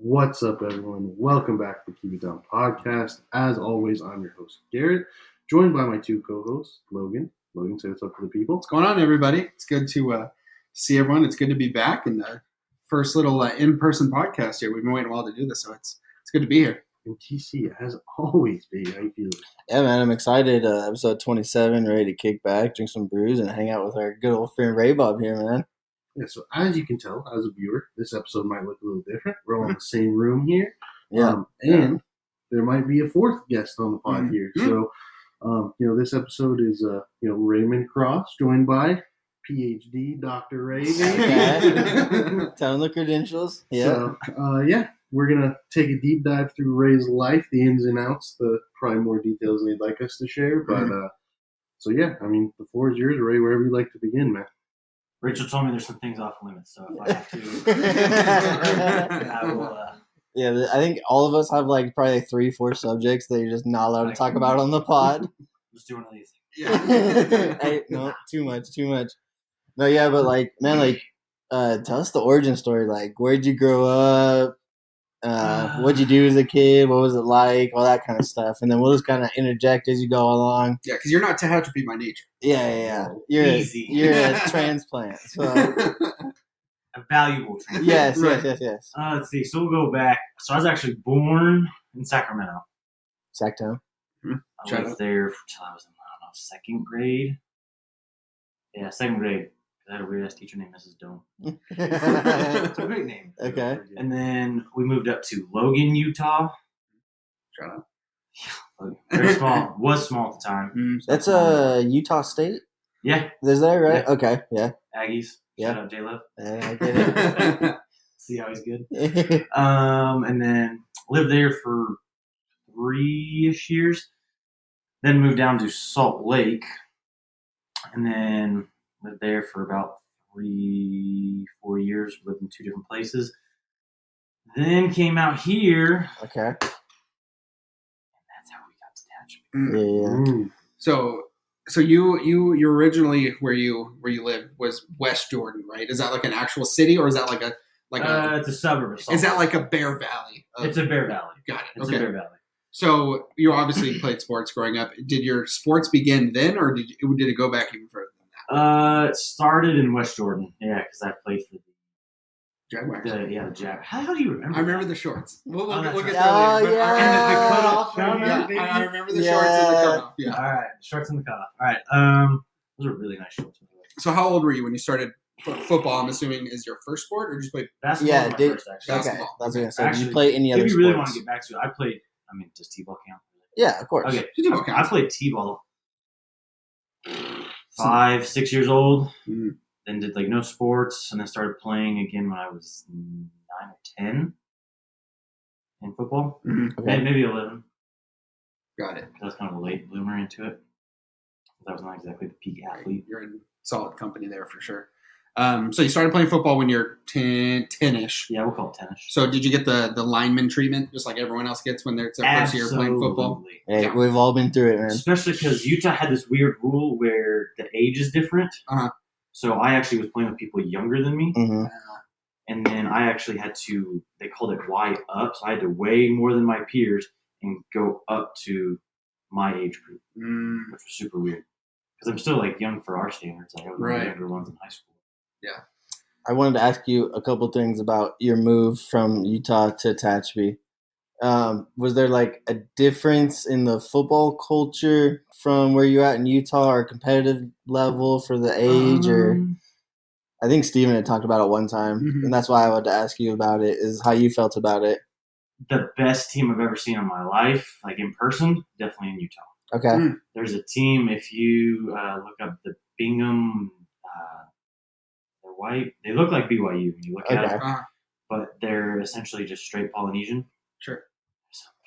What's up, everyone? Welcome back to the Keep It Down podcast. As always, I'm your host, Garrett, joined by my two co-hosts, Logan. Logan, say what's up to the people. What's going on, everybody? It's good to see everyone. It's good to be back in the first little in-person podcast here. We've been waiting a while to do this, so it's good to be here. And TC, as always, baby, how you feeling? Yeah, man, I'm excited. Episode 27, ready to kick back, drink some brews, and hang out with our good old friend Ray Bob here, man. Yeah, so as you can tell, as a viewer, this episode might look a little different. We're all in the same room here. Yeah. And there might be a fourth guest on the pod here. So, this episode is, Raymond Cross, joined by PhD Dr. Ray. Tell him the credentials. Yeah. So, we're going to take a deep dive through Ray's life, the ins and outs, probably more details than he'd like us to share. But, the floor is yours, Ray, wherever you'd like to begin, man. Rachel told me there's some things off limits, so if I have to, I will. Yeah, I think all of us have probably 3-4 subjects that you're just not allowed to talk about on the pod. Just do one of these. Yeah. Hey, no, too much. No, yeah, but tell us the origin story. Where'd you grow up? What'd you do as a kid? What was it like? All that kind of stuff. And then we'll just kind of interject as you go along. Yeah, because you're not tetraplegic by nature. Yeah. Easy. You're a transplant. So. A valuable transplant. Yes. Let's see. So we'll go back. So I was actually born in Sacramento. Sacktown. I lived there until I was in, second grade. Yeah, second grade. I had a weird ass teacher named Mrs. Dome. It's a great name. Okay. And then we moved up to Logan, Utah. Shut up. Very small. Was small at the time. That's Utah State? Yeah. Is that right? Yeah. Okay, yeah. Aggies. Yeah. Shout out J-Love. I get it. See how he's good. And then lived there for 3-ish years. Then moved down to Salt Lake. And then lived there for about 3-4 years. Lived in 2 different places. Then came out here. Okay. And that's how we got detached. Yeah. So you originally where you lived was West Jordan, right? Is that like an actual city, or is that it's a suburb of Salt is that Lake. like a Bear Valley? It's a Bear Valley. Got it. It's Okay. a Bear Valley. So you obviously played sports growing up. Did your sports begin then, or did it go back even further than that? It started in West Jordan. Yeah, because I played for Jaguars. the Jag. How do you remember? I remember that? the shorts. We'll Oh, get that's there right. later. Oh, But yeah. And the cutoff. Yeah, I remember the Yeah. shorts and the cutoff. Yeah. All right, shorts and the cutoff. All right, those are really nice shorts. By the way. So how old were you when you started football? I'm assuming is your first sport, or just played? Basketball Yeah, was my did- first, actually. Okay. Basketball. That's what I was going to say. Did Actually, you play any other if you sports? really want to get back to it, I played. I mean, does T-ball count? Yeah, of course. Okay, T-ball I counts. played T-ball. 5-6 years old. Mhm. Then did no sports, and then started playing again when I was 9 or 10 in football. Okay. Maybe 11. Got it. I was kind of a late bloomer into it. I was not exactly the peak athlete. You're in solid company there for sure. So you started playing football when you're 10-ish. Yeah, we'll call it tennis. So did you get the lineman treatment just like everyone else gets when it's their first year playing football? Absolutely. Hey, Yeah. we've all been through it, man. Especially because Utah had this weird rule where the age is different. Uh-huh. So I actually was playing with people younger than me. Mm-hmm. And then I actually had to, they called it Y up. So I had to weigh more than my peers and go up to my age group, which was super weird. Because I'm still young for our standards. I was one of Right. the younger ones in high school. I wanted to ask you a couple things about your move from Utah to Tehachapi. Was there a difference in the football culture from where you're at in Utah, or competitive level for the age? Or I think Steven had talked about it one time, Mhm. and that's why I wanted to ask you about it, is how you felt about it. The best team I've ever seen in my life, in person, definitely in Utah. Okay. There's a team, if you look up the Bingham, they're white. They look like BYU when you look at Okay. them, but they're essentially just straight Polynesian. Sure.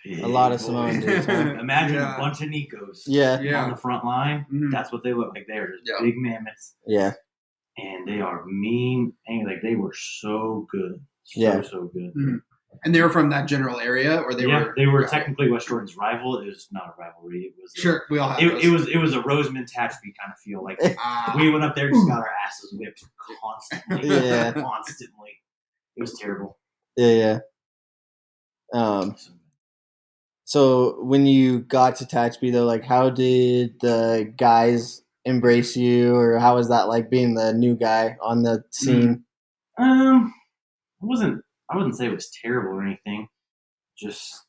A lot of Samoan dudes, huh? Imagine Yeah. a bunch of Nikos Yeah. Yeah. on the front line. Mhm. That's what they look like. They're just Yeah. big mammoths, Yeah. and they are mean. And they were so good. Yeah. So good. And they were from that general area, or they were? They were Got it. technically West Jordan's rival. It was not a rivalry. It was Sure, we all have It those. was a Roseman Tehachapi kind of feel. Ah. We went up there and just got our asses whipped constantly. Yeah. Constantly. It was terrible. Yeah. So when you got to Tatchby, though, like, how did the guys embrace you, or how was that like being the new guy on the scene? It wasn't. I wouldn't say it was terrible or anything. Just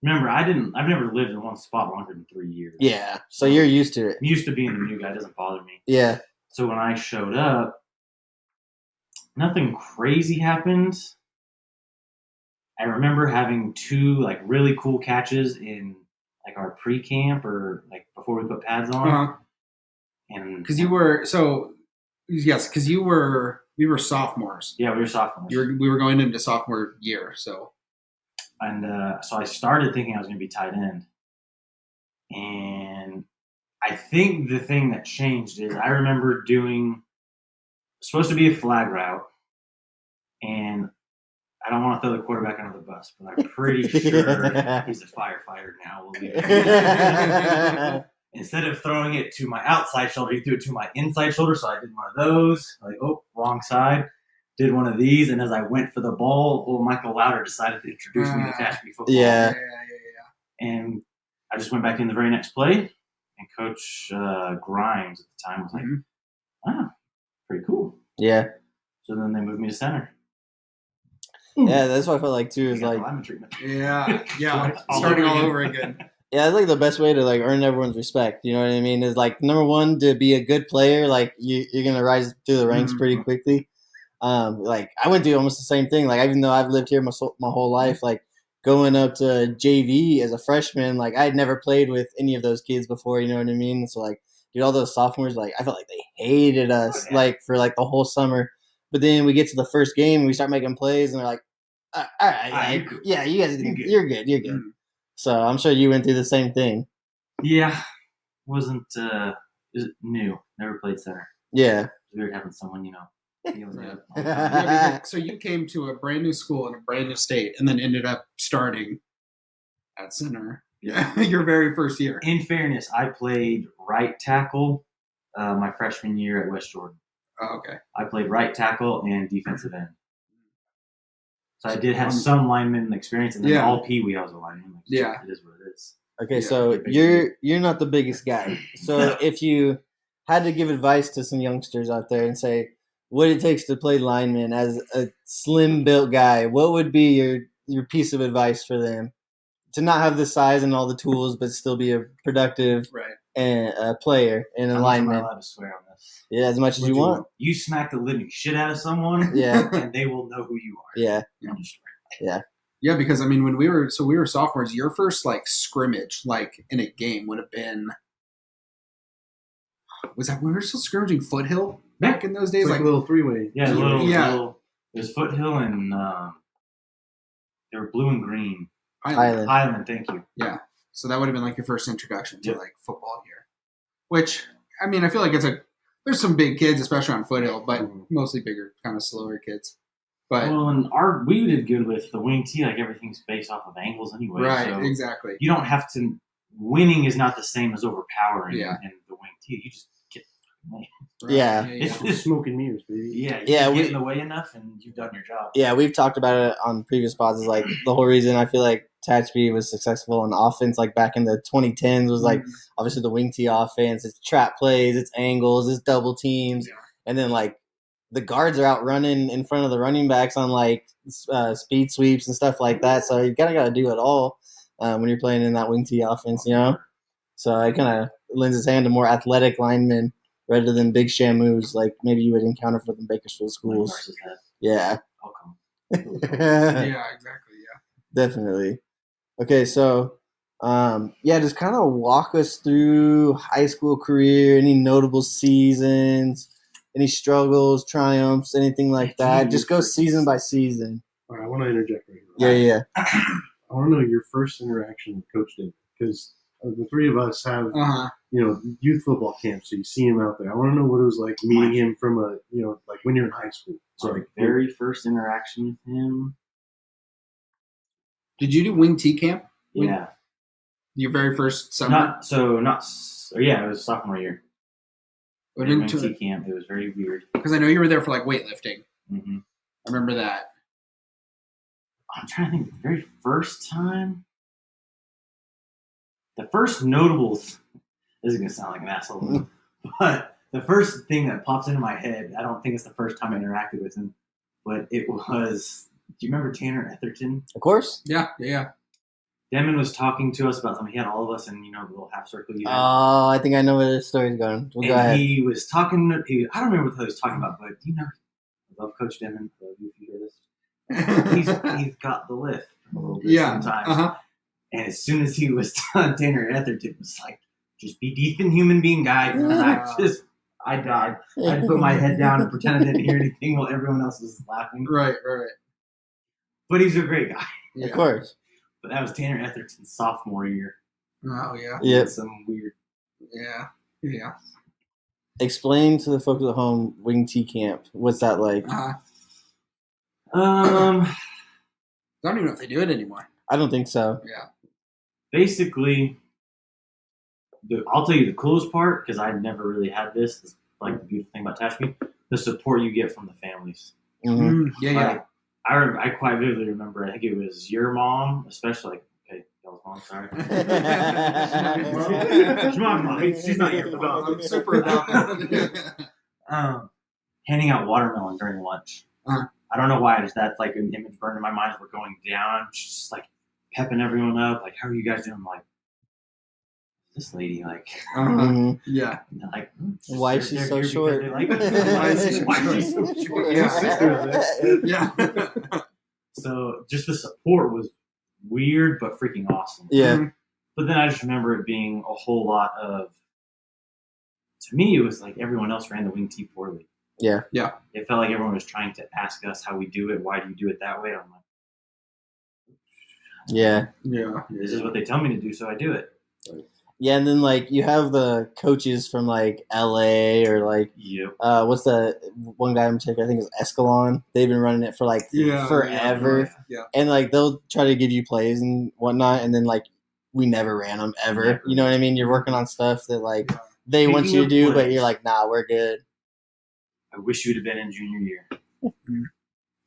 remember, I've never lived in one spot longer than 3 years. Yeah, so you're used to it. I'm used to being the new guy. It doesn't bother me. Yeah. So when I showed up, nothing crazy happened. I remember having 2 like really cool catches in like our pre-camp or like before we put pads on. And Because you were we were sophomores. Yeah, we were sophomores. We were going into sophomore year, so. And so I started thinking I was going to be tight end. And I think the thing that changed is I remember supposed to be a flag route. And I don't want to throw the quarterback under the bus, but I'm pretty sure he's a firefighter now. We'll leave it. Instead of throwing it to my outside shoulder, he threw it to my inside shoulder. So I did one of those. Like, wrong side. Did one of these, and as I went for the ball, Michael Louder decided to introduce me to Tatchby football. Yeah. And I just went back in the very next play, and Coach Grimes at the time was like, pretty cool. Yeah. So then they moved me to center. Yeah, that's what I felt like too. Is like, lineman treatment. Yeah, starting all over again. Yeah, it's like the best way to like earn everyone's respect. You know what I mean? Is like number one, to be a good player. Like you're gonna rise through the ranks pretty quickly. Like I went through almost the same thing. Like even though I've lived here my whole life, like going up to JV as a freshman, like I had never played with any of those kids before. You know what I mean? So like, dude, all those sophomores, like I felt like they hated us, like for like the whole summer. But then we get to the first game and we start making plays, and they're like, "All right, yeah, you guys, you're good." Mm-hmm. So I'm sure you went through the same thing. Yeah, wasn't new. Never played center. Yeah, it's weird having someone So you came to a brand new school in a brand new state, and then ended up starting at center. Yeah, your very first year. In fairness, I played right tackle my freshman year at West Jordan. Oh, okay. I played right tackle and defensive end. So I did have some lineman experience, and then all Pee-wee I was a lineman. It is what it is. Okay, so you're not the biggest guy. So if you had to give advice to some youngsters out there and say what it takes to play lineman as a slim built guy, what would be your piece of advice for them to not have the size and all the tools, but still be a productive player and a lineman? I'm allowed to swear on this. Yeah, as much as you want. You smack the living shit out of someone, and they will know who you are. Yeah, because I mean, when we were sophomores, your first like scrimmage, like in a game, would have been. Was that when we were still scrimmaging Foothill back in those days? Like a little 3-way. Little. It was Foothill and they were blue and green. Highland. Thank you. Yeah, so that would have been like your first introduction to like football here. Which I mean, I feel like there's some big kids, especially on Foothill, but mostly bigger, kind of slower kids. But and we did good with the wing tee. Like everything's based off of angles anyway. Right, so exactly. You don't have to. Winning is not the same as overpowering in the wing tee. You just get away. Yeah. It's smoke and mirrors, baby. You get in the way enough, and you've done your job. Yeah, we've talked about it on previous pods. Is like the whole reason I feel like Tatchby was successful on offense, like back in the 2010s, was like obviously the wing tee offense. It's trap plays, it's angles, it's double teams, and then like the guards are out running in front of the running backs on like speed sweeps and stuff like that. So you gotta do it all when you're playing in that wing tee offense, you know. So it kind of lends its hand to more athletic linemen rather than big shamus like maybe you would encounter for the Bakersfield schools. Yeah. Yeah, exactly. Yeah. Definitely. Okay, so just kind of walk us through high school career, any notable seasons, any struggles, triumphs, anything like that. Just go season by season. All right, I want to interject right here. Yeah. I want to know your first interaction with Coach David, because the three of us have, youth football camp, so you see him out there. I want to know what it was like meeting him from like when you're in high school. So like very first interaction with him. Did you do wing tee camp? Yeah. Your very first summer? It was sophomore year. Wing tee camp. It was very weird. Because I know you were there for like weightlifting. Mm-hmm. I remember that. I'm trying to think. The very first time, the first notable. This is gonna sound like an asshole, but the first thing that pops into my head, I don't think it's the first time I interacted with him, but it was. Do you remember Tanner Etherton? Of course. Yeah. Demon was talking to us about something. He had all of us in, the little half circle. You had. Oh, I think I know where this story's going. Well, go And ahead. he was talking. I don't remember what he was talking about, but I love Coach Demon. I love you if you hear this. He's got the lift a little bit sometimes. Uh-huh. And as soon as he was done, Tanner Etherton was like, "Just be decent human being, guy." And I died. I had to put my head down and pretend I didn't hear anything while everyone else was laughing. Right. But he's a great guy. Yeah. Of course. But that was Tanner Etherton's sophomore year. Oh yeah. Yep. Some weird. Yeah. Explain to the folks at home Wing T Camp. What's that like? I Um. don't even know if they do it anymore. I don't think so. Yeah. Basically, I'll tell you the coolest part, because I've never really had this, like the beautiful thing about Tashby, the support you get from the families. Mhm. Yeah. I quite vividly remember, I think it was your mom, especially, okay, y'all's mom, sorry. She's my mom. She's not your mom. I'm super adopted. Handing out watermelon during lunch. Uh-huh. I don't know why, that's like an image burned in my mind as we're going down. She's just like pepping everyone up, like, how are you guys doing? I'm like, this lady, like, Mhm. Yeah. like, Why is she so short? Why is she so short? Yeah. So just the support was weird but freaking awesome. Yeah. But then I just remember it being a whole lot of. To me, it was like everyone else ran the Wing T poorly. Yeah. It felt like everyone was trying to ask us how we do it. Why do you do it that way? I'm like, Yeah. this is what they tell me to do, so I do it. Yeah, and then like you have the coaches from like LA or like Yep. what's the one guy in particular? I think it's Escalon. They've been running it for like forever. Yeah. And like they'll try to give you plays and whatnot, and then like we never ran them ever. Never. You know what I mean? You're working on stuff that like they want Speaking you to of do, but plays. you're like, nah, we're good. I wish you would have been in junior year.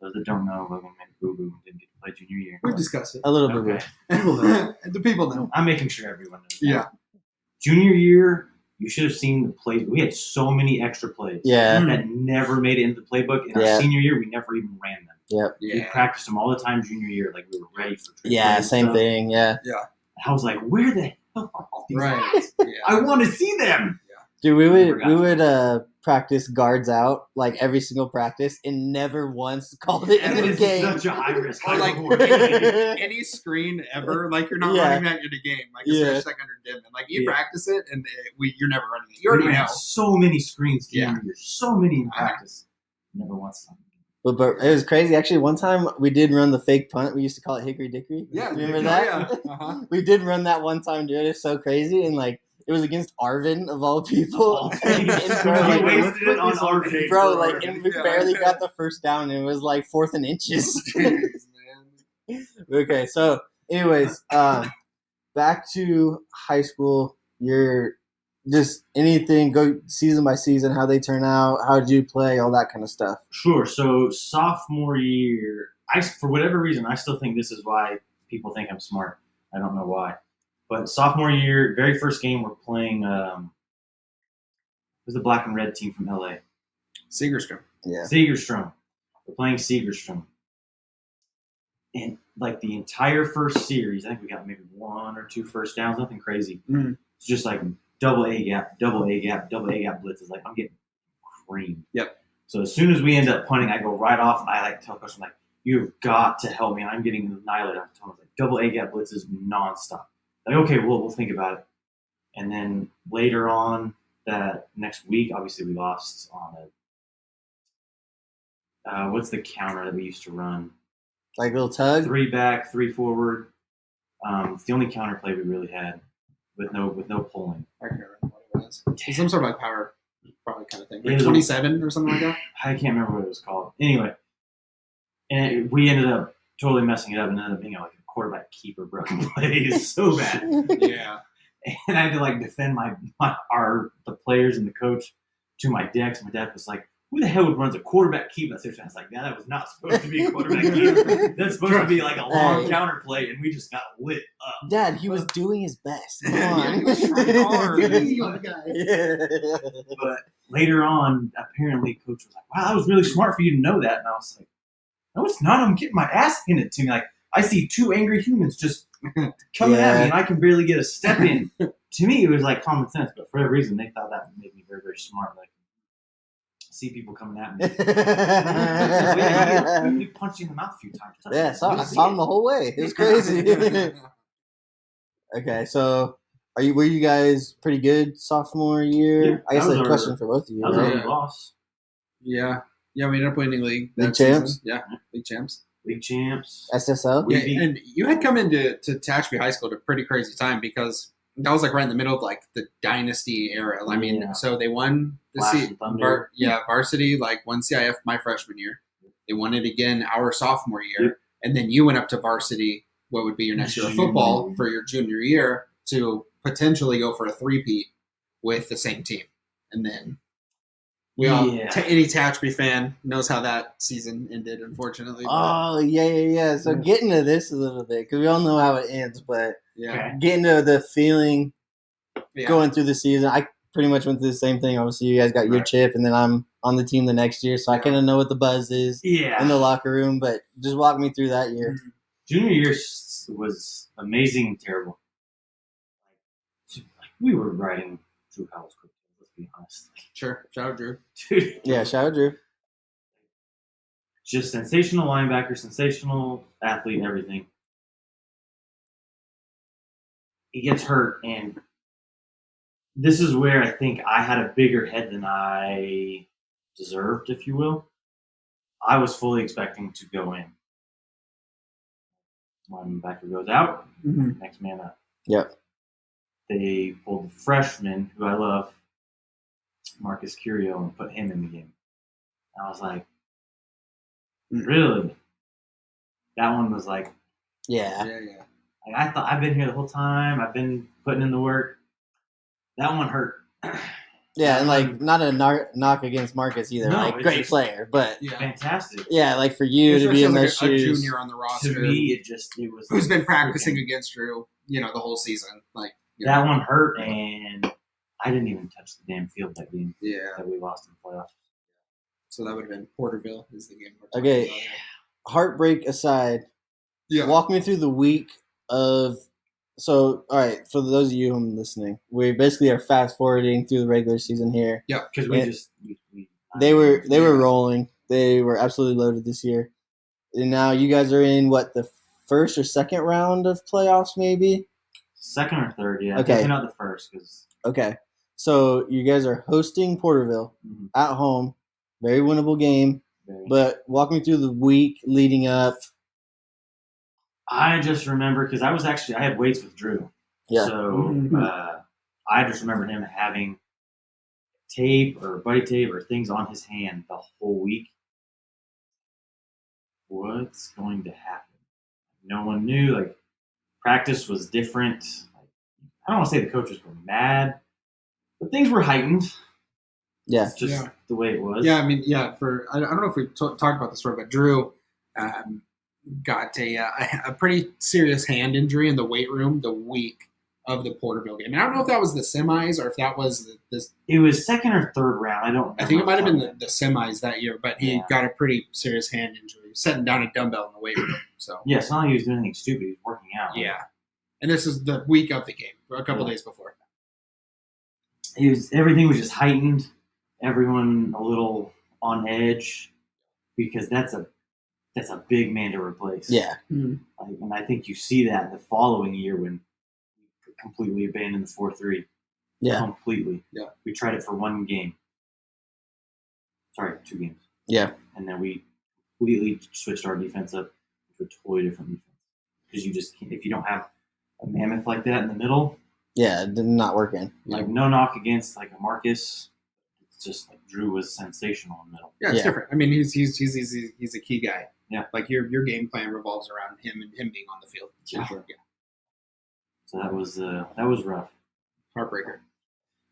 Those that don't know, Logan made a boo-boo and didn't get to play junior year. We've discussed it. A little bit. Okay. The people know. I'm making sure everyone knows. that. Yeah. Junior year, you should have seen the plays. We had so many extra plays Yeah. that never made it into the playbook. In Yeah. our senior year, we never even ran them. Yep. We practiced them all the time junior year, like we were ready for trick Yeah, plays same and stuff. thing. Yeah. I was like, where the hell are all these Right. guys? Yeah. I want to see them. Dude, we Never would got practice guards out like every single practice and never once called it And in the it's game. such a high risk. Or like Yeah. any screen ever, like you're not Yeah. running that in a game, like Yeah. especially like under dim. And like you Yeah. practice it, and you're never running it. You already we ran know. so many screens Yeah. junior year, so many in practice. Never once. But it was crazy. Actually, one time we did run the fake punt. We used to call it Hickory Dickory. Yeah, Remember oh, that? yeah. Uh-huh. We did run that one time, dude. It's so crazy. And like, it was against Arvin of all people. And, bro, We like, wasted it on our day. bro, like, and we Yeah. barely got the first down. And it was like 4th and inches. Jeez, man. Okay, so anyways, back to high school. You're just anything, go season by season, how they turn out, how did you play, all that kind of stuff. Sure. So sophomore year, for whatever reason, I still think this is why people think I'm smart. I don't know why. But sophomore year, very first game, we're playing. It was the black and red team from LA, Segerstrom. Yeah. Segerstrom. We're playing Segerstrom, and like the entire first series, I think we got maybe 1 or 2 first downs, nothing crazy. Mhm. It's just like double A gap, double A gap, double A gap blitzes. Like I'm getting creamed. Yep. So as soon as we end up punting, I go right off and I like tell coach, I'm like, you've got to help me. I'm getting annihilated. I'm telling him, like, double A gap blitzes nonstop. Like, okay, we'll think about it. And then later on that next week, obviously we lost on a what's the counter that we used to run? Like a little tug. 3 back, 3 forward. It's the only counter play we really had with no pulling. I can't remember what it was. It's some sort of like power, probably kind of thing. It Like was a- 27 or something like that. I can't remember what it was called. Anyway, and we ended up totally messing it up and ended up being like a quarterback keeper broken plays so bad. Yeah. And I had to like defend the players and the coach to my decks. My dad was like, who the hell would runs a quarterback keep? I was like, that was not supposed to be a quarterback keep. That's supposed to be like a long counter play, and we just got lit up. Dad, he was doing his best. Come Yeah, on. he was trying hard. But later on, apparently, coach was like, wow, that was really smart for you to know that. And I was like, no, it's not. I'm getting my ass handed to me. Like, I see two angry humans just coming at me, and I can barely get a step in. To me, it was like common sense, but for whatever reason, they thought that made me very, very smart. Like, see people coming at me. You punched you in the mouth a few times. Yeah, I saw him the whole way. It was crazy. Okay, so were you guys pretty good sophomore year? Yeah, I guess that a was question for both of you, That was right? our loss. Yeah, we ended up winning league. League that champs? season. Yeah, league champs. League champs. SSL? We Yeah, beat- and you had come into Tehachapi High School at a pretty crazy time because that was like right in the middle of like the dynasty era. I mean, Yeah. so they won the Flash and Thunder. varsity like won CIF my freshman year. They won it again our sophomore year, Yep. and then you went up to varsity. What would be your next year of football for your junior year to potentially go for a three-peat with the same team, and then. Any Tehachapi fan knows how that season ended, unfortunately. Oh, yeah. So getting to this a little bit, because we all know how it ends, but Yeah. getting to the feeling Yeah. going through the season, I pretty much went through the same thing. Obviously, you guys got your Right. chip, and then I'm on the team the next year, so I kind of know what the buzz is Yeah. in the locker room, but just walk me through that year. Junior year was amazing and terrible. We were riding Drew Howell's coattails, let's be honest. Sure. Shout out, Drew. Dude, Yeah, shout out Drew. just sensational linebacker, sensational athlete, everything. He gets hurt, and this is where I think I had a bigger head than I deserved, if you will. I was fully expecting to go in. Linebacker goes out, Mm-hmm. next man up. Yep. They pulled the freshman, who I love, Marcus Curio, and put him in the game. And I was like, really? That one was like, Yeah. like, I thought I've been here the whole time. I've been putting in the work. That one hurt. Yeah, and like not a knock against Marcus either. No, like it's great just- player, but Yeah. Fantastic. yeah, like for you to be in those a shoes. junior on the roster To me, it was. who's been practicing freaking- against Drew, the whole season. Like That one hurt, and I didn't even touch the damn field that game Yeah. that we lost in the playoffs. So that would have been Porterville is the game. we're talking Okay, about. heartbreak aside, Yeah. walk me through the week of. So, all right, for those of you who are listening, we basically are fast forwarding through the regular season here. Because we And just we They were rolling. They were absolutely loaded this year, and now you guys are in what, the first or second round of playoffs, maybe? second or third. Yeah, Okay. definitely not the first because Okay, so you guys are hosting Porterville at home, very winnable game. But walk me through the week leading up. I just remember because I had weights with Drew. Yeah. So Mhm. I just remember him having tape or buddy tape or things on his hand the whole week. What's going to happen? No one knew. Like, practice was different. Like, I don't want to say the coaches were mad, but things were heightened. Yeah. It's just Yeah. the way it was. Yeah, I mean, I don't know if we talked about this story, but Drew got a pretty serious hand injury in the weight room the week of the Porterville game. And I don't know if that was the semis or if that was this. It was second or third round. I don't remember. I think it might have been the semis that year, but he Yeah. got a pretty serious hand injury. He was setting down a dumbbell in the weight room. So Yeah, it's not like he was doing anything stupid. He was working out. yeah, and this is the week of the game, a couple days before. Everything was just heightened. Everyone a little on edge because that's a big man to replace. Yeah. And I think you see that the following year when we completely abandoned the 4-3. Yeah. Completely. Yeah. We tried it for one game. Sorry, 2 games. Yeah. And then we completely switched our defense up to a totally different defense. Because you just can't, if you don't have a mammoth like that in the middle, Yeah, it did not working. like no knock against like a Marcus, it's just like Drew was sensational in the middle. Yeah, it's Yeah. different. I mean, he's a key guy. Yeah. Like your game plan revolves around him and him being on the field. Yeah. Yeah. So that was rough. Heartbreaker.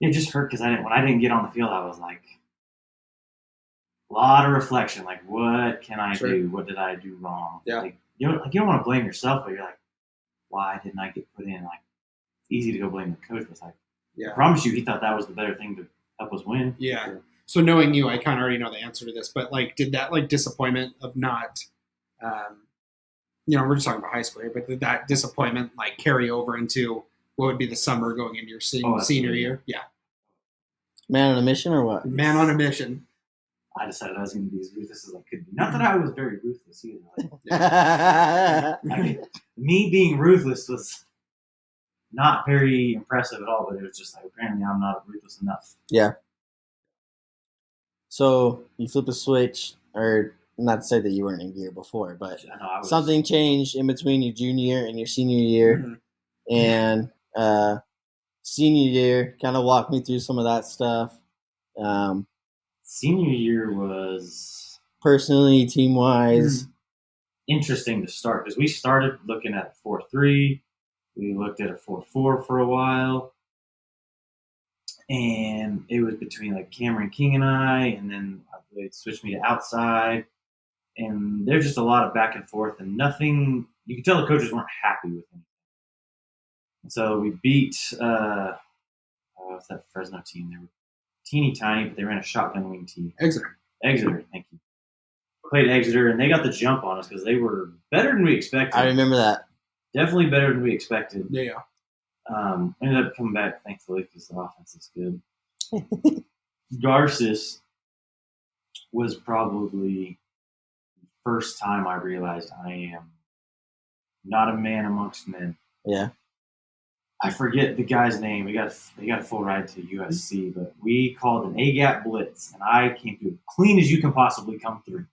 It just hurt because when I didn't get on the field, I was like, lot of reflection. Like, what can I Sure. do? What did I do wrong? Yeah. Like, you don't want to blame yourself, but you're like, why didn't I get put in? Like, it's easy to go blame the coach, but it's like, I promise you, he thought that was the better thing to help us win. Yeah. So knowing you, I kind of already know the answer to this, but like, did that like disappointment of not, we're just talking about high school here, but did that disappointment like carry over into what would be the summer going into your senior year? Yeah. Man on a mission or what? Man on a mission. I decided I was going to be as ruthless as I could be. Not that I was very ruthless either. Like, I mean, me being ruthless was not very impressive at all, but it was just like, apparently I'm not ruthless enough. Yeah. So you flip a switch, or not to say that you weren't in gear before, but something changed in between your junior year and your senior year. Mm-hmm. And senior year, kind of walk me through some of that stuff. Senior year was personally, team-wise, interesting to start because we started looking at 4-3. We looked at a 4-4 for a while, and it was between like Cameron King and I, and then they switched me to outside, and there's just a lot of back and forth, and nothing. You could tell the coaches weren't happy with me. And so we beat what's that Fresno team? They were teeny tiny, but they ran a shotgun wing team. Exeter, thank you. Played Exeter, and they got the jump on us because they were better than we expected. I remember that. Definitely better than we expected. Yeah. Ended up coming back, thankfully, because the offense is good. Garces was probably the first time I realized I am not a man amongst men. Yeah. I forget the guy's name. They got a full ride to USC, but we called an A-gap blitz, and I came through clean as you can possibly come through.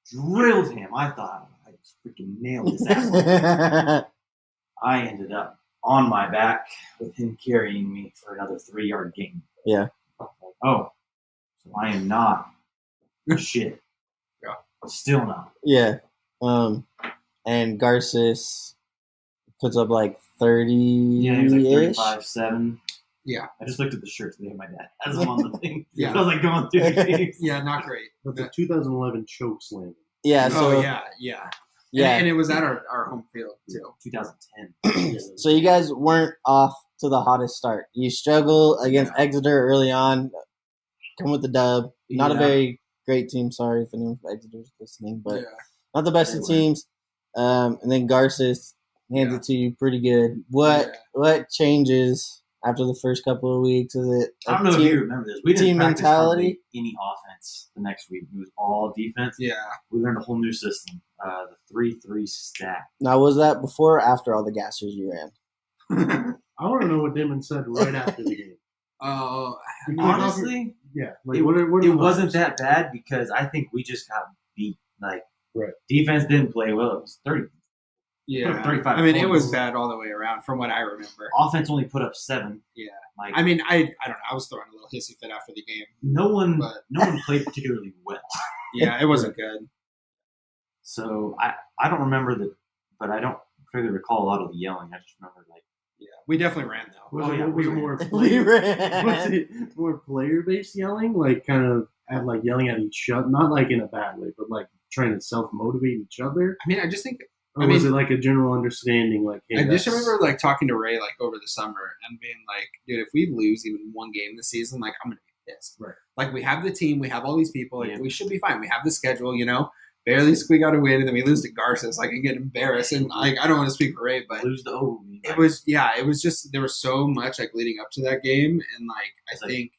Drilled him. I thought I just freaking nailed his ass. I ended up on my back with him carrying me for another 3-yard gain. Yeah. Oh, so I am not shit. Yeah. Still not. Yeah. And Garces puts up like 30. Yeah, he was like 35-7. Yeah. I just looked at the shirt today. My dad has them on the thing. Yeah. I was like going through the games. Yeah, not great. That's a 2011 choke slam. Yeah. So, yeah. Yeah. And it was at our home field, too. 2010. So you guys weren't off to the hottest start. You struggle against Exeter early on. Come with the dub. Not a very great team. Sorry if anyone from Exeter is listening, but not the best of teams. And then Garces hands it to you pretty good. What changes after the first couple of weeks? Is it I don't know if you remember this. We didn't practice mentality? Any offense the next week. It was all defense. Yeah. We learned a whole new system, the 3-3 stack. Now, was that before or after all the gassers you ran? I want to know what Damon said right after the game. Honestly, yeah. Like, it what wasn't that bad because I think we just got beat. Like, right. Defense didn't play well. It was 30. Yeah. 35 I mean, points. It was bad all the way around from what I remember. Offense only put up 7. Yeah. Like, I mean, I don't know. I was throwing a little hissy fit after the game. No one played particularly well. Yeah, it wasn't good. So I don't remember but I don't really recall a lot of the yelling. I just remember we definitely ran though. Was it more We ran. Was it more player based yelling, like kind of like yelling at each other, not like in a bad way, but like trying to self motivate each other? I mean, I just think. Or was it like a general understanding? Like, hey, I just remember like talking to Ray like over the summer and being like, dude, if we lose even one game this season, like I'm gonna be pissed. Right. Like we have the team, we have all these people, like we should be fine. We have the schedule, barely squeak out a win, and then we lose to Garces. Like, I get embarrassed, and like I don't want to speak for Ray, but lose the O. It was just there was so much like leading up to that game, and like I think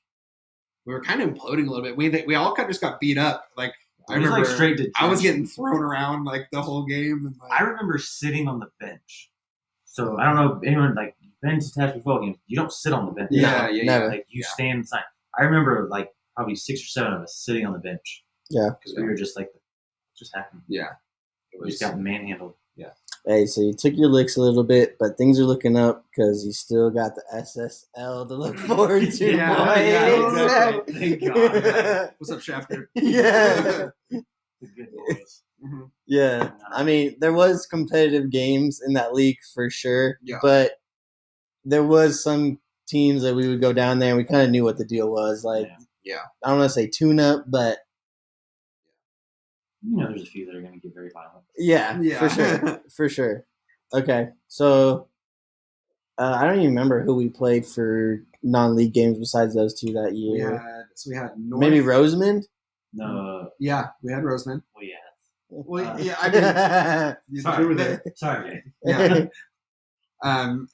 we were kind of imploding a little bit. We all kind of just got beat up. Like I remember, straight to I was getting thrown around like the whole game. And, like, I remember sitting on the bench. So I don't know if anyone like been to Attachment football games. You don't sit on the bench. Yeah. Like you stand inside. I remember like probably 6 or 7 of us sitting on the bench. Yeah, because we were just like, just happened. Yeah, we just got manhandled. Yeah. Hey, so you took your licks a little bit, but things are looking up because you still got the SSL to look forward to. Exactly. Thank God. What's up, Shafter? Yeah. The good boys. Mm-hmm. Yeah. I mean, there was competitive games in that league for sure, but there was some teams that we would go down there and we kind of knew what the deal was. Like, I don't want to say tune up, but there's a few that are going to get very violent. Yeah, for sure. Okay, so I don't even remember who we played for non-league games besides those two that year. We had North. Maybe Rosamond? No. Yeah, we had Rosamond. Well, yeah. Well, yeah, I mean, Sorry. yeah.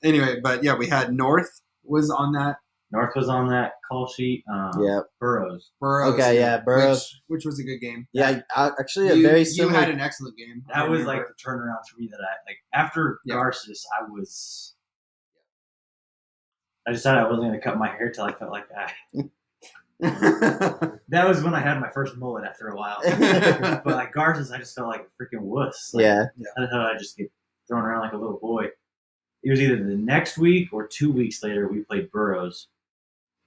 Anyway, but yeah, we had North was on that. North was on that call sheet. Yeah. Burroughs. Okay, yeah, Burroughs. Which was a good game. Yeah, actually a very similar. You had an excellent game. That was like the turnaround for me that after Garces, I decided I wasn't going to cut my hair till I felt like that. That was when I had my first mullet after a while. But like Garces, I just felt like a freaking wuss. Yeah. I thought I'd just get thrown around like a little boy. It was either the next week or 2 weeks later we played Burroughs,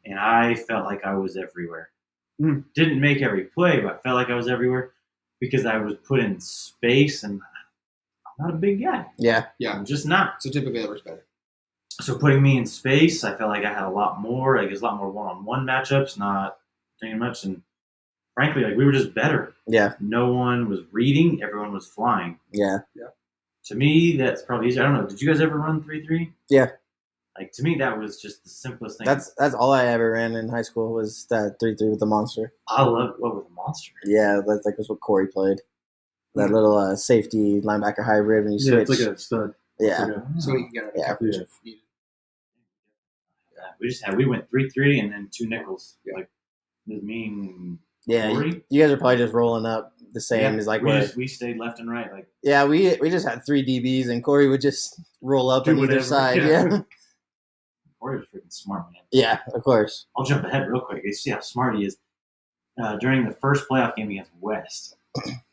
and I felt like I was everywhere. Didn't make every play, but I felt like I was everywhere because I was put in space, and I'm not a big guy. Yeah. I'm just not. So typically that works better. So putting me in space, I felt like I had a lot more. Like there's a lot more one-on-one matchups, not doing much, and frankly, like we were just better. Yeah. No one was reading; everyone was flying. Yeah. To me, that's probably easier. I don't know. Did you guys ever run 3-3? Yeah. Like to me, that was just the simplest thing. That's all I ever ran in high school was that 3-3 with the monster. I love what was a monster. Yeah, that's like what Corey played. That little safety linebacker hybrid when you switch. Yeah, it's like a stud. Yeah. So you can get a coverage if needed. We went 3-3 and then 2 nickels. Yeah. Like does mean yeah. Corey? You guys are probably just rolling up the same as like we stayed left and right like. Yeah, we just had 3 DBs and Corey would just roll up on either side. Yeah. Corey was freaking smart, man. Yeah, of course. I'll jump ahead real quick. You see how smart he is. During the first playoff game against West,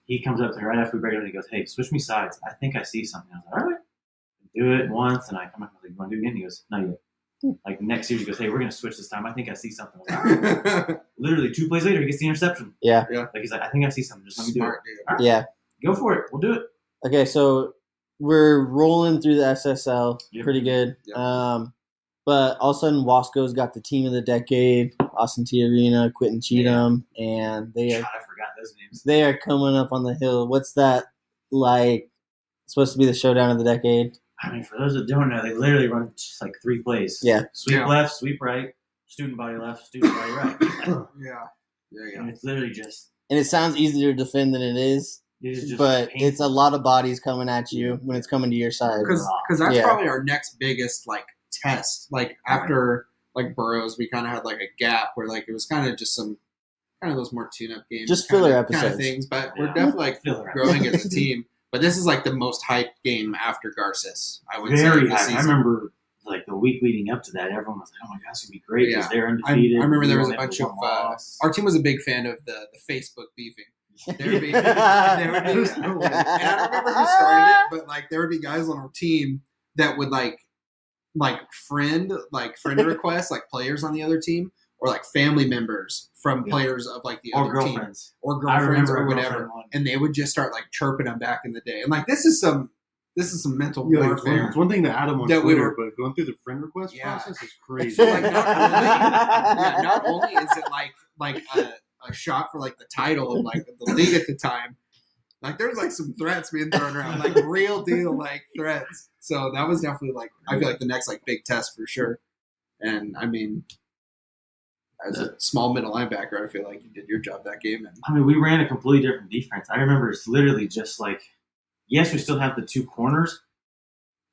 he comes up to me right after we break it and he goes, "Hey, switch me sides. I think I see something." I was like, "All right." Do it once, and I come up and I was like, "You want to do it again?" He goes, "Not yet." Like next series, he goes, "Hey, we're gonna switch this time. I think I see something." I was like, literally 2 plays later, he gets the interception. Yeah. Yeah. Like he's like, "I think I see something. Just let me do it." Dude. Yeah. Go for it. We'll do it. Okay, so we're rolling through the SSL pretty good. Yep. But all of a sudden, Wasco's got the team of the decade, Austin Tiarina, Quentin Cheatham, and God, I forgot those names. They are coming up on the hill. What's that like? It's supposed to be the showdown of the decade. I mean, for those that don't know, they literally run just like 3 plays. Yeah. Sweep left, sweep right, student body left, student body right. Yeah. And it's literally just. And it sounds easier to defend than it is. But painful. It's a lot of bodies coming at you when it's coming to your side. Because that's probably our next biggest like test. Like after like Burroughs, we kind of had like a gap where like it was kind of just some kind of those more tune-up games, just filler episodes, kind of things. But we're definitely like growing as a team. But this is like the most hyped game after Garces. I would say. Very hyped. I remember like the week leading up to that, everyone was like, "Oh my gosh, it's gonna be great because they're undefeated." I remember there was a bunch of our team was a big fan of the Facebook beefing. There would be, and I don't remember who started it, but like there would be guys on our team that would like friend requests like players on the other team or like family members from players of like the other team or girlfriends or whatever, and they would just start like chirping them back in the day. And like this is some mental warfare. It's one thing to add them on Twitter, but going through the friend request process is crazy. So like not only is it like a shot for like the title of like the league at the time. Like there was like some threats being thrown around, like real deal like threats. So that was definitely like I feel like the next like big test for sure. And I mean, as a small middle linebacker, I feel like you did your job that game. And I mean, we ran a completely different defense. I remember it's literally just like, yes, we still have the 2 corners,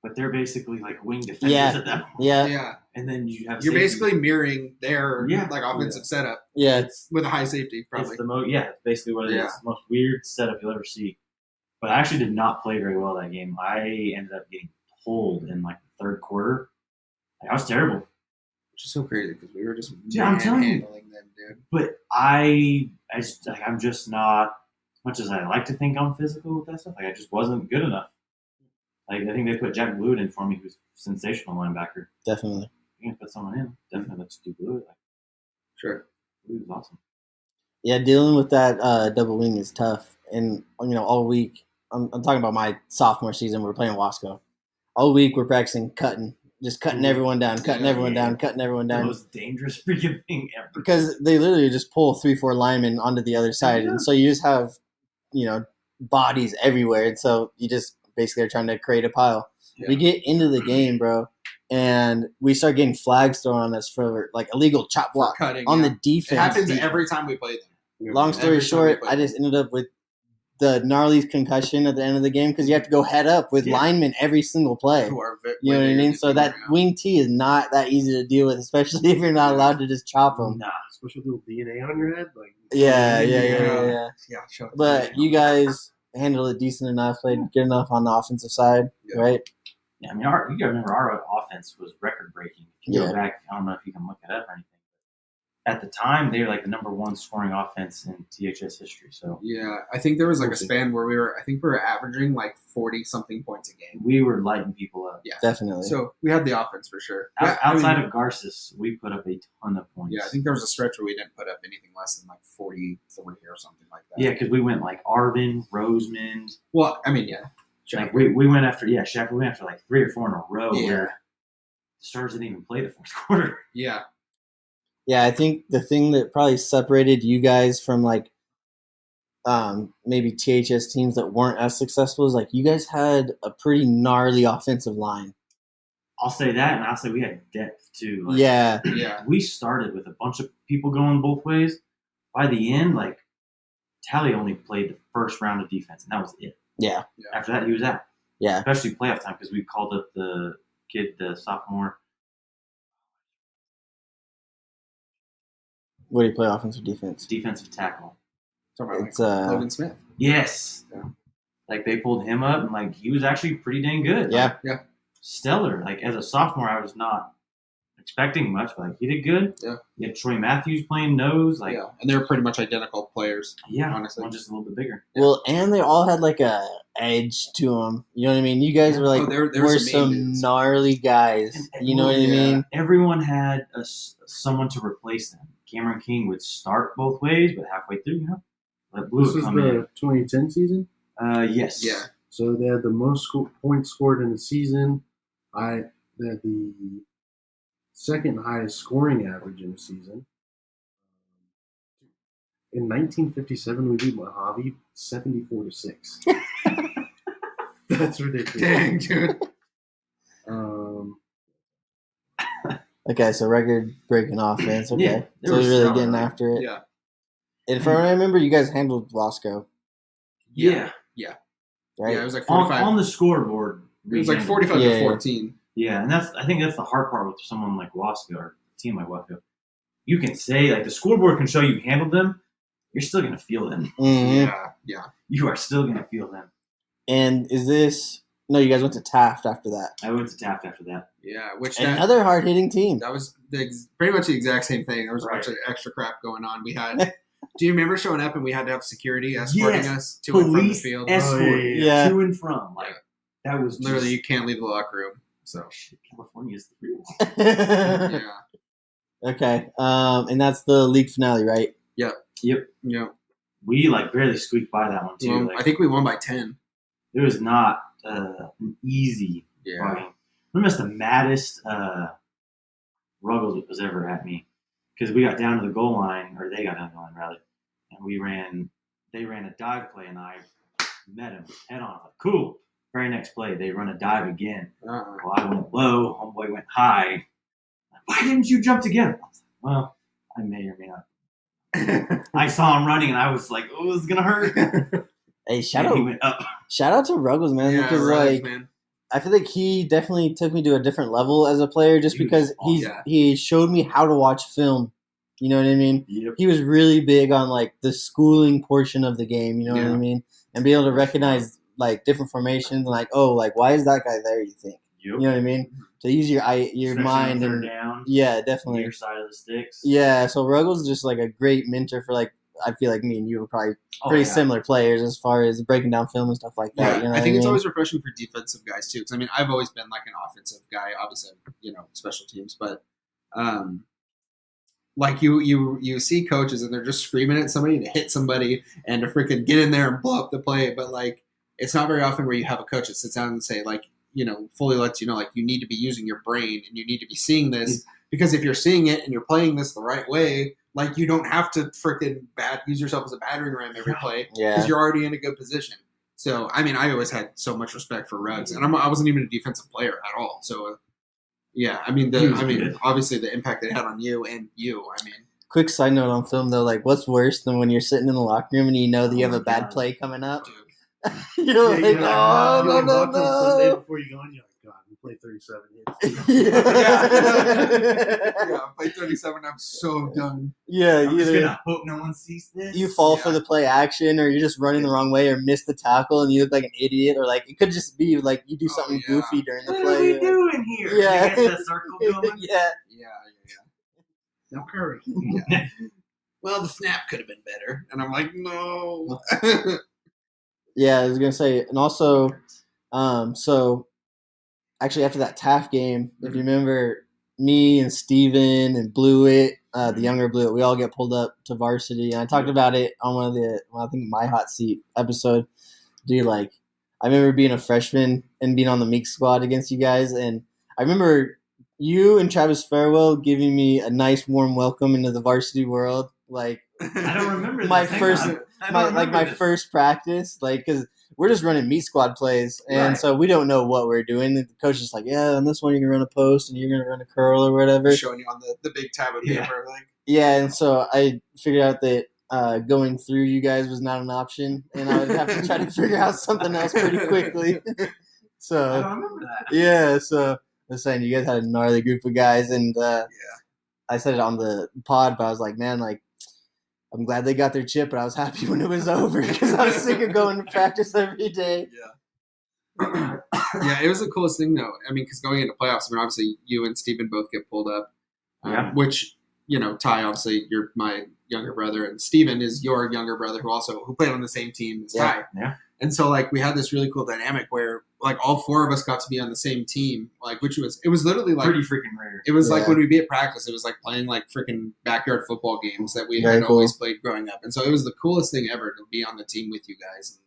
but they're basically like wing defenders at that point. Yeah. And then you're basically mirroring their like offensive setup. Yeah, it's with a high safety probably. It's it's basically what it is. It's the most weird setup you'll ever see. But I actually did not play very well that game. I ended up getting pulled in like the 3rd quarter. Like, I was terrible. Which is so crazy because we were just I'm telling handling them, dude. But I'm just not, as much as I like to think I'm physical with that stuff, like I just wasn't good enough. Like I think they put Jack Blewett in for me, who's a sensational linebacker. Definitely. You can put someone in. Definitely let's do Blewett. Sure. Blewett was awesome. Yeah, dealing with that double wing is tough. And all week, I'm talking about my sophomore season. We were playing Wasco. All week we're practicing cutting. Just cutting everyone down, cutting everyone down. The most dangerous freaking thing ever. Because they literally just pull 3-4 linemen onto the other side. And so you just have bodies everywhere. And so you just basically are trying to create a pile. Yeah. We get into the game, bro, and we start getting flags thrown on us for like illegal chop block cutting on yeah. the defense. It happens every time we play them. Long story short, I just ended up with the gnarly concussion at the end of the game because you have to go head up with linemen every single play. Who are you know what I mean? So that wing T is not that easy to deal with, especially if you're not allowed to just chop them. Nah, especially with little DNA on your head. Like Yeah, sure. But you guys handled it decent enough, played good enough on the offensive side, right? Yeah, I mean, you got to remember our offense was record breaking. If you go back, I don't know if you can look it up or anything. At the time, they were like the number one scoring offense in THS history. So yeah, I think there was like a span where we were averaging like 40-something points a game. We were lighting people up. Yeah, definitely. So we had the offense for sure. Outside of Garces, we put up a ton of points. Yeah, I think there was a stretch where we didn't put up anything less than like 43 or something like that. Yeah, because we went like Arvin, Rosemond. Well, I mean, yeah. Like we went after Sheffield. We went after like 3 or 4 in a row where the Stars didn't even play the fourth quarter. Yeah. Yeah, I think the thing that probably separated you guys from like maybe THS teams that weren't as successful is like you guys had a pretty gnarly offensive line. I'll say that, and I'll say we had depth too. Like, yeah. We started with a bunch of people going both ways. By the end, like Tally only played the first round of defense, and that was it. Yeah. After that, he was out. Yeah. Especially playoff time because we called up the kid, the sophomore. What do you play, offense or defense? Defensive tackle. It's Logan Smith. Yes. Yeah. Like they pulled him up, and like he was actually pretty dang good. Yeah. Yeah. Stellar. Like as a sophomore, I was not expecting much, but like he did good. Yeah. You had Troy Matthews playing nose. Like and they were pretty much identical players. Yeah. Honestly, one just a little bit bigger. Well, and they all had like a edge to them. You know what I mean? You guys were like were some gnarly guys. You know what I mean? Everyone had someone to replace them. Cameron King would start both ways, but halfway through, let Blue this was come the in. 2010 season? Yes. Yeah. So they had the most points scored in a season. They had the second highest scoring average in a season. In 1957, we beat Mojave 74-6. That's ridiculous. Dang, dude. Okay, so record-breaking offense. Okay, Yeah, so we're really getting after it. Yeah. And if I remember, you guys handled Wasco. Yeah. Right? Yeah, it was like 45. On the scoreboard. It was like 45 to 14. Yeah, and I think that's the hard part with someone like Wasco or a team like Wasco. You can say, like, the scoreboard can show you handled them. You're still going to feel them. Mm-hmm. Yeah. You are still going to feel them. And is this... No, you guys went to Taft after that. I went to Taft after that. Yeah, which another hard-hitting team. That was pretty much the exact same thing. There was a bunch of extra crap going on. We had... Do you remember showing up and we had to have security escorting us to and from the field? Escort, yeah. To and from. Like, that was literally, you can't leave the locker room. So California is the real yeah. Okay. And that's the league finale, right? Yep. We barely squeaked by that one too. Well, I think we won by 10. It was not an easy fight. Remember the maddest Ruggles was ever at me because we got down to the goal line, or they got down to the goal line rather, and they ran a dive play, and I met him head on. Like, cool. Very next play, they run a dive again. Well, I went low, homeboy went high. Why didn't you jump together? Well, I may or may not. I saw him running, and I was like, "Oh, it's gonna hurt." Hey, he went up. Shout out to Ruggles, man, because man. I feel like he definitely took me to a different level as a player, just because he showed me how to watch film. You know what I mean? Yep. He was really big on the schooling portion of the game. You know what I mean? And be able to recognize different formations and why is that guy there? You think? Yep. You know what I mean? To use your especially mind on and down, definitely your side of the sticks. Yeah, so Ruggles is just a great mentor for I feel like me and you were probably pretty similar players as far as breaking down film and stuff like that. Yeah, you know I think it's mean? always refreshing for defensive guys too. Because I've always been an offensive guy, obviously, special teams, but you see coaches and they're just screaming at somebody to hit somebody and to freaking get in there and blow up the play, but it's not very often where you have a coach that sits down and say fully lets you know you need to be using your brain and you need to be seeing this, because if you're seeing it and you're playing this the right way, Like you don't have to freaking use yourself as a battering ram every play because you're already in a good position. So I mean, I always had so much respect for Ruggs, and I wasn't even a defensive player at all. So yeah, I mean, obviously the impact it had on you and you. I mean, quick side note on film though, like what's worse than when you're sitting in the locker room and you know that you have a bad play coming up? dude. You're like, oh no. Sunday before you go on, you're like, God, we played 37 hits. Yeah, I played 37. I'm so done. Yeah, I'm just gonna hope no one sees this. You fall for the play action, or you're just running the wrong way, or miss the tackle, and you look like an idiot, or like it could just be like you do something goofy during the play. What are we doing here? Yeah, You get the circle going. Yeah. No Curry. Yeah. Well, the snap could have been better, and I'm like, no. Yeah, I was gonna say, and also, so actually after that Taft game, if you remember, me and Steven and Blewett, the younger Blewett, we all get pulled up to varsity, and I talked about it on one of the, I think my hot seat episode. Dude, like, I remember being a freshman and being on the Meek squad against you guys, and I remember you and Travis Farwell giving me a nice warm welcome into the varsity world. Like, I don't remember my this. first practice, like, because we're just running meat squad plays, and so we don't know what we're doing. The coach is like, yeah, on this one you're gonna run a post and you're gonna run a curl or whatever, showing you on the big tab of paper, like and so I figured out that going through you guys was not an option, and I would have to try to figure out something else pretty quickly. So I don't remember that. Yeah, so I was saying you guys had a gnarly group of guys, and I said it on the pod, but I was like, man, like, I'm glad they got their chip, but I was happy when it was over because I was sick of going to practice every day. Yeah. Yeah, it was the coolest thing, though. I mean, because going into playoffs, I mean, obviously you and Steven both get pulled up, which, you know, Ty, obviously, you're my younger brother, and Steven is your younger brother who played on the same team as Ty. Yeah. And so, like, we had this really cool dynamic where, like, all four of us got to be on the same team, like, it was literally like pretty freaking rare. It was like when we'd be at practice, it was like playing like freaking backyard football games that we had always played growing up. And so it was the coolest thing ever to be on the team with you guys.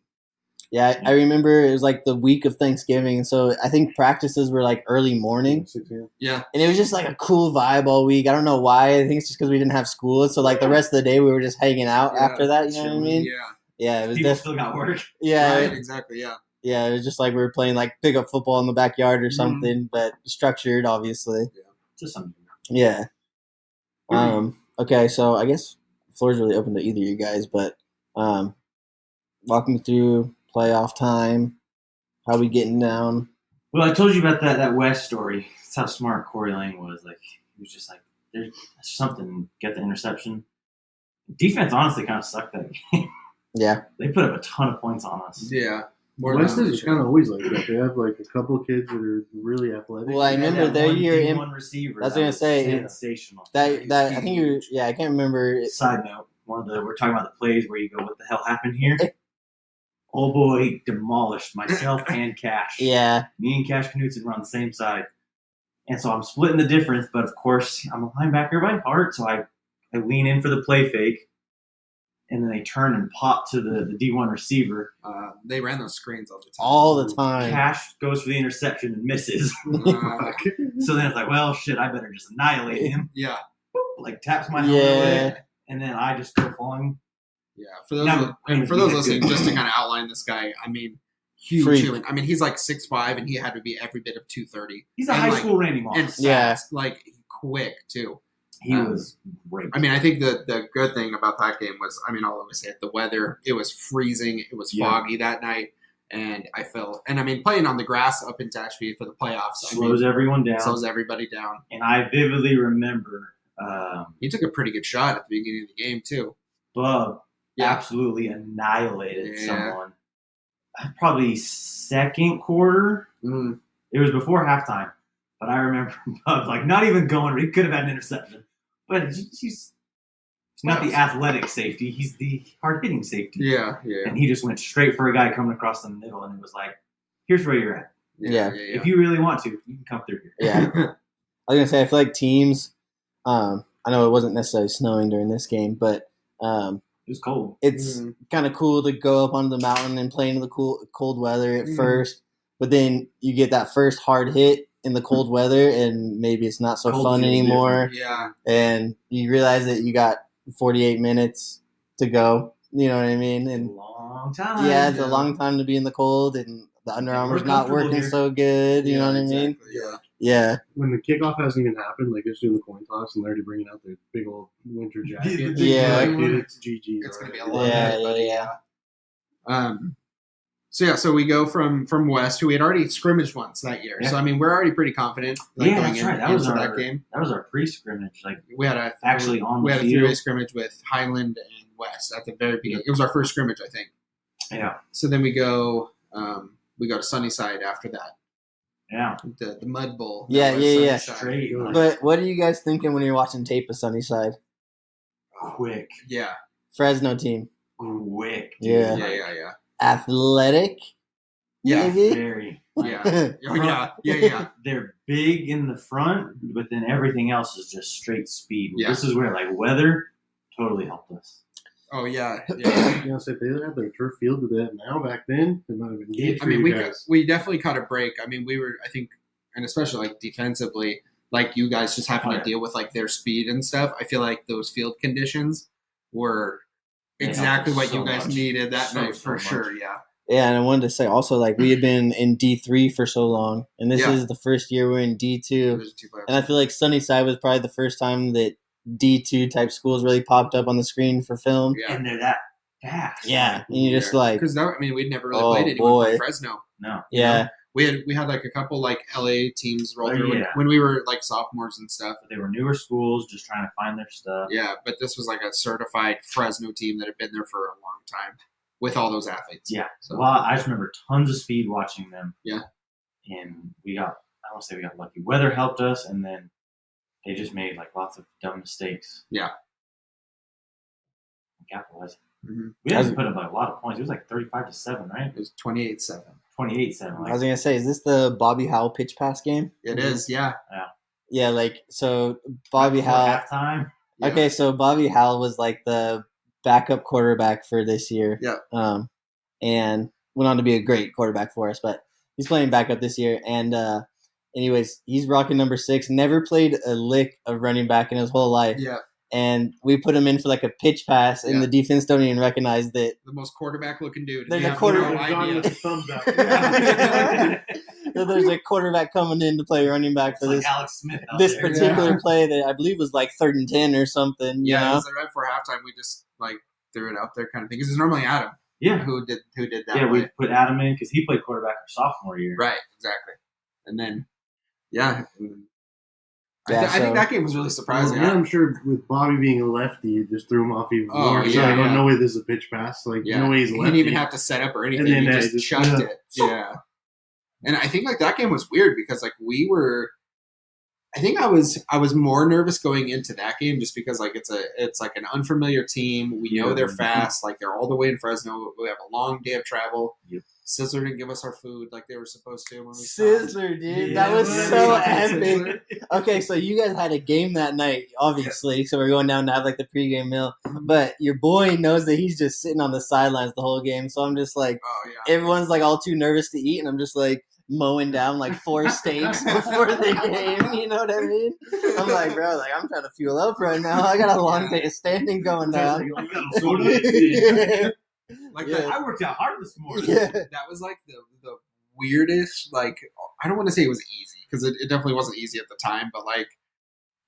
Yeah, I remember it was like the week of Thanksgiving. So I think practices were like early morning. Yeah. And it was just like a cool vibe all week. I don't know why. I think it's just because we didn't have school. So like the rest of the day we were just hanging out after that. You know what I mean? Yeah. Yeah, it was People still got work. Yeah. Right, exactly, yeah. Yeah, it was just like we were playing like pickup football in the backyard or something, but structured, obviously. Yeah. Just something. Yeah. Okay, so I guess the floor's really open to either of you guys, but walk me through playoff time. How we getting down? Well, I told you about that West story. That's how smart Corey Lane was. Like, he was just like, there's something. Get the interception. Defense honestly kind of sucked that game. Yeah. They put up a ton of points on us. Yeah. West is kind of always like that. They have like a couple of kids that are really athletic. Well, I remember their year in one receiver. I was gonna say sensational. That I think you. Yeah, I can't remember. Side note: we're talking about the plays where you go, "What the hell happened here?" Oh boy, demolished myself and Cash. Yeah, me and Cash Knutson were on the same side, and so I'm splitting the difference. But of course, I'm a linebacker by heart, so I lean in for the play fake. And then they turn and pop to the D1 receiver. They ran those screens all the time. All the time. Cash goes for the interception and misses. So then it's like, well, shit, I better just annihilate him. Yeah. Like taps my helmet, and then I just go falling. Yeah. For those listening, just to kind of outline this guy, I mean, huge human. I mean, he's like 6'5", and he had to be every bit of 230. He's a high school Randy Moss. And fast, like quick too. He was great. I mean, I think the good thing about that game was, I mean, I'll always say it, the weather. It was freezing. It was foggy that night. And I mean, playing on the grass up in Tehachapi for the playoffs. Slows everyone down. Slows everybody down. And I vividly remember. He took a pretty good shot at the beginning of the game, too. Bub absolutely annihilated someone. Probably second quarter. Mm. It was before halftime. But I remember Bub, like, not even going. He could have had an interception. But he's not the athletic safety. He's the hard-hitting safety. Yeah. And he just went straight for a guy coming across the middle, and it was like, here's where you're at. Yeah. If you really want to, you can come through here. Yeah. I was going to say, I feel like teams, I know it wasn't necessarily snowing during this game, but it was cold. It's kind of cool to go up on the mountain and play in the cold weather at first, but then you get that first hard hit in the cold weather, and maybe it's not so fun anymore. Yeah. And you realize that you got 48 minutes to go. You know what I mean? It's a And long time. yeah, it's a long time to be in the cold, and the Under Armour's not working so good. You know what I mean? Exactly, yeah. Yeah. When the kickoff hasn't even happened, like just doing the coin toss, and they're already bringing out their big old winter jackets. Yeah. Like, dude, it's GG. It's going to be a already. lot. Yeah. So we go from West, who we had already scrimmaged once that year. Yeah. So I mean, we're already pretty confident. Like, Yeah, going that's right. That into was that game. That was our pre-scrimmage. Like We had a actually on we the had a field. three-way scrimmage with Highland and West at the very beginning. It was our first scrimmage, I think. Yeah. So then we go to Sunnyside after that. Yeah. The Mud Bowl. Yeah, That was yeah. Sunnyside. Straight. Like, But what are you guys thinking when you're watching tape of Sunnyside? quick. Yeah. Fresno team. Quick. Dude. Yeah. Yeah. Athletic? Yeah. Maybe? Very. Yeah. Oh, yeah. They're big in the front, but then everything else is just straight speed. Yeah. This is where like weather totally helped us. Oh, yeah. You know, so if they had their turf field to that now, back then, it might have been good I for mean, you guys. we definitely caught a break. I mean, we were, I think, and especially like defensively, like you guys just having to deal with like their speed and stuff. I feel like those field conditions were exactly what you guys needed that night for sure. Yeah. Yeah, and I wanted to say also, like, we had been in D3 for so long, and this Yeah. is the first year we're in D2. There's two players. And I feel like Sunnyside was probably the first time that D2 type schools really popped up on the screen for film. Yeah. And they're that fast. Yeah, and you just like, Because we'd never really Oh, played anyone boy. from Fresno. No. yeah, We had like a couple like LA teams roll Oh, through yeah. when we were like sophomores and stuff. But they were newer schools just trying to find their stuff. Yeah, but this was like a certified Fresno team that had been there for a long time with all those athletes. Yeah. So Well, I just remember tons of speed watching them. Yeah. And I don't want to say we got lucky. Weather helped us, and then they just made like lots of dumb mistakes. Yeah. Capitalized. Mhm. We had to put up like a lot of points. It was like 35-7, right? it was 28-7. 28-7. I was Like, going to say, is this the Bobby Howell pitch pass game? It is, yeah. Yeah, like, so Bobby before Howell. halftime. Yeah. Okay, so Bobby Howell was like the backup quarterback for this year. Yeah. And went on to be a great quarterback for us, but he's playing backup this year. And anyways, he's rocking number 6. Never played a lick of running back in his whole life. Yeah. And we put him in for like a pitch pass, and Yeah. the defense don't even recognize that. The most quarterback looking dude. There's You a have quarter- no John idea. with the thumbs up. that there's a quarterback coming in to play running back It's for like this Alex Smith out this there. particular play that I believe was like 3rd and 10 or something. You Yeah, it know? was right before halftime. We just like threw it out there kind of thing. Because it's normally Adam Yeah. who did that. Yeah, play. we put Adam in because he played quarterback our sophomore year. Right, exactly. And then, yeah. Yeah, I think so- that game was really surprising. Yeah, I'm sure with Bobby being a lefty, it just threw him off even Oh, more. So yeah, I don't yeah. no way this is a pitch pass. Like, Yeah. no way he's He lefty. didn't even have to set up or anything. then, He yeah, just just- chucked yeah. it. Yeah. And I think like that game was weird because like we were I think I was more nervous going into that game just because like it's like an unfamiliar team. We know they're fast, like they're all the way in Fresno. We have a long day of travel. Yep. Sizzler didn't give us our food like they were supposed to when we stopped. Sizzler, dude. Yeah, that was whatever. so Sizzler. epic. Okay, so you guys had a game that night, obviously. So we're going down to have like the pregame meal. But your boy knows that he's just sitting on the sidelines the whole game. So I'm just like, Oh yeah. everyone's like all too nervous to eat, and I'm just like mowing down like 4 steaks before the game. You know what I mean? I'm like, bro, like I'm trying to fuel up right now. I got a long day of standing going down. Yeah. Like Yeah. I worked out hard this morning. Yeah. that was like the weirdest, like I don't want to say it was easy because it definitely wasn't easy at the time, but like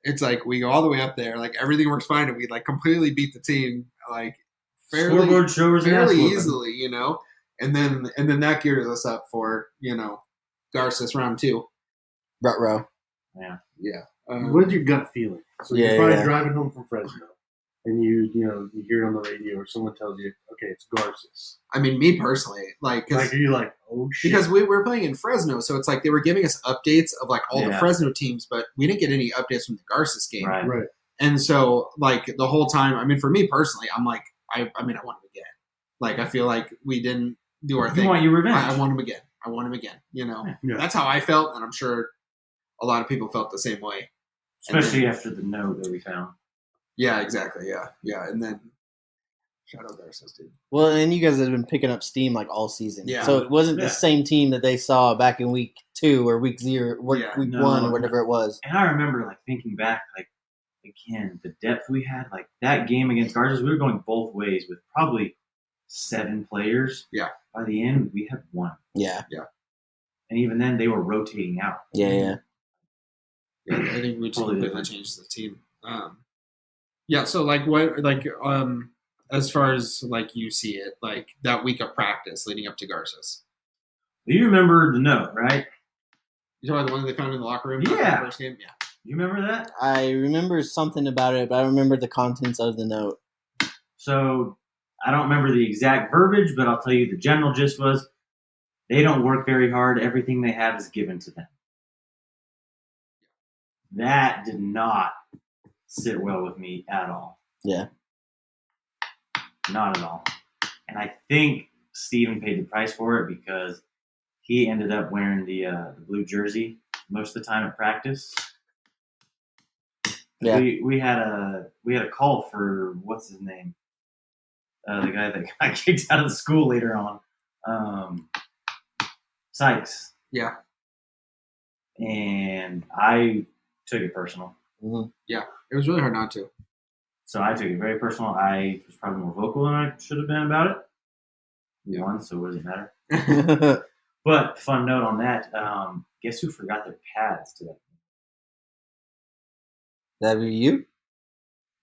it's like we go all the way up there, like everything works fine, and we like completely beat the team like Scoreboard showers and ass fairly whooping. easily, you know. And then that gears us up for, you know, Garces round 2. Rut-row. Yeah. Yeah. What's your gut feeling? So Yeah, you're probably yeah. driving home from Fresno, and you hear it on the radio, or someone tells you, okay, it's Garces. I mean, me personally, like, Like, are you like, oh shit? because we were playing in Fresno, so it's like they were giving us updates of like all the Yeah. Fresno teams, but we didn't get any updates from the Garces game. Right. right. And so, like, the whole time, I mean, for me personally, I'm like, I want him again. Like, I feel like we didn't do our You thing. want your revenge. I want him again. I want him again. You know, Yeah. that's how I felt, and I'm sure a lot of people felt the same way. Especially And after the note that we found. Yeah, exactly. Yeah. And then, shout out Garces, dude. Well, and you guys have been picking up steam like all season. Yeah. So it wasn't Yeah. the same team that they saw back in week 2 or week 0, Yeah. week No. 1 or whatever it was. And I remember like thinking back, like again, the depth we had, like that game against Garza, we were going both ways with probably 7 players. Yeah. By the end, we had 1. Yeah. And even then, they were rotating out. Yeah. Yeah, I think we Totally completely different. changed the team. Yeah, so like what as far as like you see it, like that week of practice leading up to Garces. You remember the note, right? You talking about the one that they found in the locker room? Yeah. The first game? Yeah. You remember that? I remember something about it, but I don't remember the contents of the note. So I don't remember the exact verbiage, but I'll tell you the general gist was they don't work very hard. Everything they have is given to them. That did not sit well with me at all. Yeah. Not at all. And I think Steven paid the price for it because he ended up wearing the blue jersey most of the time at practice. Yeah. We had a call for what's his name? The guy that got kicked out of the school later on. Sykes. Yeah. And I took it personal. Mm-hmm. Yeah. It was really hard not to. So I took it very personal. I was probably more vocal than I should have been about it. We won, so what does it matter? But fun note on that, guess who forgot their pads today? That be you?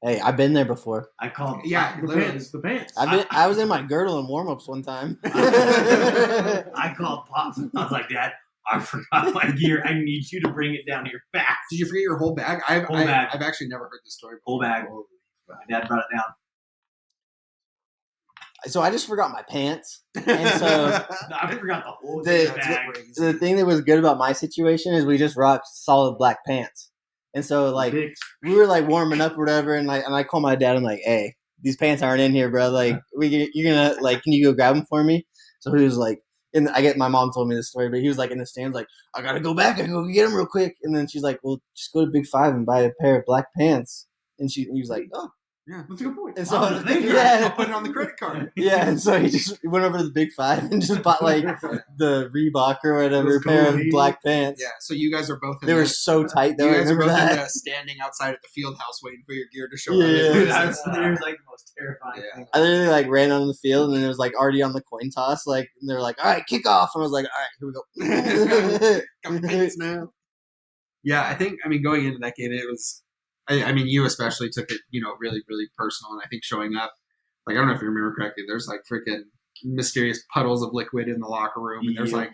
Hey, I've been there before. I called Yeah, The literally. pants. The pants. I was in my girdle in warm-ups one time. I called Pops and I was like, Dad, I forgot my gear. I need you to bring it down here fast. Did you forget your whole bag? Whole bag. I've actually never heard this story Whole before. bag. My dad brought it down. So I just forgot my pants. And so I forgot the whole The- bag. the thing that was good about my situation is we just rocked solid black pants. And so like Dicks. we were like warming up or whatever, and I called my dad. I'm like, "Hey, these pants aren't in here, bro. Like, you're gonna like, can you go grab them for me?" So he was like, and I get my mom told me this story, but he was like in the stands, like, "I gotta go back. I gotta go get them real quick." And then she's like, "Well, just go to Big Five and buy a pair of black pants." And he was like, "Oh." Yeah. That's a good point. And so I was thinking, I'll yeah, put it on the credit card. yeah. And so he just went over to the Big Five and just bought like the Reebok or whatever Those pair of cool black pants. Yeah. So you guys are both in They were the- so tight though. you I guys are remember both in that. the standing outside at the field house waiting for your gear to show Yeah. up. Dude, that's there's like the most terrifying Yeah. thing. I literally like ran on the field and then it was like already on the coin toss. Like and they were like, "All right, kick off," and I was like, "All right, here we go." Got my pants now. Yeah, I think, going into that game, it was, you especially took it, really, really personal. And I think showing up, like, I don't know if you remember correctly, there's like freaking mysterious puddles of liquid in the locker room, and there's Yeah. like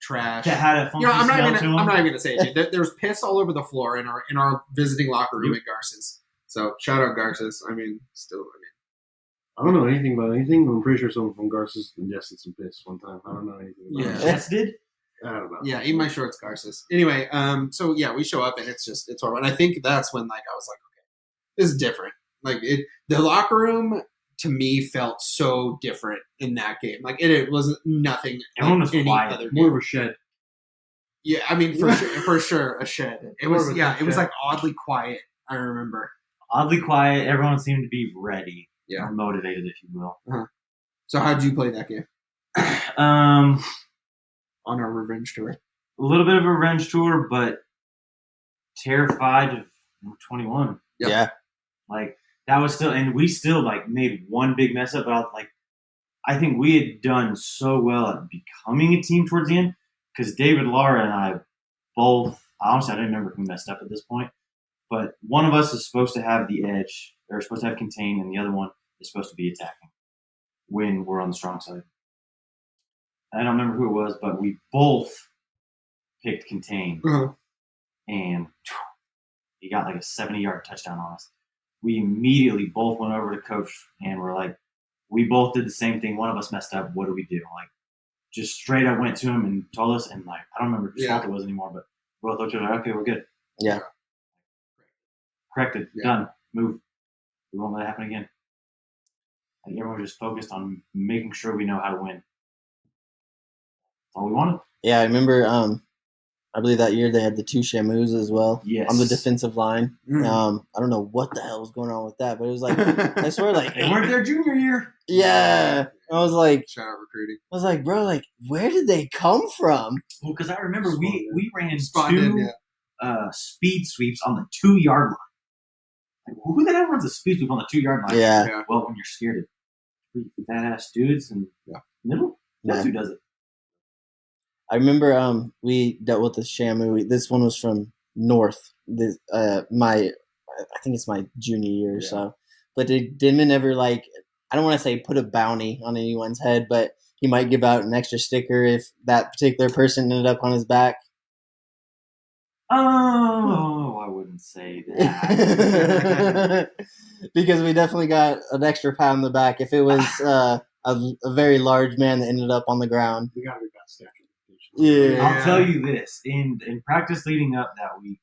trash. That had a funky I'm not smell even to them. I'm not even gonna say it, dude. There's piss all over the floor in our visiting locker room at Garces. So shout out Garces. I don't know anything about anything. I'm pretty sure someone from Garces ingested some piss one time. I don't know anything about Yeah. it. Jets did? I don't know. Yeah, eat my shorts, Garces. Anyway, so yeah, we show up and it's horrible. And I think that's when like I was like, okay, this is different. Like the locker room to me felt so different in that game. Like it was nothing Everyone like was any quiet. other More game. of a shed. Yeah, for sure a shed. It More was of a it was shed. like oddly quiet. I remember. Oddly quiet. Everyone seemed to be ready. Yeah. Or motivated, if you will. So how did you play that game A on our revenge tour? little bit of a revenge tour, but terrified of 21. Yep. Yeah. Like that was still, and we still like made one big mess up. But I think we had done so well at becoming a team towards the end because David, Lara, and I both. Honestly, I don't remember who messed up at this point, but one of us is supposed to have the edge. They're supposed to have contain, and the other one is supposed to be attacking when we're on the strong side. I don't remember who it was, but we both picked contain, and he got like a 70-yard touchdown on us. We immediately both went over to coach and we're like, we both did the same thing. One of us messed up. What do we do? Like, just straight up went to him and told us, and like, I don't remember whose fault it was anymore, but we both looked at it, okay, we're good. Yeah. Corrected. Yeah. Done. Move. We won't let it happen again. Like, everyone was just focused on making sure we know how to win. That's all we wanted. Yeah, I remember. I believe that year they had the 2 Shamus as well Yes. on the defensive line. Mm. I don't know what the hell was going on with that, but it was like I swear, like They weren't their junior year. yeah. I was Shout out recruiting. like, bro, like where did they come from? Well, because I remember we ran Spotted, 2 speed sweeps on the 2-yard line. Like, who the hell runs a speed sweep on the 2-yard line? Yeah. Well, when you're scared of badass dudes in the middle, that's who does it. I remember we dealt with the Shamu. This one was from North. This I think it's my junior year or so. But did Denman ever I don't want to say put a bounty on anyone's head, but he might give out an extra sticker if that particular person ended up on his back? Oh, I wouldn't say that. Because we definitely got an extra pat on the back if it was a very large man that ended up on the ground. We got statue. Yeah. I'll tell you this. In practice leading up that week,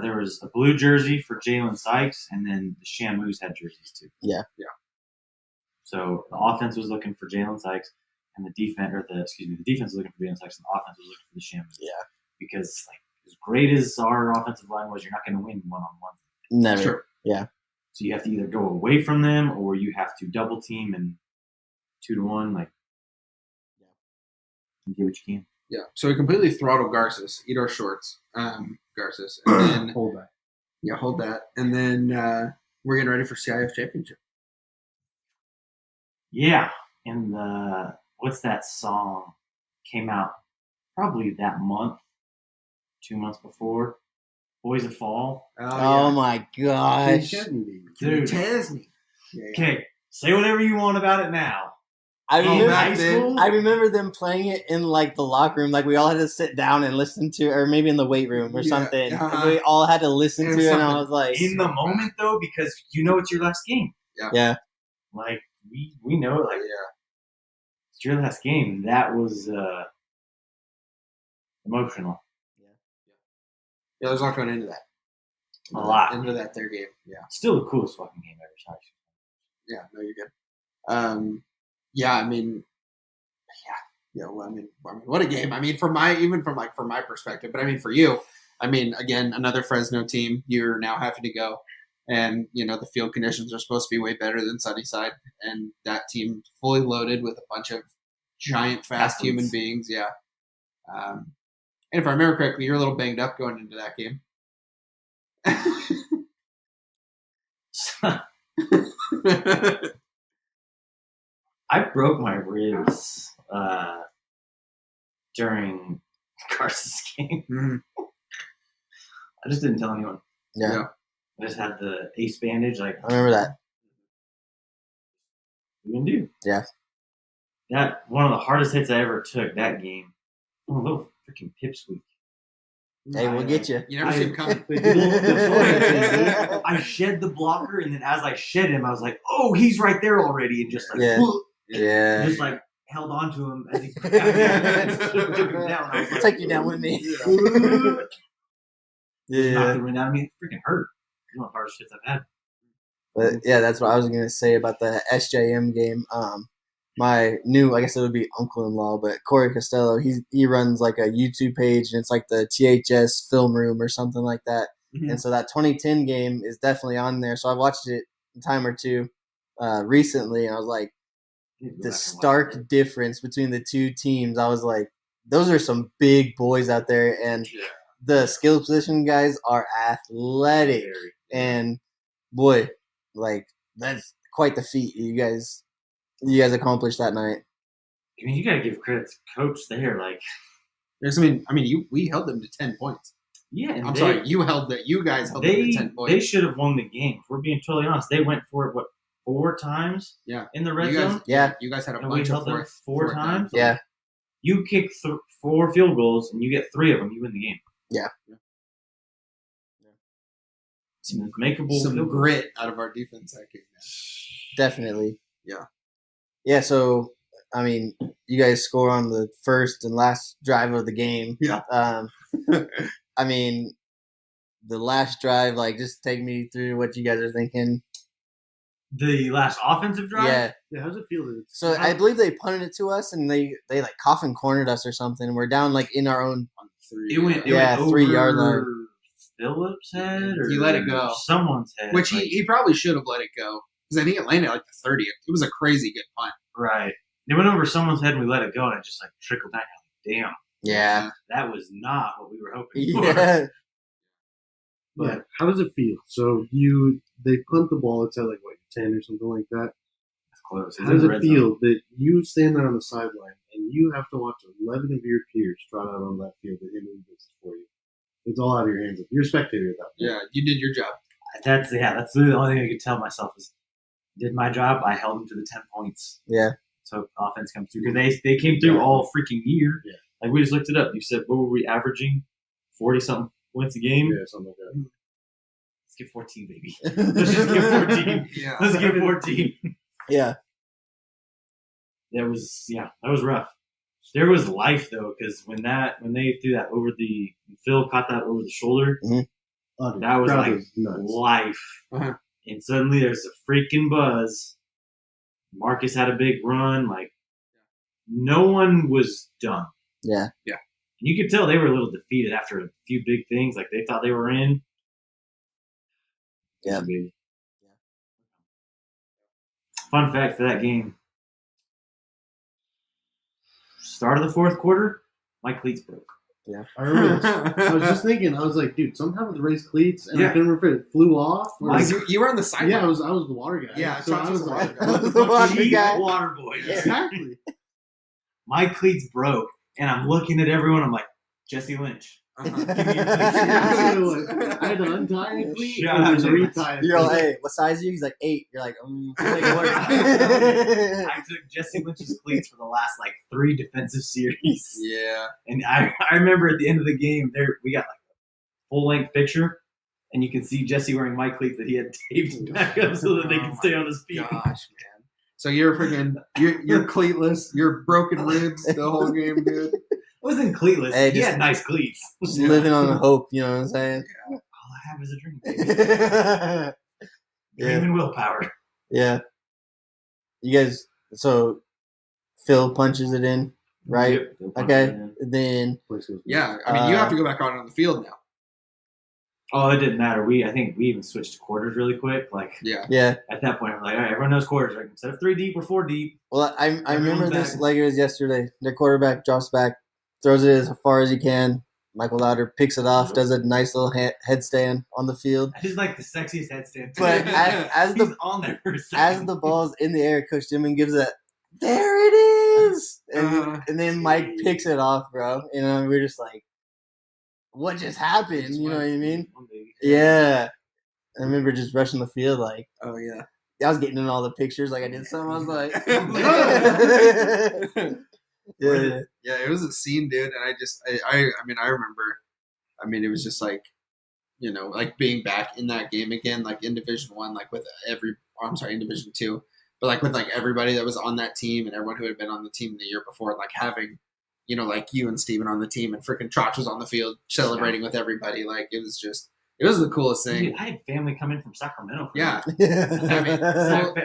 there was a blue jersey for Jalen Sykes, and then the Shamus had jerseys too. Yeah. So the offense was looking for Jalen Sykes, and the defense was looking for Jalen Sykes, and the offense was looking for the Shamus. Yeah. Because as great as our offensive line was, you're not going to win one-on-one. Never. Sure. Yeah. So you have to either go away from them, or you have to double team and 2-to-1, you get what you can. Yeah. So we completely throttle Garces, eat our shorts, Garces, and then Hold that. Yeah, hold that, and then we're getting ready for CIF championship. Yeah, and what's that song? Came out probably that month, 2 months before. Boys of Fall. Oh my gosh. Dude. Chesney. Okay, say whatever you want about it now. I remember, high school? I remember them playing it in the locker room. We all had to sit down and listen to, or maybe in the weight room or something. We all had to listen to it, and I was like, in the moment though, because you know it's your last game. Yeah. We know it's your last game. That was emotional. Yeah, there's a lot going into that. A lot into that third game. Yeah. Still the coolest fucking game ever. Sorry. Yeah. No, you're good. Yeah, I mean, what a game. I mean, from my perspective, but I mean, for you, I mean, again, another Fresno team, you're now having to go, and the field conditions are supposed to be way better than Sunnyside, and that team fully loaded with a bunch of giant, fast human beings. Yeah. And if I remember correctly, you're a little banged up going into that game. I broke my ribs during Carson's game. Mm-hmm. I just didn't tell anyone. Yeah. I just had the ace bandage. I remember that. You can do. Yeah. That one of the hardest hits I ever took that game. Oh, a little freaking pipsqueak. Hey, we'll get you. You never see him coming. I shed the blocker, and then as I shed him, I was like, "Oh, he's right there already!" And just just held on to him as he took him down. I'll take you down with me. Knocked the wind out of me. It freaking hurt. It's one of the hardest hits I've had. But yeah, that's what I was gonna say about the SJM game. My new, I guess it would be uncle-in-law, but Corey Costello, he runs a YouTube page, and it's the THS film room or something like that. Mm-hmm. And so that 2010 game is definitely on there. So I watched it a time or two recently, and I was like, the stark difference between the two teams. I was like, those are some big boys out there, and the skill position guys are athletic. And boy, that's quite the feat you guys accomplished that night. I mean, you gotta give credit to coach there. We held them to 10 points. Yeah, sorry, you guys held them to 10 points. They should have won the game. If we're being totally honest. They went for it 4 times? Yeah. In the red zone. Yeah. You guys had a and bunch we held of them 4 times. Yeah. You kick 4 field goals and you get 3 of them. You win the game. Yeah. Some makeable. Some grit out of our defense that game. Definitely. Yeah. Yeah. So, I mean, you guys score on the first and last drive of the game. Yeah. I mean, the last drive, just take me through what you guys are thinking. The last offensive drive? Yeah, how's it feel? So I believe they punted it to us, and they coffin cornered us or something. We're down in our own 3 went 3-yard line. Phillips' head, or he let it go. Someone's head, which he probably should have let it go because I think it landed the 30th. It was a crazy good punt. Right. They went over someone's head and we let it go, and it just trickled down. Damn. Yeah. That was not what we were hoping for. Yeah. Yeah. How does it feel? So they punt the ball. It's at like what 10 or something like that. That's close. How does it feel that you stand there on the sideline and you have to watch 11 of your peers trot out on that field and hit business for you? It's all out of your hands. You're a spectator at that point. Yeah, you did your job. That's the only thing I could tell myself is did my job. I held them to the 10 points. Yeah. So offense comes through because they came through all freaking year. Yeah. Like we just looked it up. You said what were we averaging? 40-something points a game. Yeah, something like that. Let's get 14, baby. Let's just get 14. Yeah. Let's get 14. Yeah. That was rough. There was life though, because when they threw that over Phil caught that over the shoulder, that was like life. Uh-huh. And suddenly there's a freaking buzz. Marcus had a big run. Like no one was done. Yeah. Yeah. And you could tell they were a little defeated after a few big things. Like they thought they were in. Yeah. Fun fact for that game. Start of the fourth quarter, my cleats broke. Yeah. I remember this. I was just thinking, I was like, dude, somehow with the race cleats, and I couldn't remember if it flew off. Or you were on the sideline. Yeah, I was the water guy. Yeah, so I was like, the water guy. Water boy. Exactly. My cleats broke, and I'm looking at everyone. I'm like, Jesse Lynch. Uh-huh. I had to untie a cleat Shut and up. then retie it. You're like, hey, what size are you? He's like 8. You're like, I took Jesse Lynch's cleats for the last 3 defensive series. Yeah. And I remember at the end of the game, we got a full length picture, and you can see Jesse wearing my cleats that he had taped back up so that they could stay on his feet. Gosh, man. So you're you're cleatless, you're broken ribs the whole game, dude. It wasn't cleatless. Hey, he had nice cleats. Just living on hope, you know what I'm saying? All I have is a dream, baby. Dream and willpower. Yeah. You guys, so Phil punches it in, right? Yep. Okay. Then. Yeah, I mean, you have to go back on the field now. Oh, it didn't matter. I think we even switched to quarters really quick. Yeah. At that point, I'm like, all right, everyone knows quarters. Like, instead of 3 deep, we're 4 deep. Well, I remember Everyone's this back. like it was yesterday. Their quarterback drops back, throws it as far as he can. Michael Louder picks it off, does a nice little headstand on the field. I just like the sexiest headstand. But as He's the on there for a second. as the ball's in the air, Coach Dimon gives it. There it is, and then Mike picks it off, bro. You know, we're just like, what just happened? You know what I mean? Yeah. I remember just rushing the field like. Oh yeah. I was getting in all the pictures like I did some. I was like, yeah. Yeah, it was a scene, dude, and I mean, I remember. I mean, it was just like, being back in that game again, like in Division 1, like with in Division 2, but like with everybody that was on that team and everyone who had been on the team the year before, like having, like you and Steven on the team and freaking Trotch was on the field celebrating with everybody. Like it was the coolest thing. Dude, I had family come in from Sacramento. Yeah. I mean,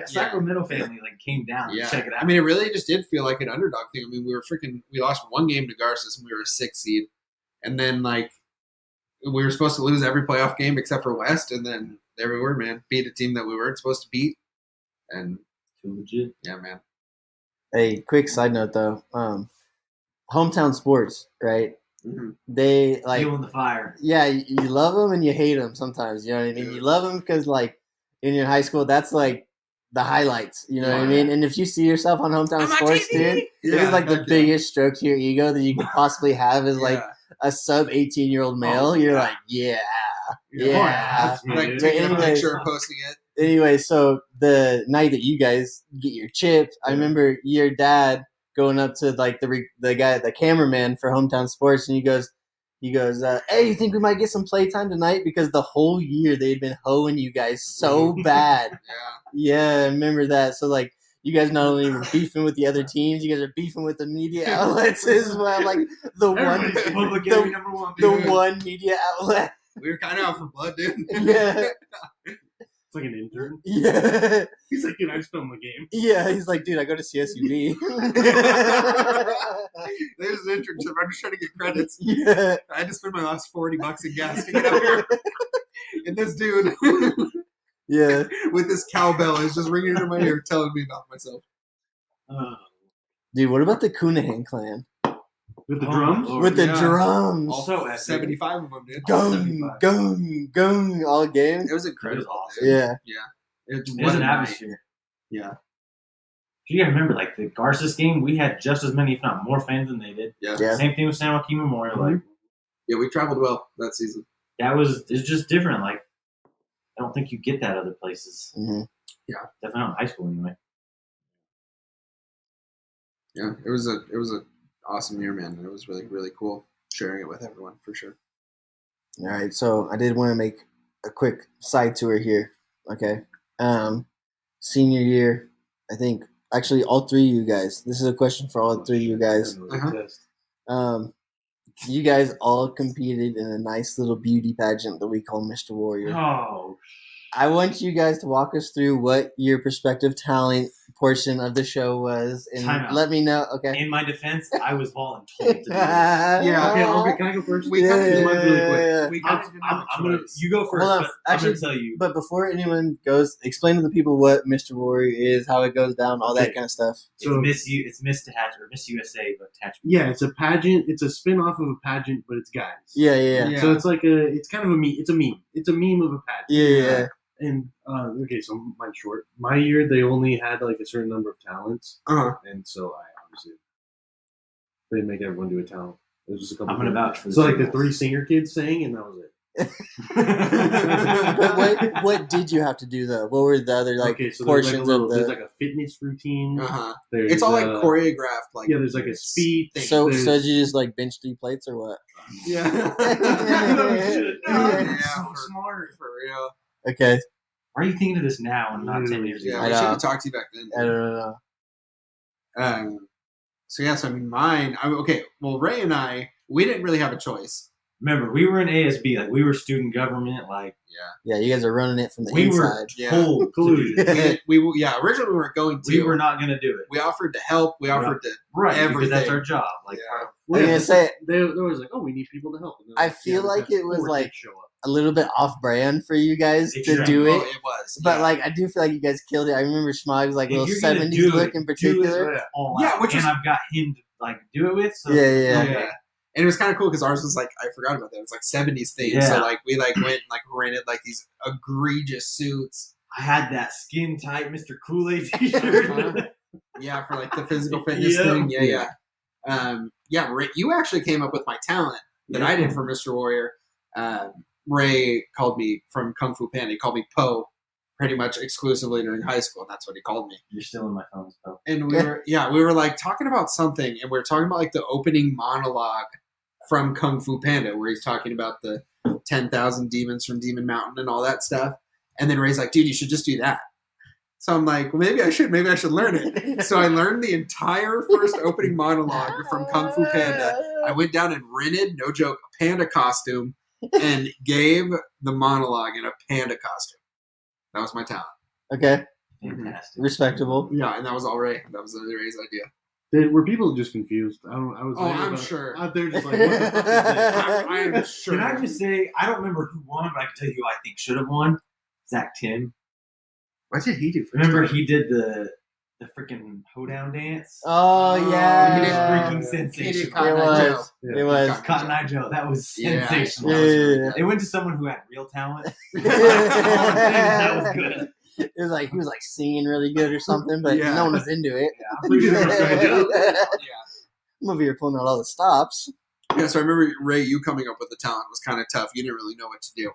Sacramento family came down to check it out. I mean, it really just did feel like an underdog thing. I mean, we lost 1 game to Garces and we were a 6th seed. And then we were supposed to lose every playoff game except for West. And then there we were, man. Beat a team that we weren't supposed to beat. And too legit. Yeah, man. Hey, quick side note though. Hometown sports, right? Mm-hmm. They feeling the fire. Yeah, you love them and you hate them sometimes. You know what I mean? Dude. You love them because in your high school, that's the highlights. You know what I mean? And if you see yourself on hometown sports, dude, it is the biggest stroke to your ego that you could possibly have is a sub 18-year-old male. You're like, yeah. Like taking a picture and posting it. Anyway, so the night that you guys get your chip, I remember your dad going up to the cameraman for Hometown Sports, and he goes, hey, you think we might get some playtime tonight? Because the whole year they'd been hoeing you guys so bad. Yeah, I remember that. So you guys not only were beefing with the other teams, you guys are beefing with the media outlets as well. The one media outlet. We were kind of out for blood, dude. Yeah. It's like an intern. Yeah. He's like, dude, I just filmed the game. Yeah, he's like, dude, I go to CSUB. There's an internship. I'm just trying to get credits. Yeah. I had to spend my last $40 in gas to get out here. And this dude yeah, with this cowbell is just ringing into my ear telling me about myself. Dude, what about the Cunahan clan? With the drums? With the Yeah. drums. Also, at 75 of them, dude. Gung, all game. It was incredible. It was awesome. dude. Yeah. It It was was an a night. atmosphere. Yeah. You gotta remember, like the Garces game, we had just as many, if not more fans than they did. Yeah. Yeah. Same thing with San Joaquin Memorial. Like Yeah, we traveled well that season. it's just different. Like I don't think you get that other places. Mm-hmm. Definitely not in high school anyway. Yeah, it was a awesome year, man. It was really, really cool sharing it with everyone for sure. All right, so I did want to make a quick side tour here. Okay. Senior year, I think actually all three of you guys. This is a question for all three of you guys. You guys all competed in a nice little beauty pageant that we call Mr. Warrior. Oh, I want you guys to walk us through what your prospective talent portion of the show was, and Time out. let me know. Okay. in my defense, I was voluntold to do this. Yeah, Can I go first? We kind of Yeah. mine's really quick. We kind I'm, of didn't have a I'm gonna. choice. You go first. Hold on. But I'm Actually, gonna tell you. But before anyone goes, explain to the people what Mr. Warrior is, how it goes down, all that Okay. kind of stuff. It's Miss Hatch or Miss USA, but attachment. Yeah, it's a pageant. It's a spin-off of a pageant, but it's guys. Yeah. Yeah. So it's like it's kind of a meme. It's a meme. It's a meme of a pageant. Yeah. And okay, so mine's short. My year, they only had like a certain number of talents, Uh-huh. and so I obviously they didn't make everyone do a talent. It was just a couple. I'm gonna people. vouch for this. So like the three singer kids sang, and that was it. But what did you have to do though? What were the other Okay, so there's portions like of there's the? like a fitness routine. Uh-huh. There's, It's all like choreographed. Like Yeah, there's like a speed thing. So there's, did you just like bench 3 plates or what? Yeah. Yeah. So smart. For real. Okay, Why are you thinking of this now and not 10 years ago? Yeah, I we know. should have talked to you back then. I don't know. So I mean, mine. Okay. Well, Ray and I, we didn't really have a choice. Remember, we were in ASB, like we were student government, like Yeah, you guys are running it from the we were inside. Yeah. told to do this. Originally we weren't going to. We were not going to do it. We offered to help. We offered to. Right, because everything. that's our job. Like, Yeah. Well, I'm gonna say they was like, oh, we need people to help. And they're I feel let's like have it was 4 like- kids show up. a little bit off-brand for you guys to Exactly. do Well, it. it was. But yeah. like, I do feel like you guys killed it. I remember Schmog's like if little you're gonna 70s do look it, in do particular. it all Yeah, out. which and is- I've got him to like do it with. So Yeah. And it was kind of cool because ours was like, I forgot about that. It was like 70s theme. Yeah. So like we like went and like rented like these egregious suits. I had that skin tight Mr. Kool-Aid t-shirt. Yeah, for like the physical fitness Yeah. thing. Yeah. Ray, you actually came up with my talent that I did for Mr. Warrior. Ray called me from Kung Fu Panda. He called me Po pretty much exclusively during high school. That's what he called me. You're still in my phone, so. And we were like talking about something, and we were talking about like the opening monologue from Kung Fu Panda, where he's talking about the 10,000 demons from Demon Mountain and all that stuff. And then Ray's like, dude, you should just do that. So I'm like, well, maybe I should learn it. So I learned the entire first opening monologue from Kung Fu Panda. I went down and rented, no joke, a panda costume and gave the monologue in a panda costume. That was my talent. Okay, Fantastic. respectable. Yeah, and that was all Ray. That was Ray's idea. Were people just confused? I was. Oh, there, I'm but sure. Out there, just like, what the fuck is this? I am sure. Can I just say, I don't remember who won, but I can tell you who I think should have won. Zach Tim. What did he do? Remember he did the freaking hoedown dance? Oh yeah, he did freaking He did sensational. Cotton It Eye was. Joe. It was. Cotton Cotton Eye Joe. That was Yeah. sensational. That was really Yeah. good. It went to someone who had real talent. it That was good. was like he was like singing really good or something, but Yeah. no one was into it. Yeah, I'm pretty sure it was good. Yeah. I'm over here pulling out all the stops. Yeah, so I remember, Ray, you coming up with the talent was kind of tough. You didn't really know what to do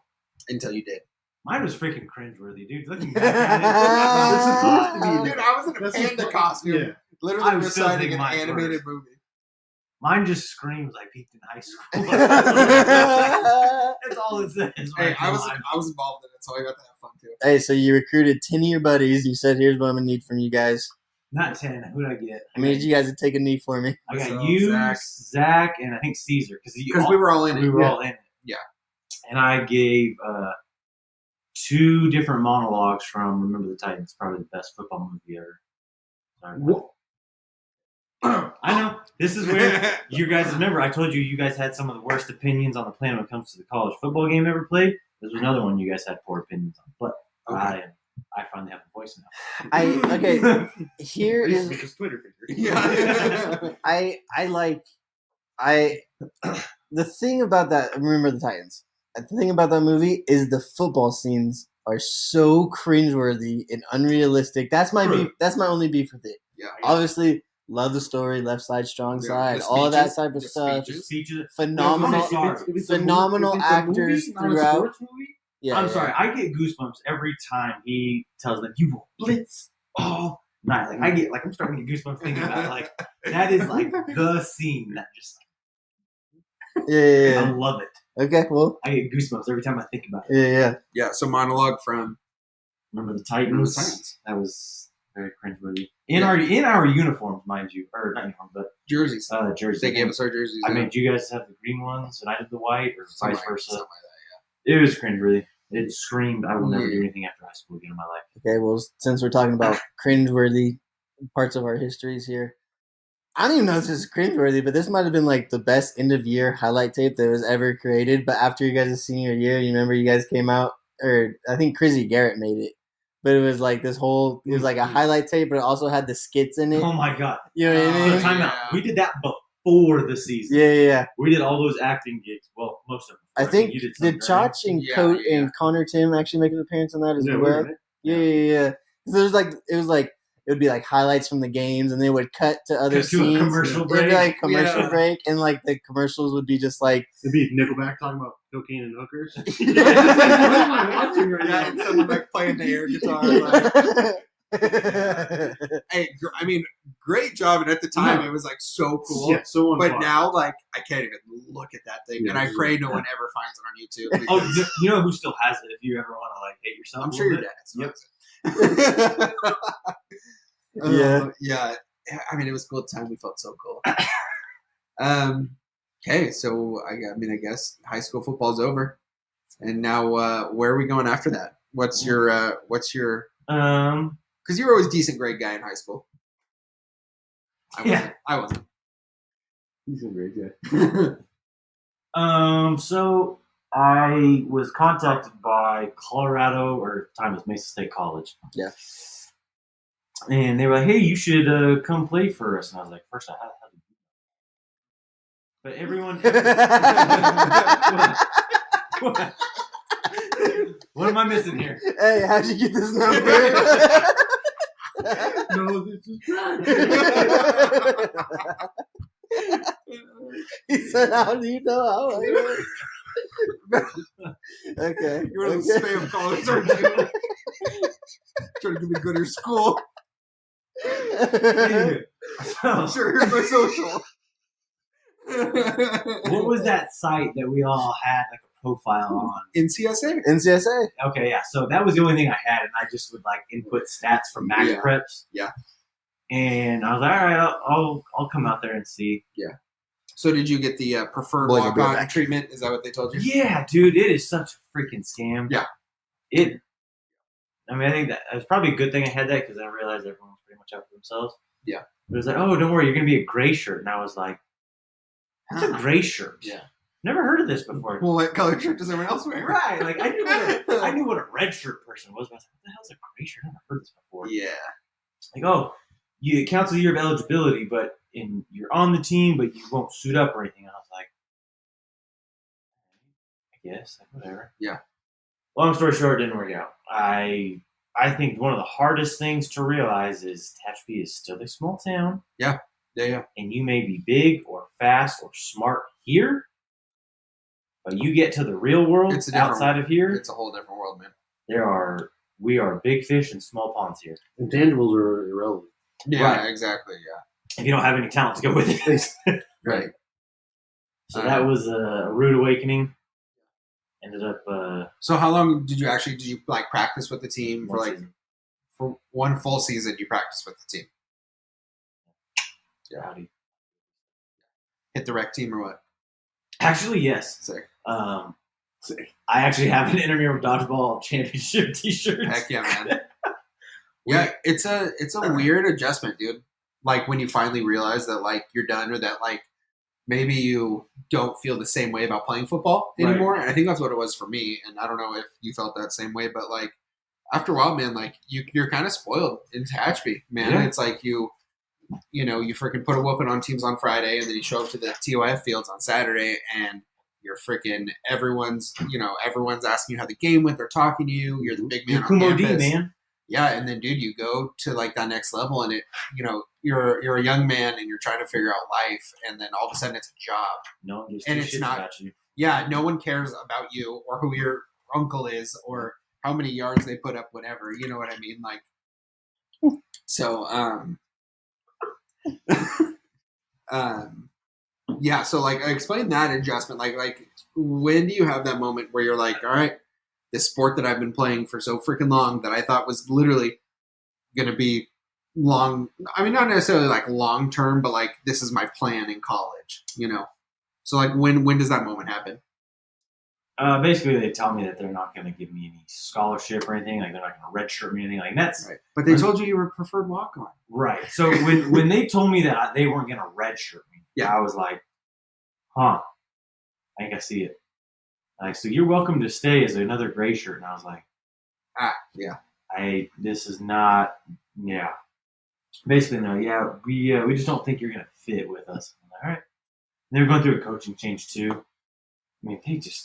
until you did. Mine was freaking cringeworthy, dude. Looking back at it, Dude, I was in a That's panda what- costume, yeah. literally I was still reciting thinking an mine's animated worse. movie. mine just screams I peaked in high school. That's all it says. Hey, right I was there. involved in it, so I got to have fun too. Hey, so you recruited 10 of your buddies. You said, here's what I'm going to need from you guys. Not 10. Who did I get? I need you guys to take a knee for me. I got So, you, Zach. Zach, and I think Caesar. Because we were all in it. we were all in it. Yeah. And I gave 2 different monologues from Remember the Titans, probably the best football movie ever. Sorry. What? I know. This is where you guys remember. I told you you guys had some of the worst opinions on the planet when it comes to the college football game ever played. This was another one you guys had poor opinions on. But Okay. I finally have a voice now. Okay, here is His Twitter figure. Yeah. I like The thing about that, remember the Titans. The thing about that movie is the football scenes are so cringeworthy and unrealistic. That's my beef. That's my only beef with it. Yeah. Obviously, love the story, left side, strong side, the all that speeches, type of the stuff. Speeches. Phenomenal, If it's a phenomenal movie, if it's a movie, actors not a throughout. sports movie, Yeah, I'm sorry, I get goosebumps every time he tells them, "You will blitz all night." Like I'm starting to get goosebumps thinking about it. Like that is like the scene that just Yeah. I love it. Okay, well, I get goosebumps every time I think about it. yeah. Yeah. So monologue from Remember the Titans? Titans. That was very cringeworthy. In our uniforms, mind you, or not uniforms, but jerseys. jerseys. They gave us our jerseys. I made you guys have the green ones, and I did the white, or vice versa. Something It was cringeworthy. It screamed, "I will never Yeah. do anything after high school again in my life." Okay, well, since we're talking about cringeworthy parts of our histories here, I don't even know if this is cringeworthy, but this might have been like the best end of year highlight tape that was ever created. But after you guys' senior year, you remember you guys came out, or I think Chrissy Garrett made it. But it was like it was like a highlight tape, but it also had the skits in it. Oh my god! You know what I mean? So time out. We did that before the season. Yeah. We did all those acting gigs. Well, most of them. I think you did some, did Chach and and Connor Tim actually make an appearance on that as well? right? Yeah. So it would be like highlights from the games, and they would cut to other Cut to a scenes. commercial It'd be break. like commercial Yeah. break, and like the commercials would be just like It'd be Nickelback talking about cocaine and hookers. What Yeah. am I watching right Yeah, now? and someone like playing the air guitar. Like, hey, I mean, great job. And at the time, it was like so cool. Yeah, so on But par. now, like, I can't even look at that thing, Yeah, and I it's pray no one ever finds it on YouTube. Oh, because you know who still has it? If you ever want to like hate yourself, I'm a sure your little dad. Yep. Yeah. Yeah. I mean, it was a cool time. We felt so cool. Okay, so I guess high school football's over, and now where are we going after that? What's your bit. because you were always a decent grade guy in high school. I wasn't. He's a great guy. So I was contacted by Colorado, or at the time it was Mesa State College. Yeah. And they were like, "Hey, you should come play for us." And I was like, "First, I had to do that." But everyone. What am I missing here? Hey, how'd you get this number? No, this is bad. He said, "How do you know?" I was like, okay. You were in the spam college, aren't you? Trying to get me good at your school. So, Sure, here's my social. what was that site that we all had like a profile on? NCSA. NCSA. Okay, yeah. So that was the only thing I had, and I just would like input stats from Max Yeah. Preps. Yeah. And I was like, all right, I'll come out there and see. So did you get the preferred Boys will be walk-on back. treatment? Is that what they told you? Yeah, dude, it is such a freaking scam. Yeah. I think that it was probably a good thing I had that because I realized everyone was pretty much out for themselves. Yeah. But it was like, oh, don't worry, you're gonna be a gray shirt, and I was like, what's a gray shirt? Yeah. Never heard of this before. Well, what color shirt does everyone else wear? Right, like I knew what a red shirt person was, but I was like, what the hell's a gray shirt? I've never heard this before. Yeah. Like, oh, it counts as a year of eligibility, but you're on the team, but you won't suit up or anything. And I was like, I guess, like, whatever. Yeah. Long story short, it didn't work out. I think one of the hardest things to realize is Tehachapi is still a small town. Yeah. And you may be big or fast or smart here, but you get to the real world It's a different outside of here, It's a whole different world, man. we are big fish in small ponds here. Intangibles are irrelevant. Yeah, Right. exactly. Yeah. If you don't have any talent to go with it. Right. So that was a rude awakening. Ended up So how long did you like practice with the team for one like season. for one full season? You practiced with the team. Rowdy. Hit the rec team or what? Actually, yes. Sick. I actually have an intramural dodgeball championship T-shirt. Heck yeah, man. Yeah, it's a weird adjustment, dude. Like when you finally realize that like you're done or that like maybe you don't feel the same way about playing football anymore. Right. And I think that's what it was for me. And I don't know if you felt that same way, but like after a while, man, like you're kind of spoiled in Tehachapi, man. Yeah. It's like you freaking put a whooping on teams on Friday, and then you show up to the TOF fields on Saturday, and you're freaking everyone's asking you how the game went. They're talking to you. You're the big man You're on Kumo campus. D, man. Yeah, and then dude, you go to like that next level, and you're a young man, and you're trying to figure out life, and then all of a sudden it's a job. No one gives And two it's shits not- about you. Yeah, no one cares about you or who your uncle is or how many yards they put up, whatever. You know what I mean? Like, so, yeah. So, like, explain that adjustment. Like, when do you have that moment where you're like, all right, this sport that I've been playing for so freaking long that I thought was literally going to be long. I mean, not necessarily like long term, but like this is my plan in college. So like when does that moment happen? Basically, they tell me that they're not going to give me any scholarship or anything. Like they're not going to redshirt me or anything. Like that's right. But they told you were a preferred walk on. right. So when they told me that they weren't going to redshirt me, Yeah. I was like, huh, I think I see it. Like, so you're welcome to stay as another gray shirt, and I was like, Yeah. This is not, yeah. Basically, no, yeah, we just don't think you're going to fit with us. I'm like, all right. And they were going through a coaching change too. I mean,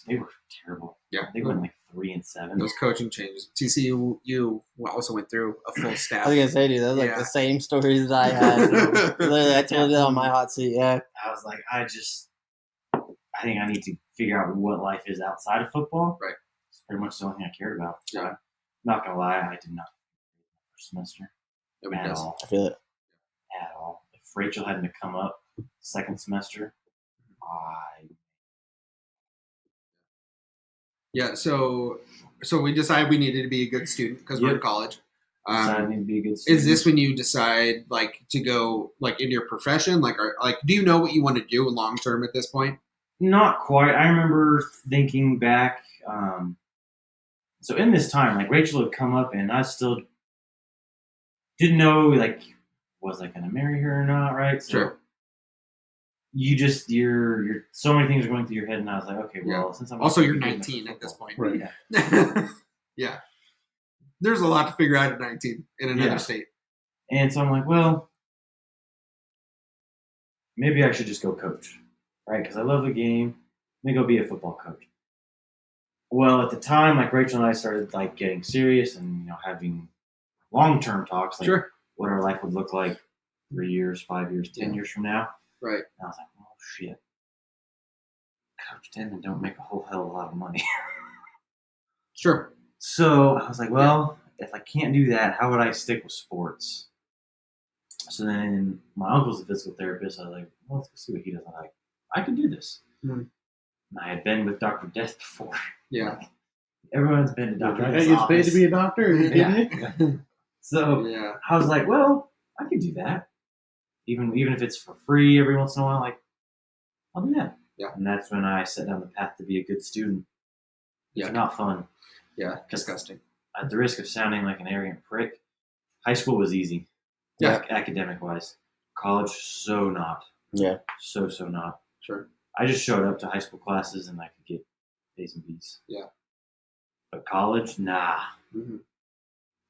they were terrible. Yeah. They went like 3-7. Those coaching changes. TCU, you also went through a full staff. I was gonna say, dude, that was like Yeah. the same stories that I had. Literally, I told you that on my hot seat. Yeah, I was like, I think I need to figure out what life is outside of football. Right. It's pretty much the only thing I cared about. So Yeah. I'm not gonna lie, I did not first semester Nobody at does. all. I feel it. At all. If Rachel hadn't to come up second semester, Yeah. So we decided we needed to be a good student because we're in Yep. college. decided I need to be a good student. Is this when you decide like to go like into your profession? Like, do you know what you want to do long term at this point? Not quite. I remember thinking back. So in this time, like Rachel had come up, and I still didn't know, like, was I going to marry her or not? Right? So Sure. you're so many things are going through your head, and I was like, okay, well, since I'm Also, you're good in 19 at this football- point. Right. Yeah. Yeah. There's a lot to figure out at 19 in another Yeah. state. And so I'm like, well, maybe I should just go coach, right? Because I love the game. Let me go be a football coach. Well, at the time, like Rachel and I started like getting serious and having long-term talks, like Sure. what our life would look like 3 years, 5 years, 10 years from now. Right. And I was like, oh shit, coach 10 and don't make a whole hell of a lot of money. Sure. So I was like, well, if I can't do that, how would I stick with sports? So then my uncle's a physical therapist. I was like, well, let's go see what he does. I'm like, I can do this. Mhm. And I had been with Dr. Death before. Yeah. Like, everyone's been to Dr. That guy Death's gets paid office. to be a doctor. Yeah. So Yeah. I was like, well, I can do that. Even if it's for free every once in a while, like, I'll do that. Yeah. And that's when I set down the path to be a good student. It's Yeah. not fun. Yeah. Disgusting. At the risk of sounding like an arrogant prick, high school was easy. Yeah. Academic wise. College, so not. Yeah. So not. Sure. I just showed up to high school classes and I could get A's and B's. Yeah. But college, nah. Mm-hmm.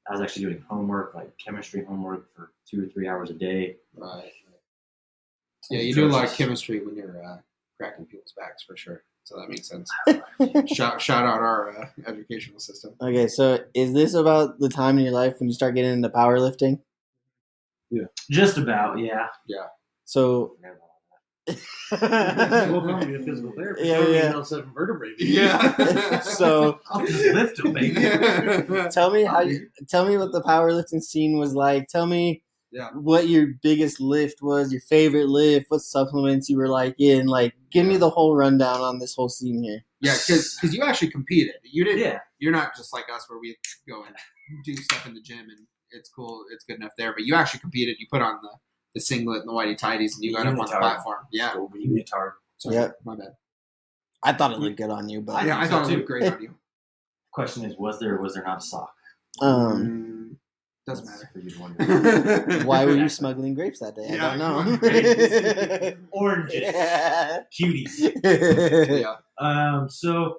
I was actually doing homework, like chemistry homework for 2 or 3 hours a day. Right. Yeah, you do a lot of chemistry when you're cracking people's backs for sure. So that makes sense. shout out our educational system. Okay, so is this about the time in your life when you start getting into powerlifting? Just about, yeah. So Well, if I'm gonna be a physical therapist, Yeah, I don't yeah. even know 7 vertebrae. Yeah. So I'll just lift them, baby. tell me what the powerlifting scene was like. Tell me Yeah. what your biggest lift was, your favorite lift, what supplements you were like in. Like, give me the whole rundown on this whole scene here. Yeah, because you actually competed. You didn't. Yeah. You're not just like us where we go and do stuff in the gym and it's cool, it's good enough there. But you actually competed. You put on the singlet and the whitey tighties and you got up on the Unitard. platform. Yeah. Unitard. Sorry, Yep. my bad. I thought it looked good on you, but Yeah, I so thought it too. looked great on you. Question is, was there not a sock? Doesn't That's matter. for you to wonder. why were you smuggling grapes that day? Yeah, I come don't know. Oranges. Yeah. Cuties. Yeah. So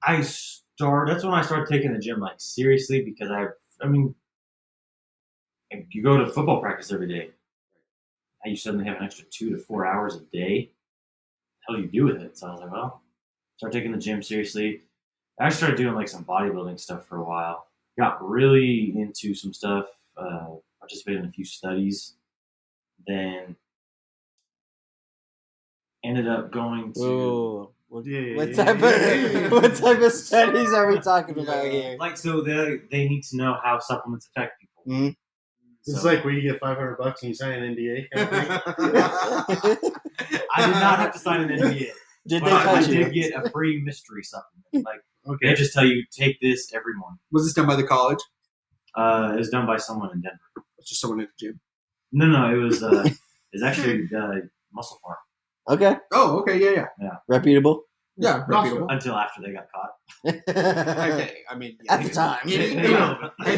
that's when I started taking the gym like seriously because I mean, you go to football practice every day. how you suddenly have an extra 2 to 4 hours a day. What the hell do you do with it? So I was like, well, start taking the gym seriously. I started doing like some bodybuilding stuff for a while. Got really into some stuff. Participated in a few studies. Then ended up going to. Ooh. What type of studies are we talking about here? Like, so they need to know how supplements affect people. Mm-hmm. It's like where you get $500 and you sign an NDA. I did not have to sign an NDA. Did they I touch you? did get a free mystery supplement. Like, they just tell you take this every morning. Was this done by the college? It was done by someone in Denver. It's just someone at the gym. No, it was actually Muscle Farm. Okay. Oh, okay, yeah. Reputable? Yeah, reputable. Until after they got caught. Okay, I mean, At the time. Hey,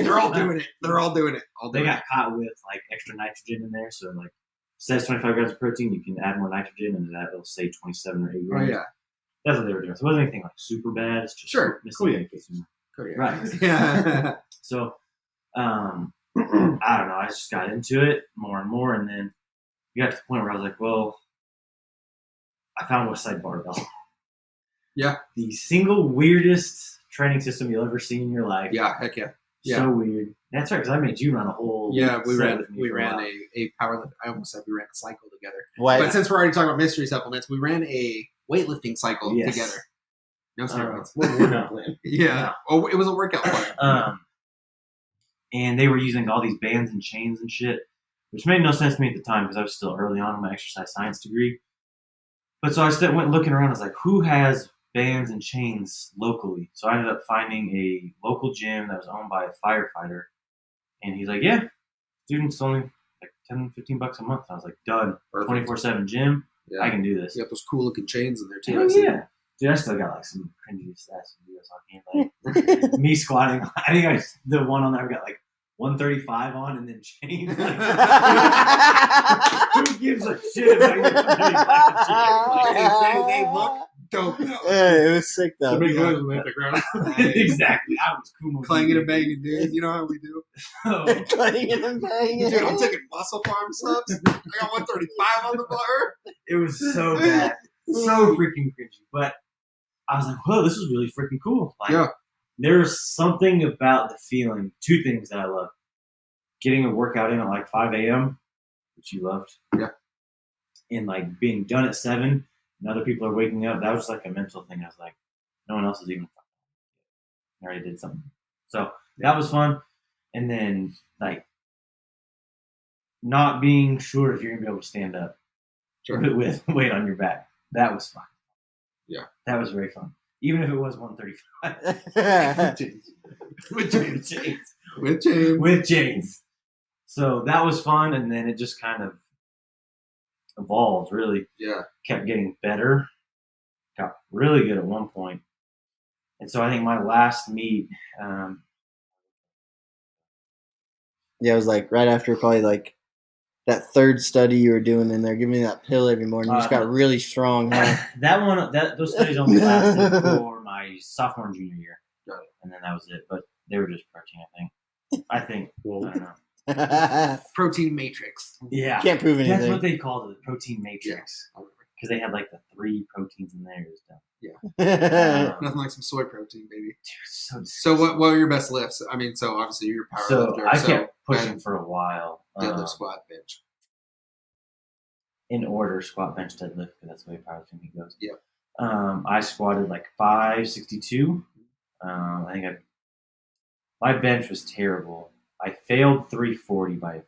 they're all doing it. They're all doing it. They got caught with like extra nitrogen in there, so like says 25 grams of protein, you can add more nitrogen, and that'll say 27 or 8 Oh grams. yeah. That's what they were doing. So it wasn't anything like super bad. It's just missing Right. Yeah. So, I don't know. I just got into it more and more, and then we got to the point where I was like, well, I found Westside Barbell. Yeah. The single weirdest training system you'll ever see in your life. Yeah. Heck yeah. So weird. That's right, because I made you run a whole. Yeah, we set ran with me for a while. a powerlift. I almost said we ran a cycle together. Why? But since we're already talking about mystery supplements, we ran a weightlifting cycle Yes. together. No steroids. We're not playing. Yeah. Oh, it was a workout plan. And they were using all these bands and chains and shit, which made no sense to me at the time because I was still early on in my exercise science degree. But so I went looking around. I was like, who has bands and chains locally? So I ended up finding a local gym that was owned by a firefighter. And he's like, yeah, students only like $10, $15 a month. And I was like, done. 24/7 gym. Yeah. I can do this. You got those cool looking chains in there too. Hell yeah. Dude, I still got like some cringy stats videos on here. Like me squatting. I think the one on there got like 135 on and then chains. Like, who gives a shit about your 135 chains? They look dope though. Hey, it was sick though. The big noise when they hit the ground. Exactly. I was cool. Clanging and banging, dude. You know how we do. Clanging and banging. Dude, I'm taking Muscle Farm subs. I got 135 on the bar. It was so bad. So freaking cringy. But I was like, whoa, this is really freaking cool. Like, Yeah. There's something about the feeling. Two things that I love. Getting a workout in at like 5 a.m., which you loved. Yeah. And like being done at 7 and other people are waking up. That was like a mental thing. I was like, no one else is even fucking. I already did something. So that was fun. And then like not being sure if you're going to be able to stand up with weight on your back. That was fun. Yeah. That was very fun. Even if it was 135. With chains. With chains. So that was fun, and then it just kind of evolved, really. Yeah. Kept getting better. Got really good at one point. And so I think my last meet... yeah, it was like right after probably like that third study you were doing in there, giving me that pill every morning. You just got really strong. Huh? Those studies only lasted for my sophomore and junior year. And then that was it. But they were just protein, I think. Well, I don't know. Protein matrix. Yeah. Can't prove anything. That's what they called it, the protein matrix. Because they had like the 3 proteins in there. It was dumb. Yeah. Nothing like some soy protein, baby. Dude, so what were your best lifts? I mean, so obviously you're a power lifter. I kept pushing for a while. Deadlift, squat, bench. In order, squat, bench, deadlift, because that's the way powerlifting goes. Yeah. I squatted like 562. I think my bench was terrible. I failed 340 by a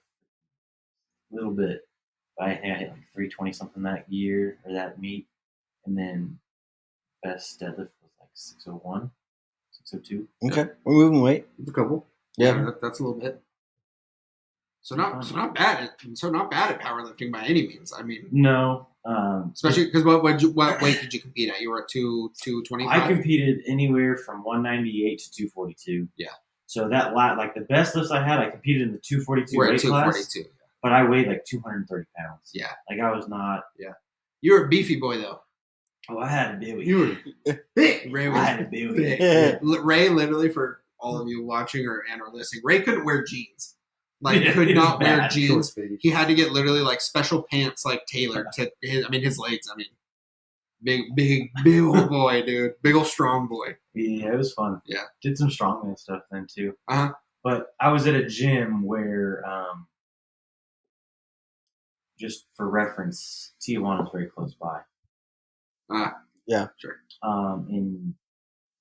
little bit. I think I hit like 320 something that year or that meet, and then best deadlift was like 601, 602. Okay, we're moving weight. A couple. Yeah, that's a little bit. So not bad at powerlifting by any means. I mean, no. Especially because what weight did you compete at? You were at 225. I competed anywhere from 198 to 242. Yeah. So that like the best lifts I had, I competed in the 242 we're weight at 242. class. But I weighed like 230 pounds. Yeah. Like I was not. Yeah. You were a beefy boy though. Oh, I had a baby. You were big. Ray was I had a baby. big. Ray, literally, for all of you watching or listening, Ray couldn't wear jeans. like Yeah, could he was not wear bad. jeans. Short He had to get literally like special pants like tailored to his legs. I mean, big old boy, dude. Big old strong boy. Yeah, it was fun. Yeah. Did some strongman stuff then too. Uh-huh. But I was at a gym where, just for reference, Tijuana is very close by. Yeah. Sure. And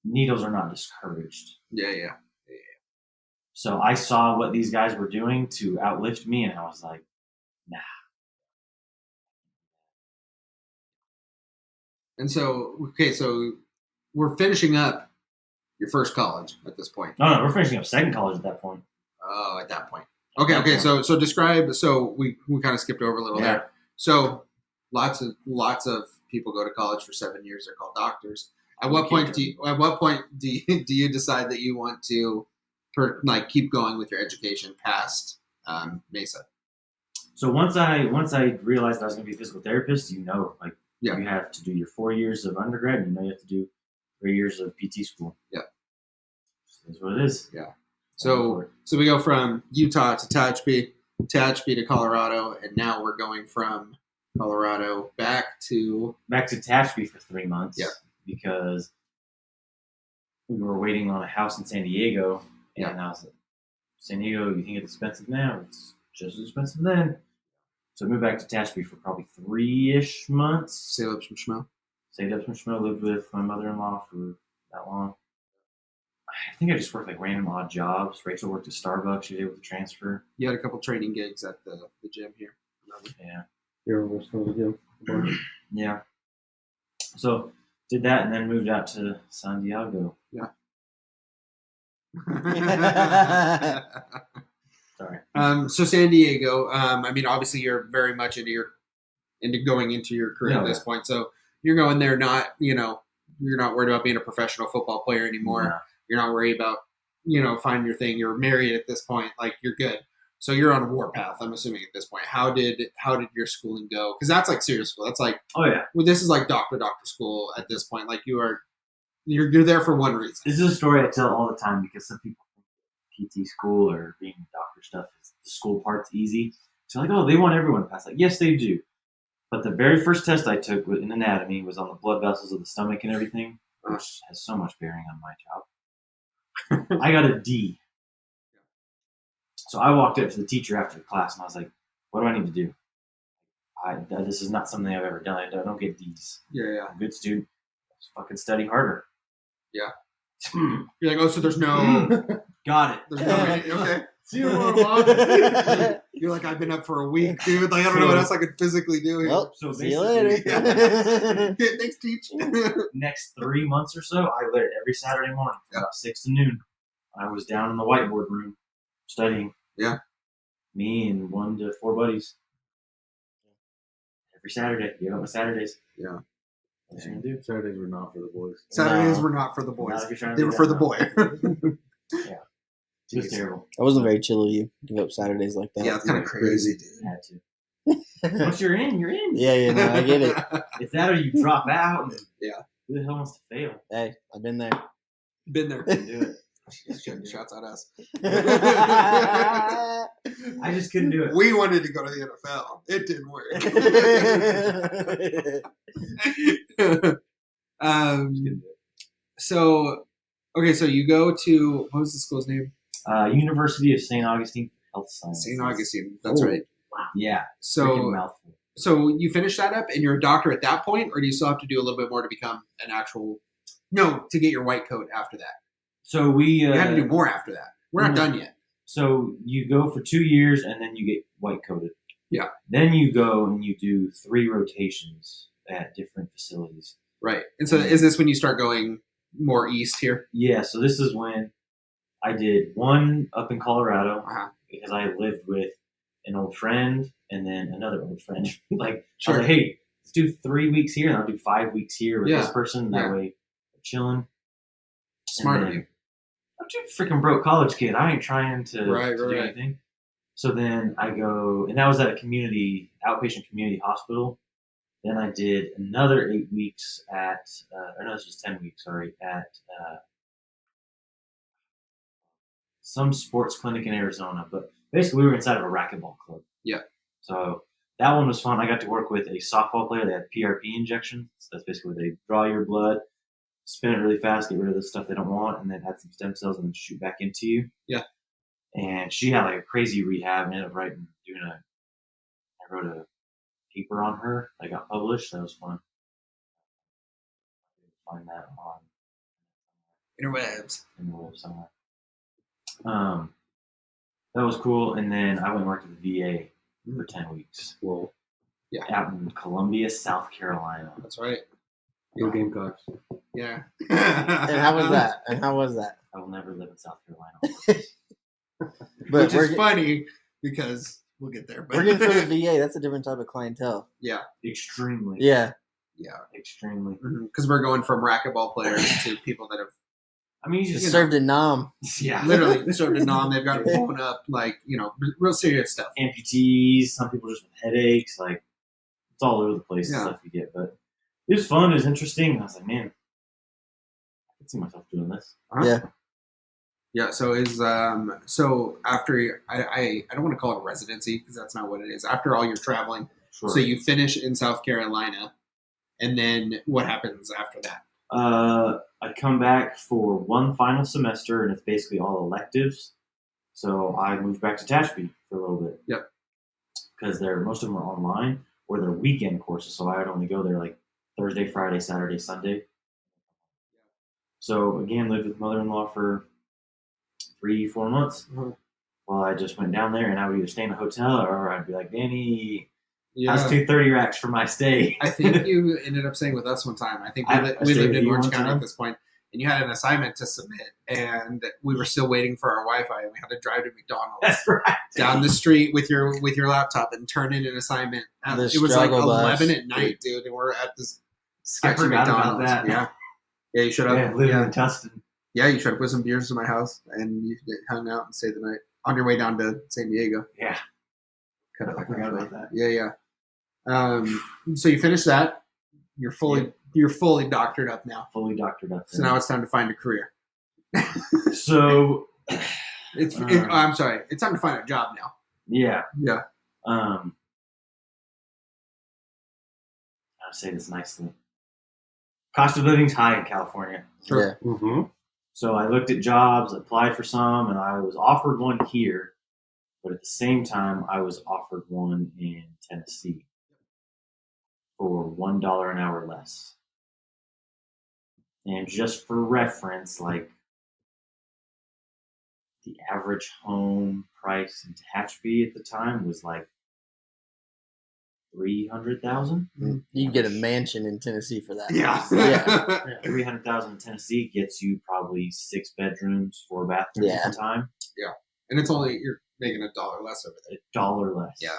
needles are not discouraged. Yeah. So I saw what these guys were doing to outlift me, and I was like, nah. And so we're finishing up your first college at this point. No, we're finishing up second college at that point. Oh, at that point. Okay. So describe. So we kind of skipped over a little Yeah. there. So lots of people go to college for 7 years. They're called doctors. At what point do you decide that you want to keep going with your education past Mesa? So once I realized I was going to be a physical therapist, you have to do your 4 years of undergrad, and you have to do 3 years of PT school. Yeah. That's what it is. Yeah. So we go from Utah to Tehachapi to Colorado, and now we're going from Colorado back to Tehachapi for 3 months. Yeah. Because we were waiting on a house in San Diego, and I was like, San Diego, you think it's expensive now? It's just as expensive then. So I moved back to Tehachapi for probably 3-ish months. Saved up some schmo. Lived with my mother-in-law for that long. I think I just worked like random odd jobs. Rachel worked at Starbucks. She was able to transfer. You had a couple training gigs at the gym here. Yeah. Here we're still the gym. Yeah. So did that and then moved out to San Diego. Yeah. Sorry. So San Diego. I mean, obviously, you're very much into going into your career at this point. So you're going there, you're not worried about being a professional football player anymore. No. You're not worried about, finding your thing. You're married at this point. Like, you're good. So you're on a warpath, I'm assuming, at this point. How did your schooling go? Because that's like serious school. That's like, Oh yeah. well, this is like doctor school at this point. Like, you're there for one reason. This is a story I tell all the time because some people think PT school or being a doctor stuff is the school part's easy. So like, oh, they want everyone to pass. Like, yes, they do. But the very first test I took in anatomy was on the blood vessels of the stomach and everything, which has so much bearing on my job. I got a D. So I walked up to the teacher after the class and I was like, what do I need to do? This is not something I've ever done. I don't get D's. Yeah. I'm a good student. Just fucking study harder. Yeah. You're like, oh, so there's no... Got it. There's no... Okay. See you tomorrow, Mom. You're like, I've been up for a week, dude. Like, I don't know what else I could physically do here. Well, So see you basically- later. Thanks, teach. Next 3 months or so, I lit every Saturday morning from about 6 to noon. I was down in the whiteboard room studying. Yeah. Me and 1 to 4 buddies. Every Saturday. Give up my Saturdays. Yeah. What you gonna do? Saturdays were not for the boys. Saturdays No. were not for the boys. Not if you're trying to They be were for the down. boy. It was terrible. That wasn't very chill of you. Give up Saturdays like that. Yeah, it's kind of crazy, dude. Had to. Once you're in, you're in. Yeah, no, I get it. It's that or you drop out. And Yeah. Who the hell wants to fail? Hey, I've been there. Been there. Couldn't do it. Shouts at us. I just couldn't do it. We wanted to go to the NFL. It didn't work. So you go to, what was the school's name? University of St. Augustine Health Sciences. St. Augustine. That's Oh. right. Yeah. Freaking So mouthful. you finish that up and you're a doctor at that point, or do you still have to do a little bit more to become an actual, to get your white coat after that? So we You have to do more after that. We're not done yet. So you go for 2 years and then you get white coated. Yeah. Then you go and you do 3 rotations at different facilities. Right. And so is this when you start going more east here? Yeah. So this is when I did 1 up in Colorado Uh-huh. because I lived with an old friend and then another old friend. I Sure. was like, hey, let's do 3 weeks here and I'll do 5 weeks here with Yeah. this person. That Yeah. way we're chilling. Smart And of then- you. I'm just a freaking broke college kid. I ain't trying to, Right, to do right. anything. So then I go, and that was at a outpatient community hospital. Then I did another 8 weeks at, this was 10 weeks, sorry, at some sports clinic in Arizona. But basically we were inside of a racquetball club. Yeah. So that one was fun. I got to work with a softball player. They had PRP injections. So that's basically where they draw your blood, spin it really fast, get rid of the stuff they don't want, and then add some stem cells and then shoot back into you. Yeah. And she had like a crazy rehab and ended up I wrote a paper on her that got published. That was fun. Find that on Interwebs. in the web somewhere. That was cool. And then I went and worked at the VA for 10 weeks. Well, Yeah. Out in Columbia, South Carolina. That's right. go Gamecocks. Yeah. And how was that? I will never live in South Carolina. But Which is funny because we'll get there. But working for the VA, that's a different type of clientele. yeah. Extremely. Yeah. Yeah. Extremely. Because we're going from racquetball players to people that have I mean, you Just just served in Nam. yeah. literally served a nom. They've got blown up, like, real serious stuff. Amputees, some people just with headaches, like it's all over the place Yeah. stuff you get. But it was fun, it was interesting. I was like, man, I could see myself doing this. Yeah. Yeah. So so after I don't want to call it a residency because that's not what it is. After all your traveling, Sure. so you finish in South Carolina, and then what happens after that? I come back for one final semester, and it's basically all electives. So I moved back to Tashby for a little bit. Yep. Because most of them are online, or they're weekend courses. So I would only go there like Thursday, Friday, Saturday, Sunday. So again, lived with mother-in-law for 3-4 months. Mhm. Well, I just went down there, and I would either stay in a hotel, or I'd be like, Danny, Yeah. how's 230 racks for my stay? I think you ended up staying with us one time. I think I we stayed lived with in you Orange one County time? at this point, and you had an assignment to submit, and we were still waiting for our Wi-Fi, and we had to drive to McDonald's That's right. down the street with your laptop and turn in an assignment. The It was like struggle bus. 11 at night, dude, and we're at this sketchy forgot about McDonald's. that. Yeah, yeah, you showed up. Yeah, living Yeah. in Tustin. Yeah, you showed up with some beers to my house, and you hung out and stayed the night on your way down to San Diego. Yeah. Cut it I like forgot halfway. about that. Yeah. So you finish that. You're fully doctored up now. Fully doctored up. So now it's time to find a career. So I'm sorry. It's time to find a job now. yeah. Yeah. I'll say this nicely. Cost of living's high in California. Yeah. Mm-hmm. So I looked at jobs, applied for some, and I was offered one here, but at the same time I was offered one in Tennessee for $1 an hour less. And just for reference, like the average home price in Tehachapi at the time was like $300,000. You can get a mansion in Tennessee for that. Yeah. Yeah. $300,000 in Tennessee gets you probably 6 bedrooms, 4 bathrooms Yeah. at the time. And it's only you're making $1 less over there. $1 less. Yeah.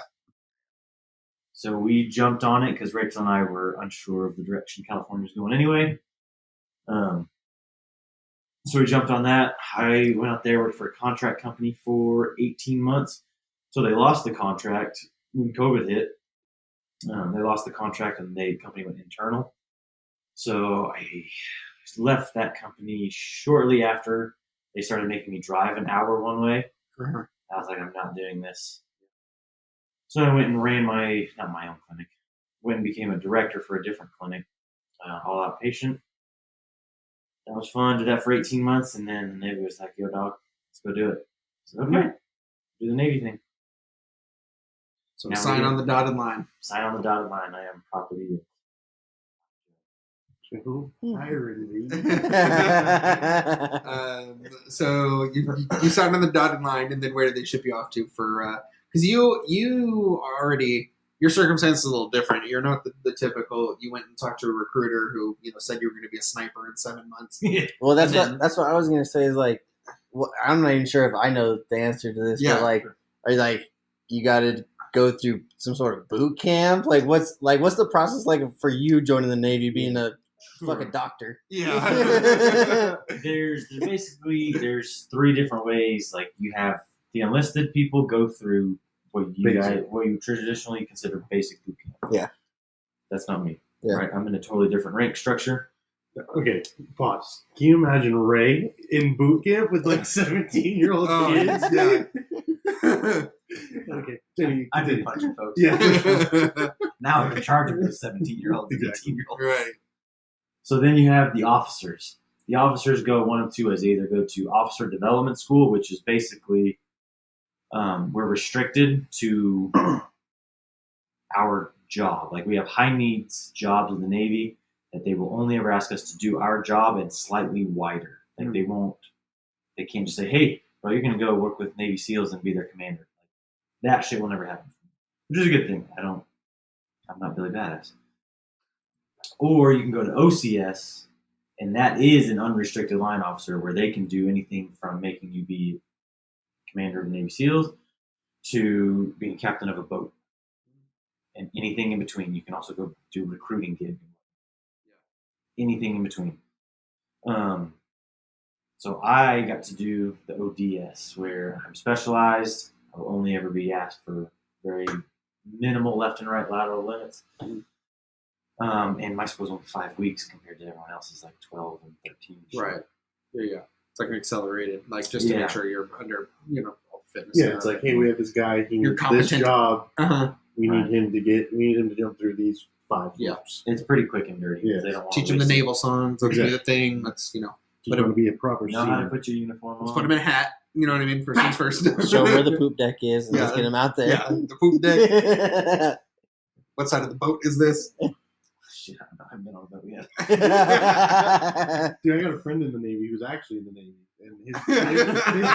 So we jumped on it because Rachel and I were unsure of the direction California was going anyway. So we jumped on that. I went out there, worked for a contract company for 18 months. So they lost the contract when COVID hit. They lost the contract and the company went internal. So I left that company shortly after they started making me drive an hour one way. Uh-huh. I was like, I'm not doing this. So I went and ran not my own clinic, went and became a director for a different clinic, all outpatient. That was fun. Did that for 18 months. And then the Navy was like, yo, dog, let's go do it. I said, okay, do the Navy thing. So Now sign we on the dotted line. Sign on the dotted line. I am property. Hiring me. So you signed on the dotted line, and then where did they ship you off to for? Because you already your circumstance is a little different. You're not the typical. You went and talked to a recruiter who said you were going to be a sniper in 7 months. Well, that's And then- that's what I was gonna say. Is like, I'm not even sure if I know the answer to this. Yeah. But like, are you like, you got to go through some sort of boot camp? Like, what's the process like for you joining the Navy, being a fucking doctor? Yeah. There's 3 different ways. Like you have the enlisted people go through what you traditionally consider basic boot camp. Yeah. That's not me. Yeah. Right. I'm in a totally different rank structure. Okay, pause. Can you imagine Ray in boot camp with like 17-year-old Oh, kids? yeah. Okay, Jenny, I've been continue. punching folks. Yeah. Now I'm in charge of the 17-year-olds and Exactly. 18-year-olds. Right. So then you have the officers. The officers go one of two ways. They either go to officer development school, which is basically we're restricted to our job. Like we have high needs jobs in the Navy that they will only ever ask us to do our job and slightly wider. Like they can't just say, hey, bro, you're going to go work with Navy SEALs and be their commander. Like, that shit will never happen, which is a good thing. I'm not Billy Badass. Or you can go to OCS, and that is an unrestricted line officer where they can do anything from making you be commander of Navy SEALs to being captain of a boat. And anything in between. You can also go do recruiting gigs. Anything in between. So I got to do the ODS where I'm specialized. I will only ever be asked for very minimal left and right lateral limits. And my school's only 5 weeks compared to everyone else's like 12 and 13. Right. There you go. It's like an accelerated, like just to make sure you're under, all the fitness. Yeah, it's like, hey, we have this guy. He You're needs competent. this job. Uh-huh. We need him to jump through these 5 loops. It's pretty quick and dirty. Yeah. They don't want Teach to him the waste it. naval songs. Let's do the thing. Let's, He's going to be a proper You know how to seaman. put your uniform on. let's put him in a hat. You know what I mean? First things first. Show where the poop deck is and let's Yeah. get him out there. Yeah, the poop deck. What side of the boat is this? Shit, I haven't been on a boat yet. Dude, I got a friend in the Navy who's actually in the Navy, and his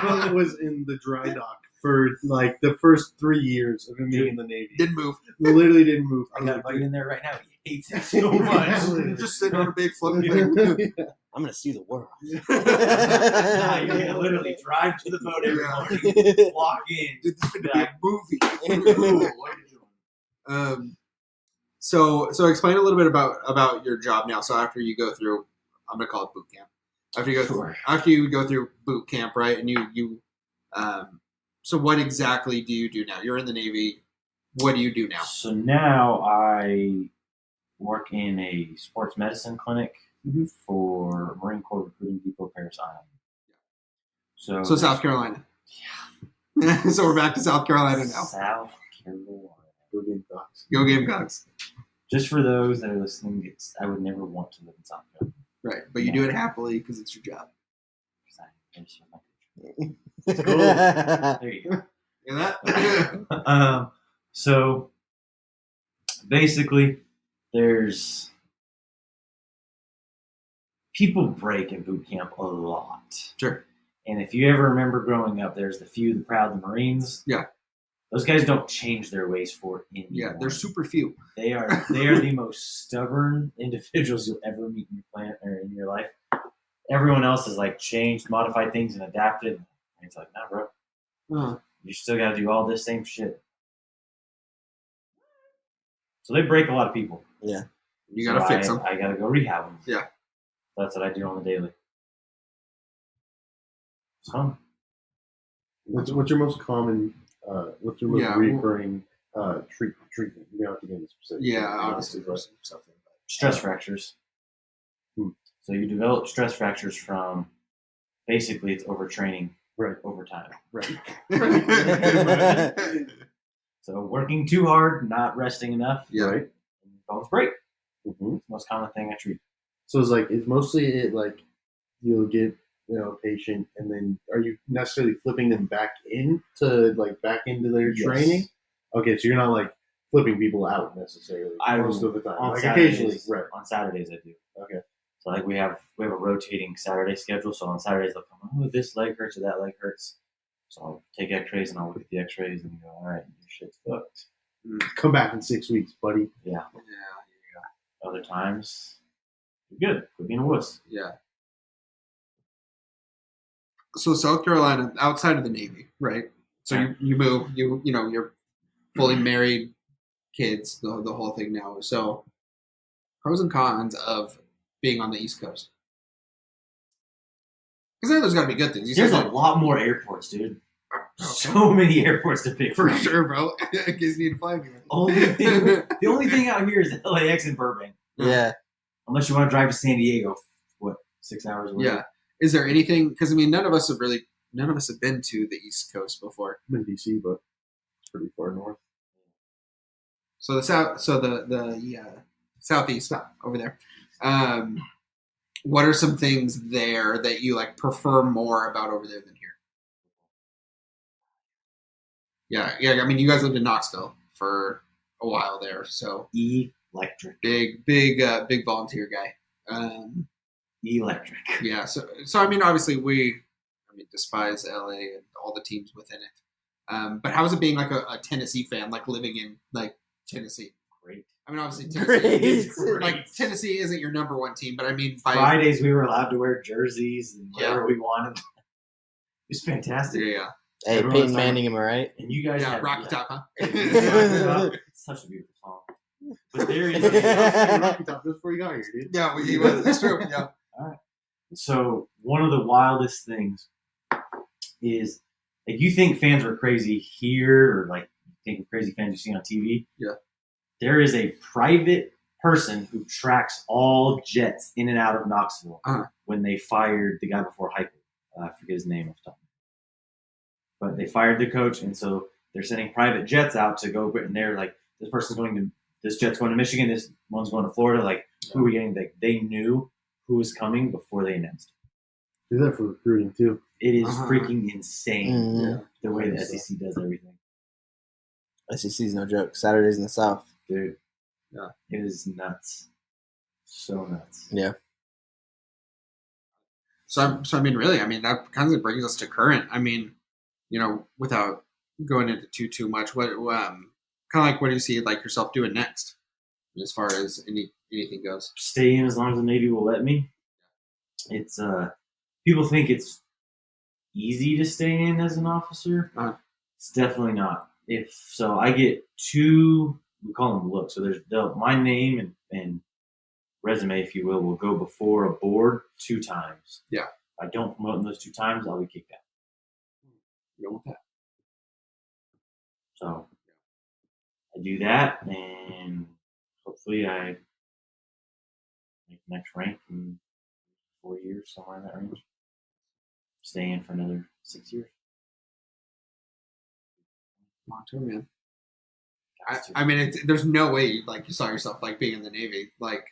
boat was in the dry dock for like the first 3 years of him being in the Navy. Didn't move. Literally didn't move. I got a buddy in there right now. He hates it so much. Just sitting on a big floating thing. I'm going to see the world. Nah, you can literally drive to the boat every morning, walk in. This is be gonna like, be a movie. "Ooh, what are you doing?" So explain a little bit about your job now. So after you go through, I'm gonna call it boot camp. After you go through boot camp, right? And you so what exactly do you do now? You're in the Navy. What do you do now? So now I work in a sports medicine clinic for Marine Corps Recruiting Depot, Paris Island. So South Carolina. Yeah. So we're back to South Carolina now. South Carolina. Go Gamecocks. Go Gamecocks. Just for those that are listening, I would never want to live in South Carolina. Right, but you do it happily because it's your job. There you go. Hear that? So basically, there's people break in boot camp a lot. Sure. And if you ever remember growing up, there's the few, the proud, the Marines. Yeah. Those guys don't change their ways for anyone. Yeah, they're super few. They are the most stubborn individuals you'll ever meet in your planet or in your life. Everyone else has like changed, modified things, and adapted. And it's like, nah, bro. Uh-huh. You still got to do all this same shit. So they break a lot of people. Yeah. You got to fix them. I got to go rehab them. Yeah. That's what I do on the daily. It's fun. What's your most common? What's your most Yeah. recurring treatment? You don't have to get into specifics. Yeah, obviously. Right. Something. Stress fractures. So you develop stress fractures from basically it's overtraining over time. Right. So working too hard, not resting enough, Yeah. Right. bones break. Mm-hmm. It's the most common thing I treat. So it's mostly like you'll get a patient, and then are you necessarily flipping them back into their Yes. training? Okay, so you're not like flipping people out necessarily most of the time. On Like Saturdays, occasionally, right? On Saturdays I do. Okay. So like we have a rotating Saturday schedule. So on Saturdays they'll come, oh, this leg hurts or that leg hurts. So I'll take X-rays and I'll look at the X-rays and go, all right, your shit's fucked. Come back in 6 weeks, buddy. Yeah. Yeah. Other times, you're good. Quit being a wuss. Yeah. So South Carolina, outside of the Navy, right? So Yeah. you move, you're fully married, kids, the whole thing now. So pros and cons of being on the East Coast. Because then there's got to be good things. There's a lot more airports, dude. So many airports to pick For from. sure, bro. In case you need to fly anywhere. The only thing out here is LAX and Burbank. Yeah. Unless you want to drive to San Diego, 6 hours away? Yeah. Is there anything? Because none of us have really none of us have been to the East Coast before. I'm in DC, but it's pretty far north. So the southeast over there. What are some things there that you like prefer more about over there than here? Yeah. I mean, you guys lived in Knoxville for a while there, so Electric. big volunteer guy. Electric. Yeah. So I mean, obviously we despise LA and all the teams within it. But how is it being like a Tennessee fan, like living in like Tennessee? Great. I mean, obviously Tennessee isn't your number one team, but I mean, Fridays we were allowed to wear jerseys and whatever we wanted. It was fantastic. Yeah. Hey, Peyton Manning, am I right? And you guys had Rocky Top, huh? It's such a beautiful song. But there is Rocky Top just before you got here, dude. Yeah, it's true. Yeah. All right. So one of the wildest things is like you think fans are crazy here, or like you think crazy fans you see on TV. Yeah. There is a private person who tracks all jets in and out of Knoxville when they fired the guy before Heupel. I forget his name off the top. But they fired the coach, and so they're sending private jets out to go. And they're like, this jet's going to Michigan, this one's going to Florida. Like, who are we getting? They knew who was coming before they announced it. Do that for recruiting too. It is freaking insane the way the Yeah. SEC does everything. SEC's no joke. Saturdays in the South. Dude. Yeah. It is nuts. So nuts. Yeah. So I mean, really, I mean, that kind of brings us to current. I mean, without going into too much, what kind of like what do you see like yourself doing next, as far as anything goes? Stay in as long as the Navy will let me. It's people think it's easy to stay in as an officer. It's definitely not. If so, I get 2. We call them looks. So there's my name and resume, if you will go before a board 2 times. Yeah. If I don't promote in those 2 times, I'll be kicked out. Go with that. So I do that, and hopefully I make the next rank in 4 years, somewhere in that range. Stay in for another 6 years. Long term, man. I mean, there's no way like you saw yourself like being in the Navy, like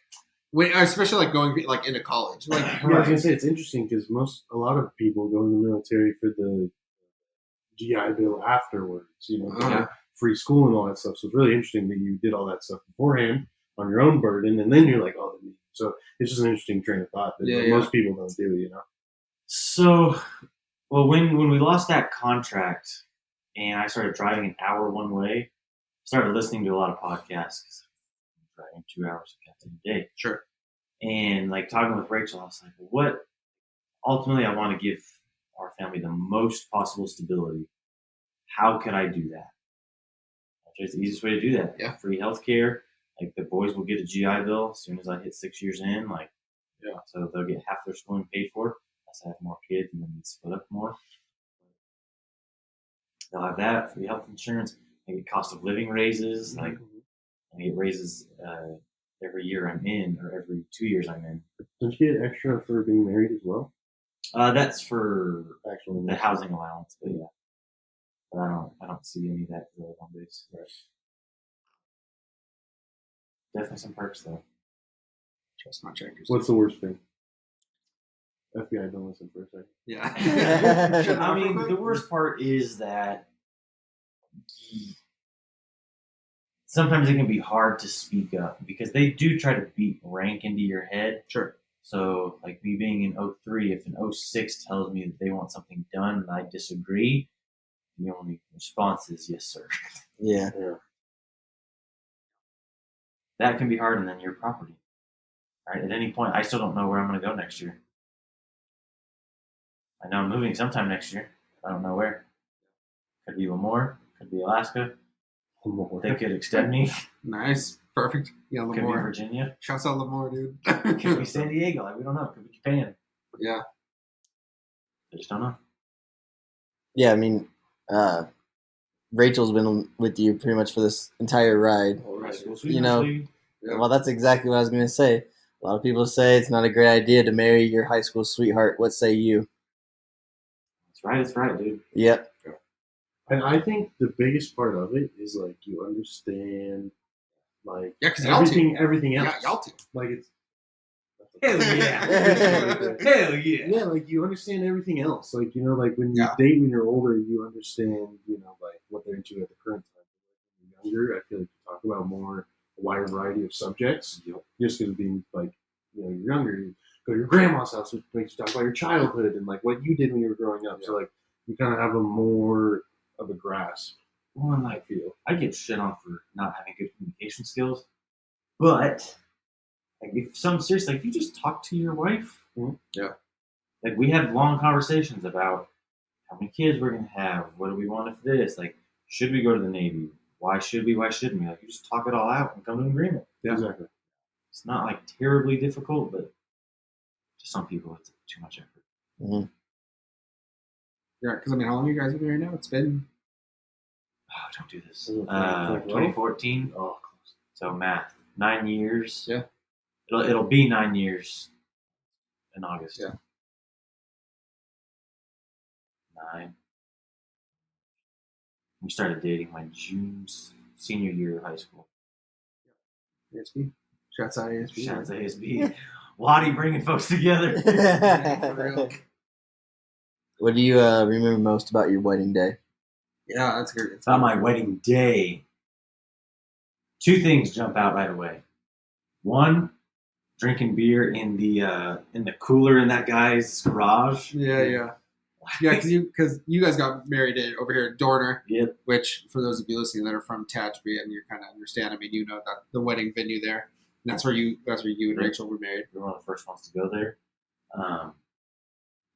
especially like going like into college. Like, I was gonna say it's interesting because a lot of people go in the military for the GI Bill afterwards. Free school and all that stuff. So it's really interesting that you did all that stuff beforehand on your own burden, and then you're like, oh, the Navy. So it's just an interesting train of thought that most people don't do. So, well, when we lost that contract, and I started driving an hour one way. Started listening to a lot of podcasts because I'm driving 2 hours a day. Sure. And like talking with Rachel, I was like, what? Ultimately, I want to give our family the most possible stability. How could I do that? It's the easiest way to do that. Yeah. Free healthcare. Like the boys will get a GI Bill as soon as I hit 6 years in. So they'll get half their schooling paid for. Unless I have more kids and then we split up more. They'll have that, free health insurance. Maybe cost of living raises, like I get raises every year I'm in, or every 2 years I'm in. Don't you get extra for being married as well? That's for Actually, the housing allowance, but yeah. But I don't see any of that for the home base. Right. Definitely some perks though. Trust my checkers. What's the worst thing? FBI, don't listen for a second. Yeah. I mean, the worst part is that sometimes it can be hard to speak up because they do try to beat rank into your head. Sure. So, like me being in 03, if an 06 tells me that they want something done and I disagree, the only response is yes, sir. Yeah. That can be hard, and then your property. Right? At any point, I still don't know where I'm going to go next year. I know I'm moving sometime next year. I don't know where. Could be Lemoore. Could be Alaska. They could extend me. Nice. Perfect. Yeah, Could be Lemoore. Virginia. Shouts out Lemoore, dude. Could be San Diego. Like, we don't know. Could be Japan. Yeah. I just don't know. Yeah, I mean, Rachel's been with you pretty much for this entire ride. Well, that's exactly what I was going to say. A lot of people say it's not a great idea to marry your high school sweetheart. What say you? That's It's right, dude. Yep. And I think the biggest part of it is like you understand, like because everything else. Yeah, y'all too. Like it's Hell yeah. Hell yeah. yeah, like you understand everything else. Like like when you Yeah. date when you're older, you understand like what they're into at the current time. When you're younger, I feel like you talk about a wider variety of subjects. Just because being like you're younger, you go to your grandma's house, which makes you talk about your childhood and like what you did when you were growing up. Yeah. So like you kind of have a more of a grasp. Well, and like, I get shit on for not having good communication skills, but like if you just talk to your wife, Yeah. Like we had long conversations about how many kids we're gonna have, what do we want for this, like should we go to the Navy, why should we, why shouldn't we? Like you just talk it all out and come to an agreement. Yeah, exactly. It's not like terribly difficult, but to some people it's too much effort. Mm-hmm. Yeah, because how long are you guys been married now? It's been Oh, don't do this. Is it like 2014. Oh, close. So math, 9 years. Yeah. It'll be 9 years in August. Yeah. 9. We started dating my senior year of high school. ASB. Shouts out ASB. Shout out to ASB. Waddy bringing folks together. For real. What do you remember most about your wedding day? Yeah, that's good. On my wedding day, 2 things jump out right away. 1, drinking beer in the cooler in that guy's garage. Yeah, because you guys got married over here at Dorner. Yep. Which, for those of you listening that are from Tehachapi and you kind of understand, you know that the wedding venue there. And that's where you and Rachel were married. We were one of the first ones to go there.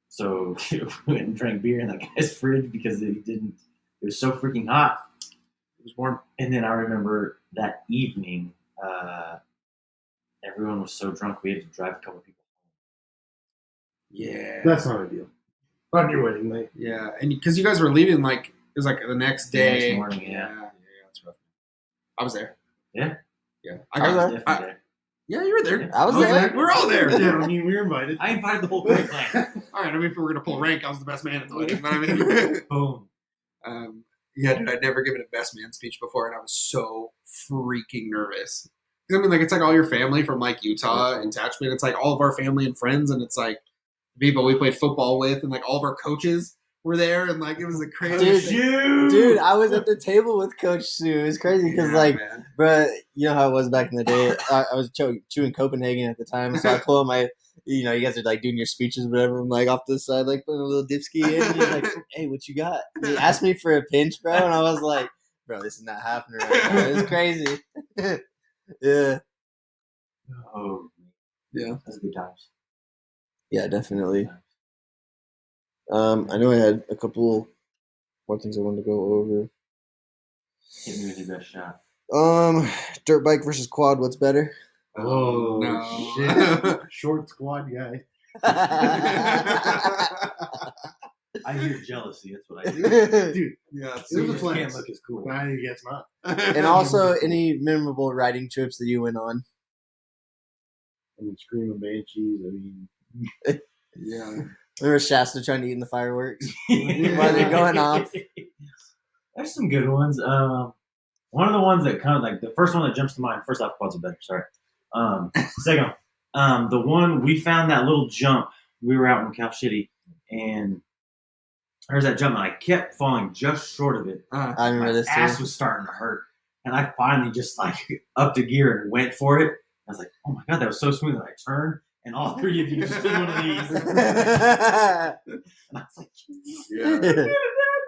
So we went and drank beer in that guy's fridge because it was so freaking hot. It was warm. And then I remember that evening, everyone was so drunk we had to drive a couple people home. Yeah. That's not ideal. On your wedding night. Yeah, and because you guys were leaving, like it was like the next day. The next morning, yeah. That's rough. I was there. Yeah. I was got there. there. Yeah, you were there. I was there. We're all there. Yeah, we were invited. I invited the whole group. All right. If we were gonna pull rank, I was the best man at the wedding. But Boom. Yeah, dude, I'd never given a best man speech before, and I was so freaking nervous. Like it's like all your family from like Utah and Tehachapi. It's like all of our family and friends, and it's like people we played football with, and like all of our coaches were there, and like it was a crazy. Dude, I was at the table with Coach Sue. It was crazy because, bro, you know how it was back in the day. I was chewing Copenhagen at the time, so I pull out my, you guys are like doing your speeches, or whatever. I'm like off to the side, like putting a little dipski in. And he's like, "Hey, what you got?" He asked me for a pinch, bro, and I was like, "Bro, this is not happening right now." It was crazy. Yeah. Oh, Yeah. That's good times. Yeah, definitely. I know I had a couple more things I wanted to go over. Hit me with your best shot. Dirt bike versus quad, what's better? Oh, no. Shit. Short squad guy. I hear jealousy. That's what I hear. Dude, Yeah. it was a Can't flex. look as cool. I guess not. And also, any memorable riding trips that you went on? Screaming banshees. Yeah. Remember Shasta trying to eat in the fireworks while they're going off? There's some good ones. One of the ones that kind of like the first one that jumps to mind. First off, quads are better. Sorry. Second, the one we found that little jump. We were out in Cal City, and there's that jump, and I kept falling just short of it. I remember My this ass too. was starting to hurt, and I finally just like upped a gear and went for it. I was like, "Oh my god, that was so smooth!" And I turned, and all 3 of you just did one of these. And I was like, Yeah.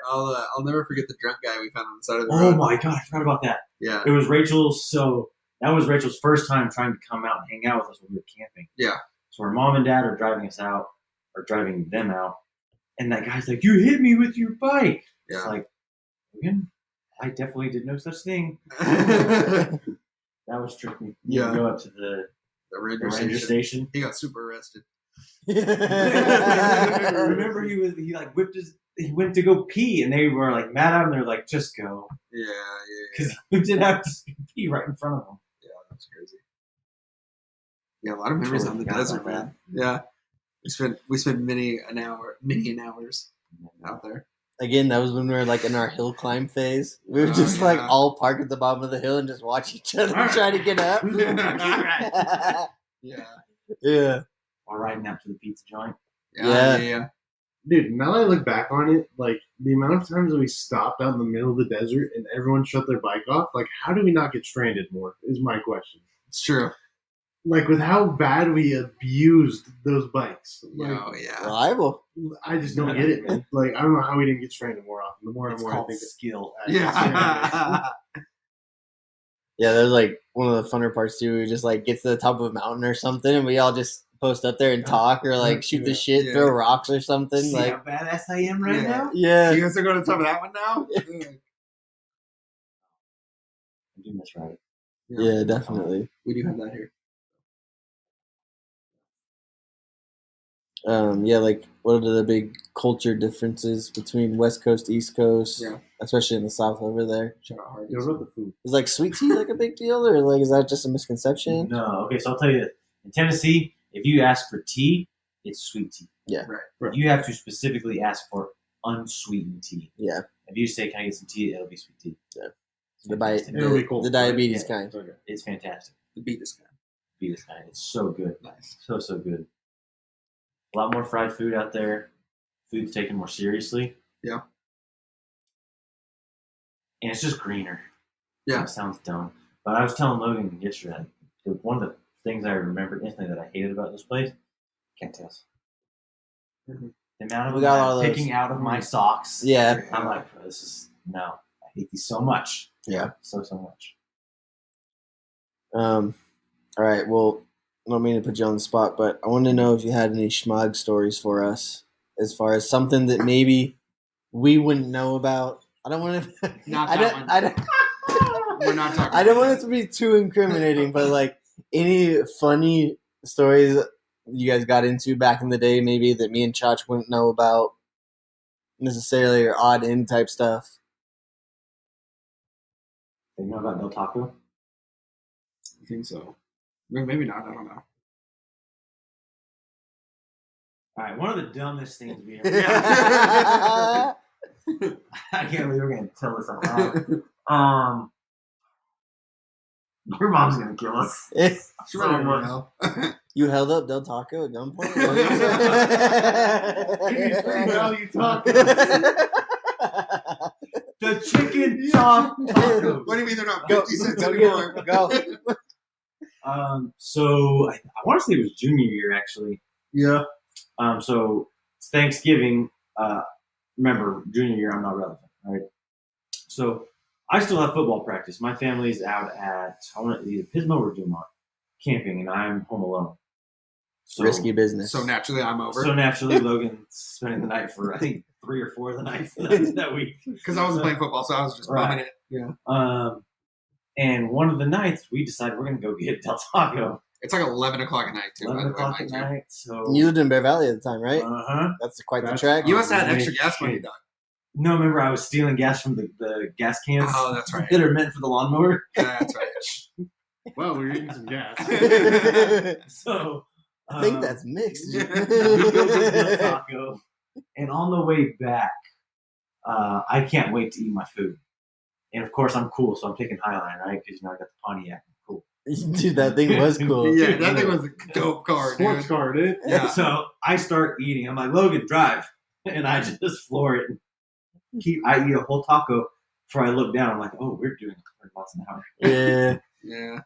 I'll never forget the drunk guy we found on the side of the "Oh road. my god, I forgot about that." Yeah. It was Rachel's. So that was Rachel's first time trying to come out and hang out with us when we were camping. Yeah. So her mom and dad are driving us out, or driving them out, and that guy's like, "You hit me with your bike." Yeah. It's like, again, I definitely did no such thing. That was tricky. You Yeah. go up to the Ranger ranger station. He got super arrested. Remember, he like he went to go pee, and they were like mad at him. They're like, "Just go," Yeah. because he didn't have to pee right in front of him. Yeah, that's crazy. Yeah, a lot of memories Totally on the forgot desert, about man. Yeah. We spent many an hours out there. Again, that was when we were like in our hill climb phase. We would Oh, just like yeah. all park at the bottom of the hill and just watch each other try to get up. Yeah. Yeah. Or riding out to the pizza joint. Yeah. Dude, now that I look back on it, like the amount of times that we stopped out in the middle of the desert and everyone shut their bike off, like how do we not get stranded more? Is my question. It's true. Like with how bad we abused those bikes. Like, Oh, yeah. Reliable. I just don't get it, man. Like I don't know how we didn't get stranded more often. The more and It's more I called think skill. Yeah. Yeah, that was like one of the funner parts too. We just like get to the top of a mountain or something and we all just post up there and talk or like shoot the shit, Yeah. throw rocks or something. See Like how badass I am right Yeah. now? yeah. You guys are going to the top of that one now? I do miss riding. Yeah, definitely. We do have that here. Yeah, like what are the big culture differences between West Coast, East Coast, Yeah. especially in the South over there? Shout out Hardee's. You know, about the food. Is like sweet tea like a big deal, or like is that just a misconception? No, okay, so I'll tell you this. In Tennessee, if you ask for tea, it's sweet tea. Yeah. Right. You have to specifically ask for unsweetened tea. Yeah, If you say, "Can I get some tea?" It'll be sweet tea. It'll be cold. the diabetes Yeah. kind. Okay. It's fantastic. The beat this guy. Be this kind. It's so good. Nice. So good. A lot more fried food out there. Food's taken more seriously. Yeah. And it's just greener. Yeah. It sounds dumb. But I was telling Logan yesterday, one of the things I remembered instantly that I hated about this place, cattails. Mm-hmm. The amount of We them got that all I'm those. picking out of my socks. Yeah, I'm like, no. I hate these so much. yeah. So much. All right. Well, I don't mean to put you on the spot, but I want to know if you had any schmog stories for us, as far as something that maybe we wouldn't know about. I don't want to. Not I that don't. one. I don't. We're not talking I don't about want it to be too incriminating, but like any funny stories you guys got into back in the day, maybe that me and Chach wouldn't know about necessarily, or odd end type stuff. Do you know about Del Taco? I think so. Maybe not. I don't know. All right, one of the dumbest things we ever. Yeah. I can't believe we're gonna tell this out loud. Your mom's gonna kill us. She might not know. You held up Del Taco at gunpoint? Value talk. The chicken soft tacos. What do you mean they're not Go, 50 cents go, anymore? go. So I want to say it was junior year actually. Yeah. So it's Thanksgiving. Remember, junior year, I'm not relevant, right? So I still have football practice. My family's out at either Pismo or Dumont camping, and I'm home alone. So, Risky business. So naturally, I'm over. So naturally, Logan's spending the night for I think 3 or 4 of the nights that week. Because I wasn't playing football, so I was just bumming it. Yeah. And one of the nights, we decided we're gonna go get Del Taco. It's like 11 o'clock at night, too. 11 o'clock mind at you. night. So You lived in Bear Valley at the time, right? uh-huh. That's quite the That's- trek. You must have had Oh, extra gas shit. money, Doc. No, remember I was stealing gas from the gas cans Oh, that's right. that are meant for the lawnmower. Yeah, that's right. Well, we're eating some gas. So I think that's mixed. we go to Del Taco, and on the way back, I can't wait to eat my food. And of course, I'm cool, so I'm taking Highline, right? Because I got the Pontiac. Cool. Dude, that thing was cool. Yeah, that thing was a dope car, Sports dude. car, dude. Yeah. So I start eating. I'm like, Logan, drive, and I just floor it. I eat a whole taco before I look down. I'm like, oh, we're doing 100 miles an hour. Yeah. Yeah.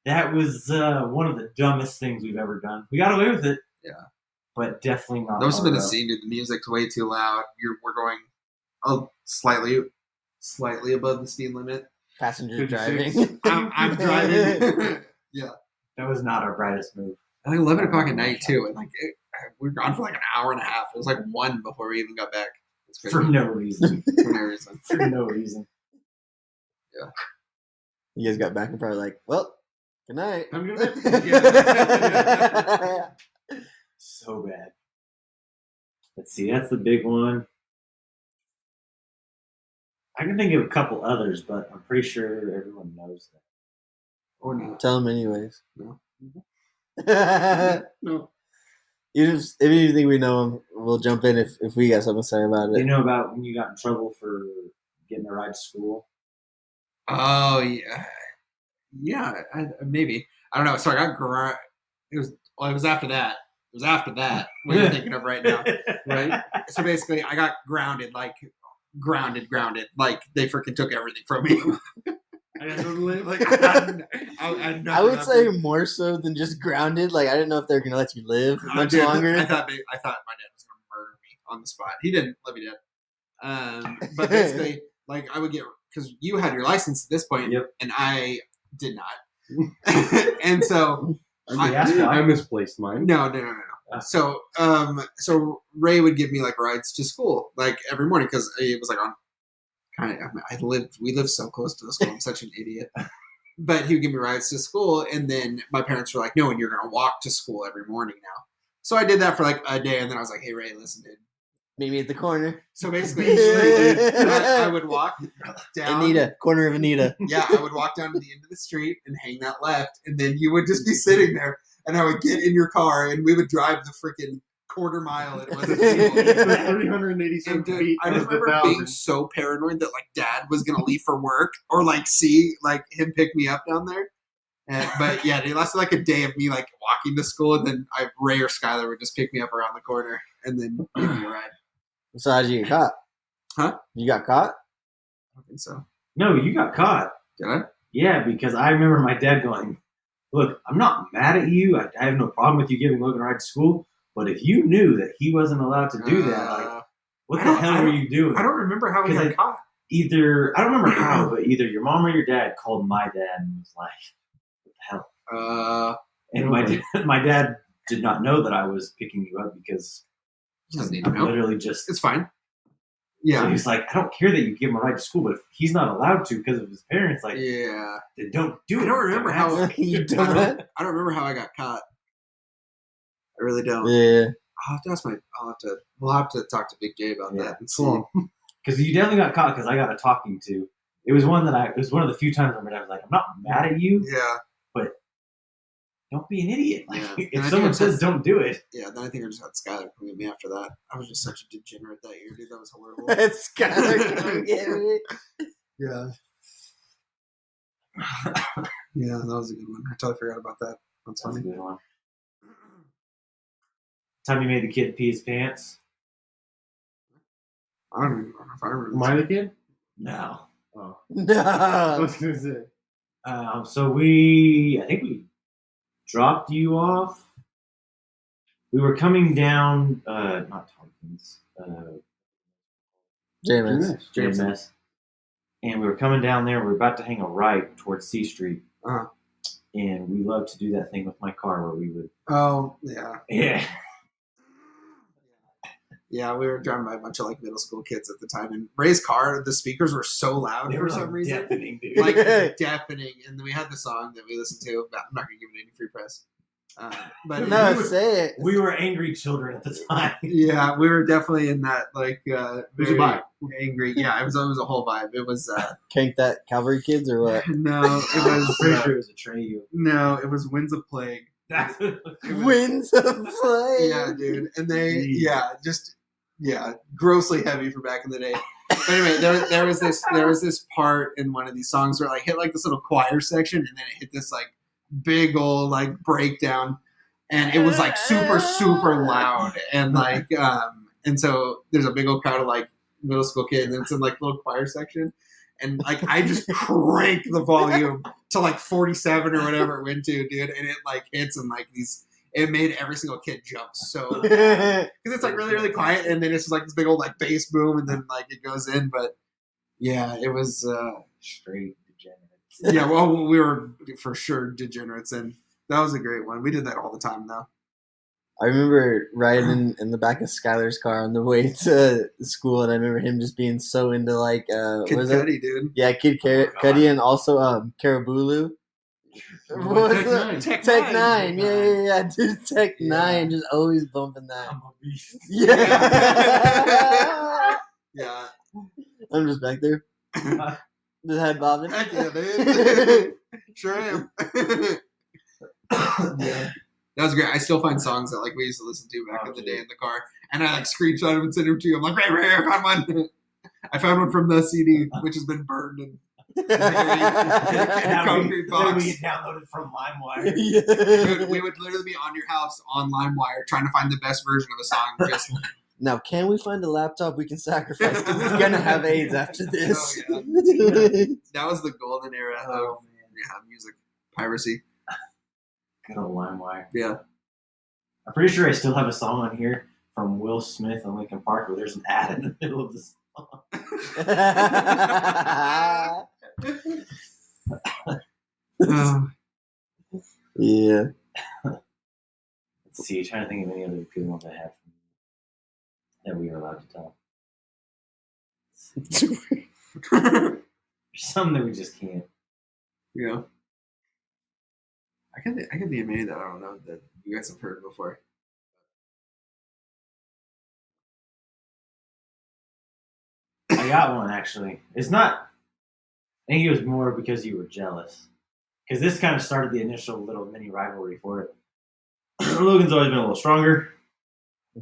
That was one of the dumbest things we've ever done. We got away with it. Yeah. But definitely not. That must have been the our route. scene, dude. The music's way too loud. We're going slightly above the speed limit. Passenger 56. driving. I'm driving. That was not our brightest move. I think 11 o'clock at night, too. And we were gone for like an hour and a half. It was like 1 before we even got back. It's crazy. For no reason. For no reason. For no reason. You guys got back and probably like, well, good night. I'm gonna. So bad. Let's see. That's the big one. I can think of a couple others, but I'm pretty sure everyone knows that. Or not. Tell them anyways. No. You No. just, if you think we know them, we'll jump in if we got something to say about Do you it. know about when you got in trouble for getting a ride to school? Oh yeah, maybe I don't know. So I got it was after that. It was after that. What you're thinking of right now, right? So basically, I got grounded, like grounded. Like they freaking took everything from me. I got no live. Like I I would say more so than just grounded. Like I didn't know if they were gonna let you live much longer. I thought my dad was gonna murder me on the spot. He didn't. Let me dead. But basically, like I would get because you had your license at this point, Yep. and I did not. And so I misplaced mine. no. So Ray would give me like rides to school like every morning because it was like on we lived so close to the school. I'm such an idiot. But he would give me rides to school, and then my parents were like, "No, and you're gonna walk to school every morning now." So I did that for like a day, and then I was like, "Hey Ray, listen, dude." Meet me at the corner. So basically, I would walk down. Corner of Anita. Yeah, I would walk down to the end of the street and hang that left, and then you would just be sitting there, and I would get in your car, and we would drive the freaking quarter mile. It wasn't 387 feet. I remember being so paranoid that like Dad was gonna leave for work or like see like him pick me up down there. But yeah, it lasted like a day of me like walking to school, and then Ray or Skylar would just pick me up around the corner and then give me a ride. So how'd you get caught? Huh? You got caught? I don't think so. No, you got caught. Did I? Yeah, because I remember my dad going, "Look, I'm not mad at you. I have no problem with you giving Logan a ride to school. But if you knew that he wasn't allowed to do that, like, what the hell were you doing?" I don't remember how we got caught. I don't remember how, but either your mom or your dad called my dad and was like, "What the hell?" And my dad did not know that I was picking you up because he doesn't need to know. Literally just it's fine. Yeah, so he's like, "I don't care that you give him a ride to school, but if he's not allowed to because of his parents, like, yeah, then don't do it." I don't remember how You I don't remember how I got caught. I really don't. Yeah. We'll have to talk to Big J about that and see. Because you definitely got caught because I got a talking to. It was one of the few times where I was like, "I'm not mad at you, yeah, but don't be an idiot. Like, yeah. if someone says don't do it." Yeah, then I think I just had Skylar come get me after that. I was just such a degenerate that year, dude. That was horrible. Skylar come get me. Yeah. Yeah, that was a good one. I totally forgot about that. That's funny. That's a good one. Time you made the kid pee his pants? I don't even know if I remember. Am I the kid? No. Oh. No. I was going to say. So I think we dropped you off. We were coming down, not Tompkins, JMS. And we were coming down there. We were about to hang a right towards C Street. Uh-huh. And we loved to do that thing with my car where we would. Oh, yeah. Yeah. Yeah, we were driving by a bunch of like middle school kids at the time, and Ray's car, the speakers were so loud for some reason, deafening, dude. like deafening. And then we had the song that we listened to. I'm not going to give it any free press, but No, say it. We were angry children at the time. Yeah, we were definitely in that like was a vibe. Angry. Yeah, it was a whole vibe. It was Can't that Calvary Kids or what? no, it was pretty sure it was a Treyu. no, it was Winds of Plague. Winds of Flame. Yeah, dude, and they grossly heavy for back in the day. But anyway, there was this part in one of these songs where it like hit like this little choir section, and then it hit this like big old like breakdown, and it was like super super loud, and like and so there's a big old crowd of like middle school kids, and it's in like little choir section, and like I just crank the volume to like 47 or whatever it went to, dude, and it like hits and like these. It made every single kid jump so because it's like really really quiet, and then it's just like this big old like bass boom, and then like it goes in. But yeah, it was straight degenerates. Yeah, well, we were for sure degenerates, and that was a great one. We did that all the time, though. I remember riding in the back of Skylar's car on the way to school, and I remember him just being so into like Kid Cudi, dude. Yeah, Kid Cudi, and also Karabulu. What was that? Tech Nine. Yeah. Dude, Tech Nine, just always bumping that. I'm a beast. Yeah. Yeah. I'm just back there. Just head bobbing. Heck yeah, dude. Sure am. Yeah. That was great. I still find songs that like we used to listen to back in the day in the car, and I like screenshot them and send them to you. I'm like, right, I found one. I found one from the CD, which has been burned and concrete box. We downloaded from LimeWire. Dude, we would literally be on your house on LimeWire trying to find the best version of a song. Just, Now, can we find a laptop we can sacrifice? Because it's going to have AIDS after this. Oh, that was the golden era of music piracy. Good old LimeWire. Yeah. I'm pretty sure I still have a song on here from Will Smith and Linkin Park where there's an ad in the middle of the song. Yeah. Let's see. Trying to think of any other good ones I have that we were allowed to tell. There's some that we just can't. Yeah. I can think of many that I don't know that you guys have heard before. I got one actually. It's not. I think it was more because you were jealous. Because this kind of started the initial little mini rivalry for it. Logan's always been a little stronger.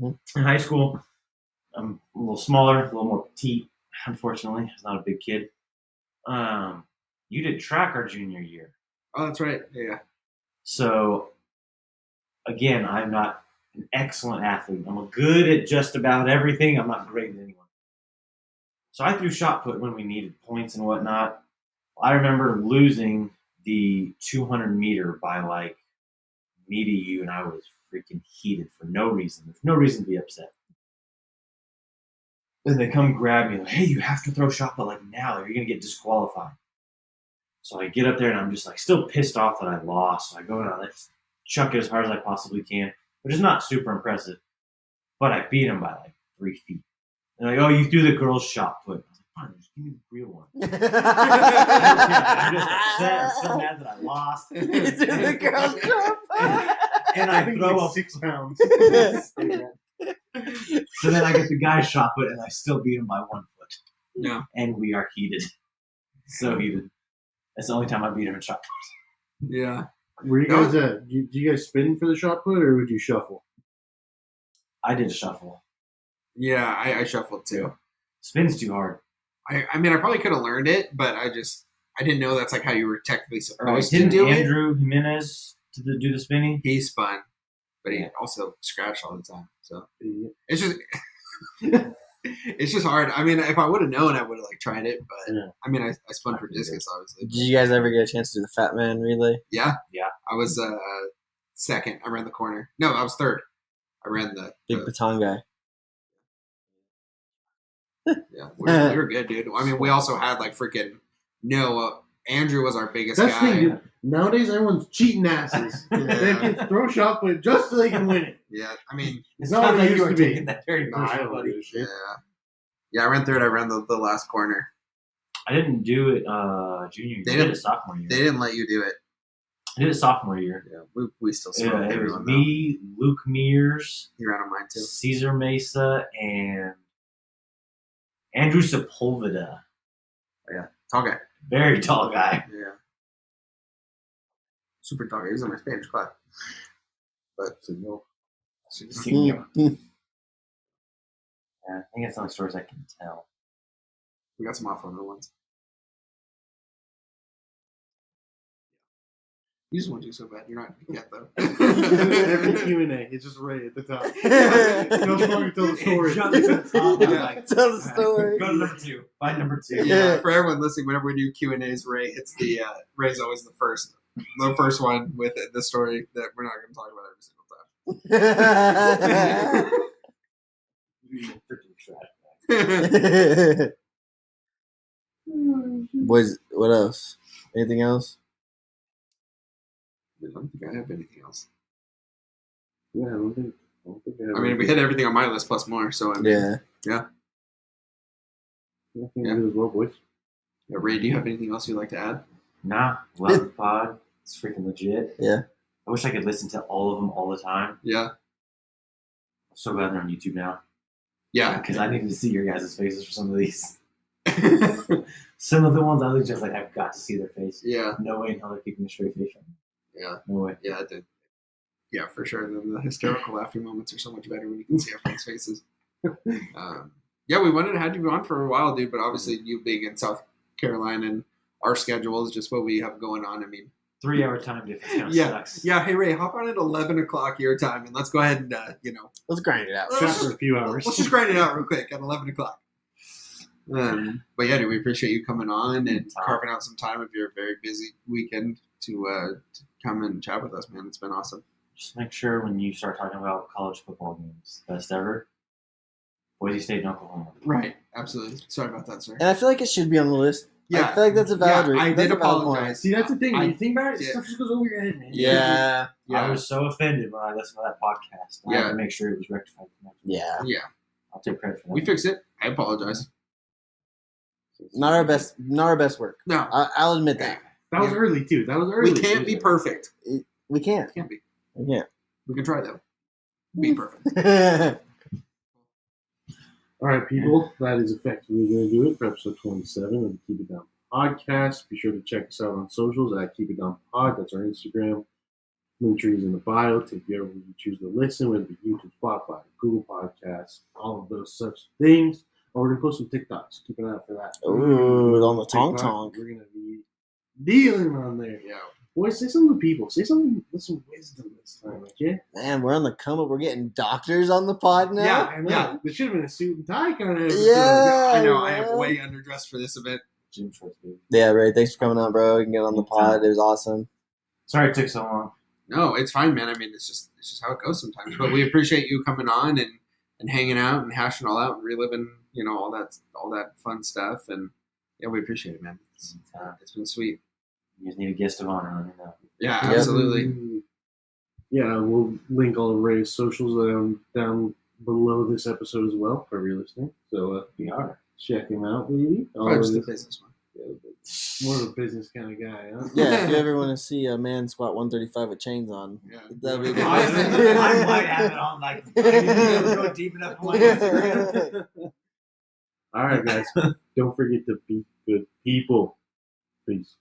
In high school, I'm a little smaller, a little more petite. Unfortunately, I was not a big kid. You did track our junior year. Oh, that's right. Yeah. So, again, I'm not an excellent athlete. I'm good at just about everything. I'm not great at anyone. So I threw shot put when we needed points and whatnot. I remember losing the 200 meter by like me to you, and I was freaking heated for no reason. There's no reason to be upset. Then they come grab me like, hey, you have to throw shot put like now, or you're going to get disqualified. So I get up there and I'm just like still pissed off that I lost. So I go and I chuck it as hard as I possibly can, which is not super impressive. But I beat him by like 3 feet. They're like, oh, you threw the girl's shot put. I was like, fine, just give me the real one. I'm just upset. I'm so mad that I lost. You threw the girl's shot put. And I throw up 6 pounds. So then I get the guy's shot put and I still beat him by 1 foot. Yeah. And we are heated. So heated. That's the only time I beat him in shot put. Yeah. Were you guys do you guys spin for the shot put or would you shuffle? I did a shuffle. Yeah, I shuffled too. Spin's too hard. I mean, I probably could have learned it, but I didn't know that's like how you were technically supposed to Didn't do it. Andrew Jimenez do the spinning? He spun, but he also scratched all the time. So it's just it's just hard. I mean, if I would have known, I would have like tried it. But I mean, I spun for discus, obviously. Did you guys ever get a chance to do the Fat Man relay? Yeah. Yeah. I was second. I ran the corner. No, I was third. I ran the Big baton guy. Yeah, we were good, dude. I mean, we also had like freaking Noah. Andrew was our biggest That's guy. the thing, dude. Nowadays, everyone's cheating asses. They can throw shot put just so they can win it. Yeah, I mean, It's not what it used to be. taking that very Nah, I personal, don't buddy. do shit. yeah. I ran third. I ran the last corner. I didn't do it junior year. I did it sophomore year. They didn't let you do it. I did it sophomore year. Yeah, we still smoked It was everyone. me, Luke Mears, He ran on mine too. Caesar Mesa, and Andrew Sepulveda. Tall guy. Very tall guy. Yeah. Super tall guy. He was in my Spanish class. But Yeah, Mm. I think that's the only stories I can tell. we got some off on the ones. You just want to so bad. You're not yet though. Every Q&A, it's just right at the top. No longer tell the story. Jump to the top. I'm Yeah. like, Tell the story. go to number 2. Find number 2. Yeah. For everyone listening, whenever we do Q&As, Ray hits the Ray's always the first one with the story that we're not going to talk about every single time. Boys, what else? Anything else? I don't think I have anything else. Yeah, I don't think I I mean, we hit everything on my list plus more. So I mean, Yeah. Nothing to do as well, boys. Yeah, Ray, do you have anything else you'd like to add? Nah, love the pod. It's freaking legit. Yeah. I wish I could listen to all of them all the time. Yeah. I'm so glad they're on YouTube now. Yeah. Because I needed to see your guys' faces for some of these. Some of the ones I was just like, I've got to see their face. Yeah. No way in hell they're keeping a straight face. Yeah. No way. Yeah, dude. Yeah, for sure. Then the hysterical laughing moments are so much better when you can see everyone's faces. Yeah, we wanted to have you on for a while, dude, but obviously you being in South Carolina and our schedule is just what we have going on. I mean, 3-hour time difference kind of sucks. Yeah, hey, Ray, hop on at 11 o'clock your time, and let's go ahead and, Let's grind it out. Chat for a few hours. Let's just grind it out real quick at 11 o'clock. But yeah, dude, we appreciate you coming on and carving out some time of your very busy weekend to come and chat with us, man. It's been awesome. Just make sure when you start talking about college football games, best ever, Boise State and Oklahoma. Right, absolutely. Sorry about that, sir. And I feel like it should be on the list. Yeah. I feel like that's a valid I that's did a valid apologize. point. See, that's the thing. When you think about it, yeah. stuff just goes over your head, man. Yeah. I was so offended when I listened to that podcast. I had to make sure it was rectified. Yeah. Yeah. I'll take credit for that. We fixed it. I apologize. Not our best work. No. I'll admit that. That was early, too. That was early. We can't be perfect. We can't. Can't be. We can't. We can try, though. Be perfect. All right, people. That is effectively going to do it for episode 27 of the Keep It Down podcast. Be sure to check us out on socials at Keep It Down Pod. That's our Instagram. Link trees in the bio. Take you wherever you choose to listen, whether it be YouTube, Spotify, Google Podcasts, all of those such things. Or we're going to post some TikToks. Keep an eye out for that. Ooh, on the TikTok, tong. We're going to be dealing on there. Yeah. Boys, say something to people. Say something with some wisdom this time, okay? Man, we're on the come up. We're getting doctors on the pod now. Yeah. I know. There should have been a suit and tie kind of episode. Yeah. I know. I am way underdressed for this event. Gym shorts, baby. Yeah, Ray, thanks for coming on, bro. You can get on the pod. It was awesome. Sorry it took so long. No, it's fine, man. I mean, it's just how it goes sometimes. But we appreciate you coming on and hanging out and hashing all out and reliving, all that fun stuff. And yeah, we appreciate it, man. It's been sweet. You just need a guest of honor. Let me know. Yeah, Yep. absolutely. Yeah, we'll link all of Ray's socials down below this episode as well for every listening. So We are. check him out, baby. Probably just the business one. More of a business kind of guy, huh? Yeah, if you ever want to see a man squat 135 with chains on, Yeah. that'll be a good I might have it on, like, I didn't go deep enough on my Instagram. All right, guys. Don't forget to be good people. Peace.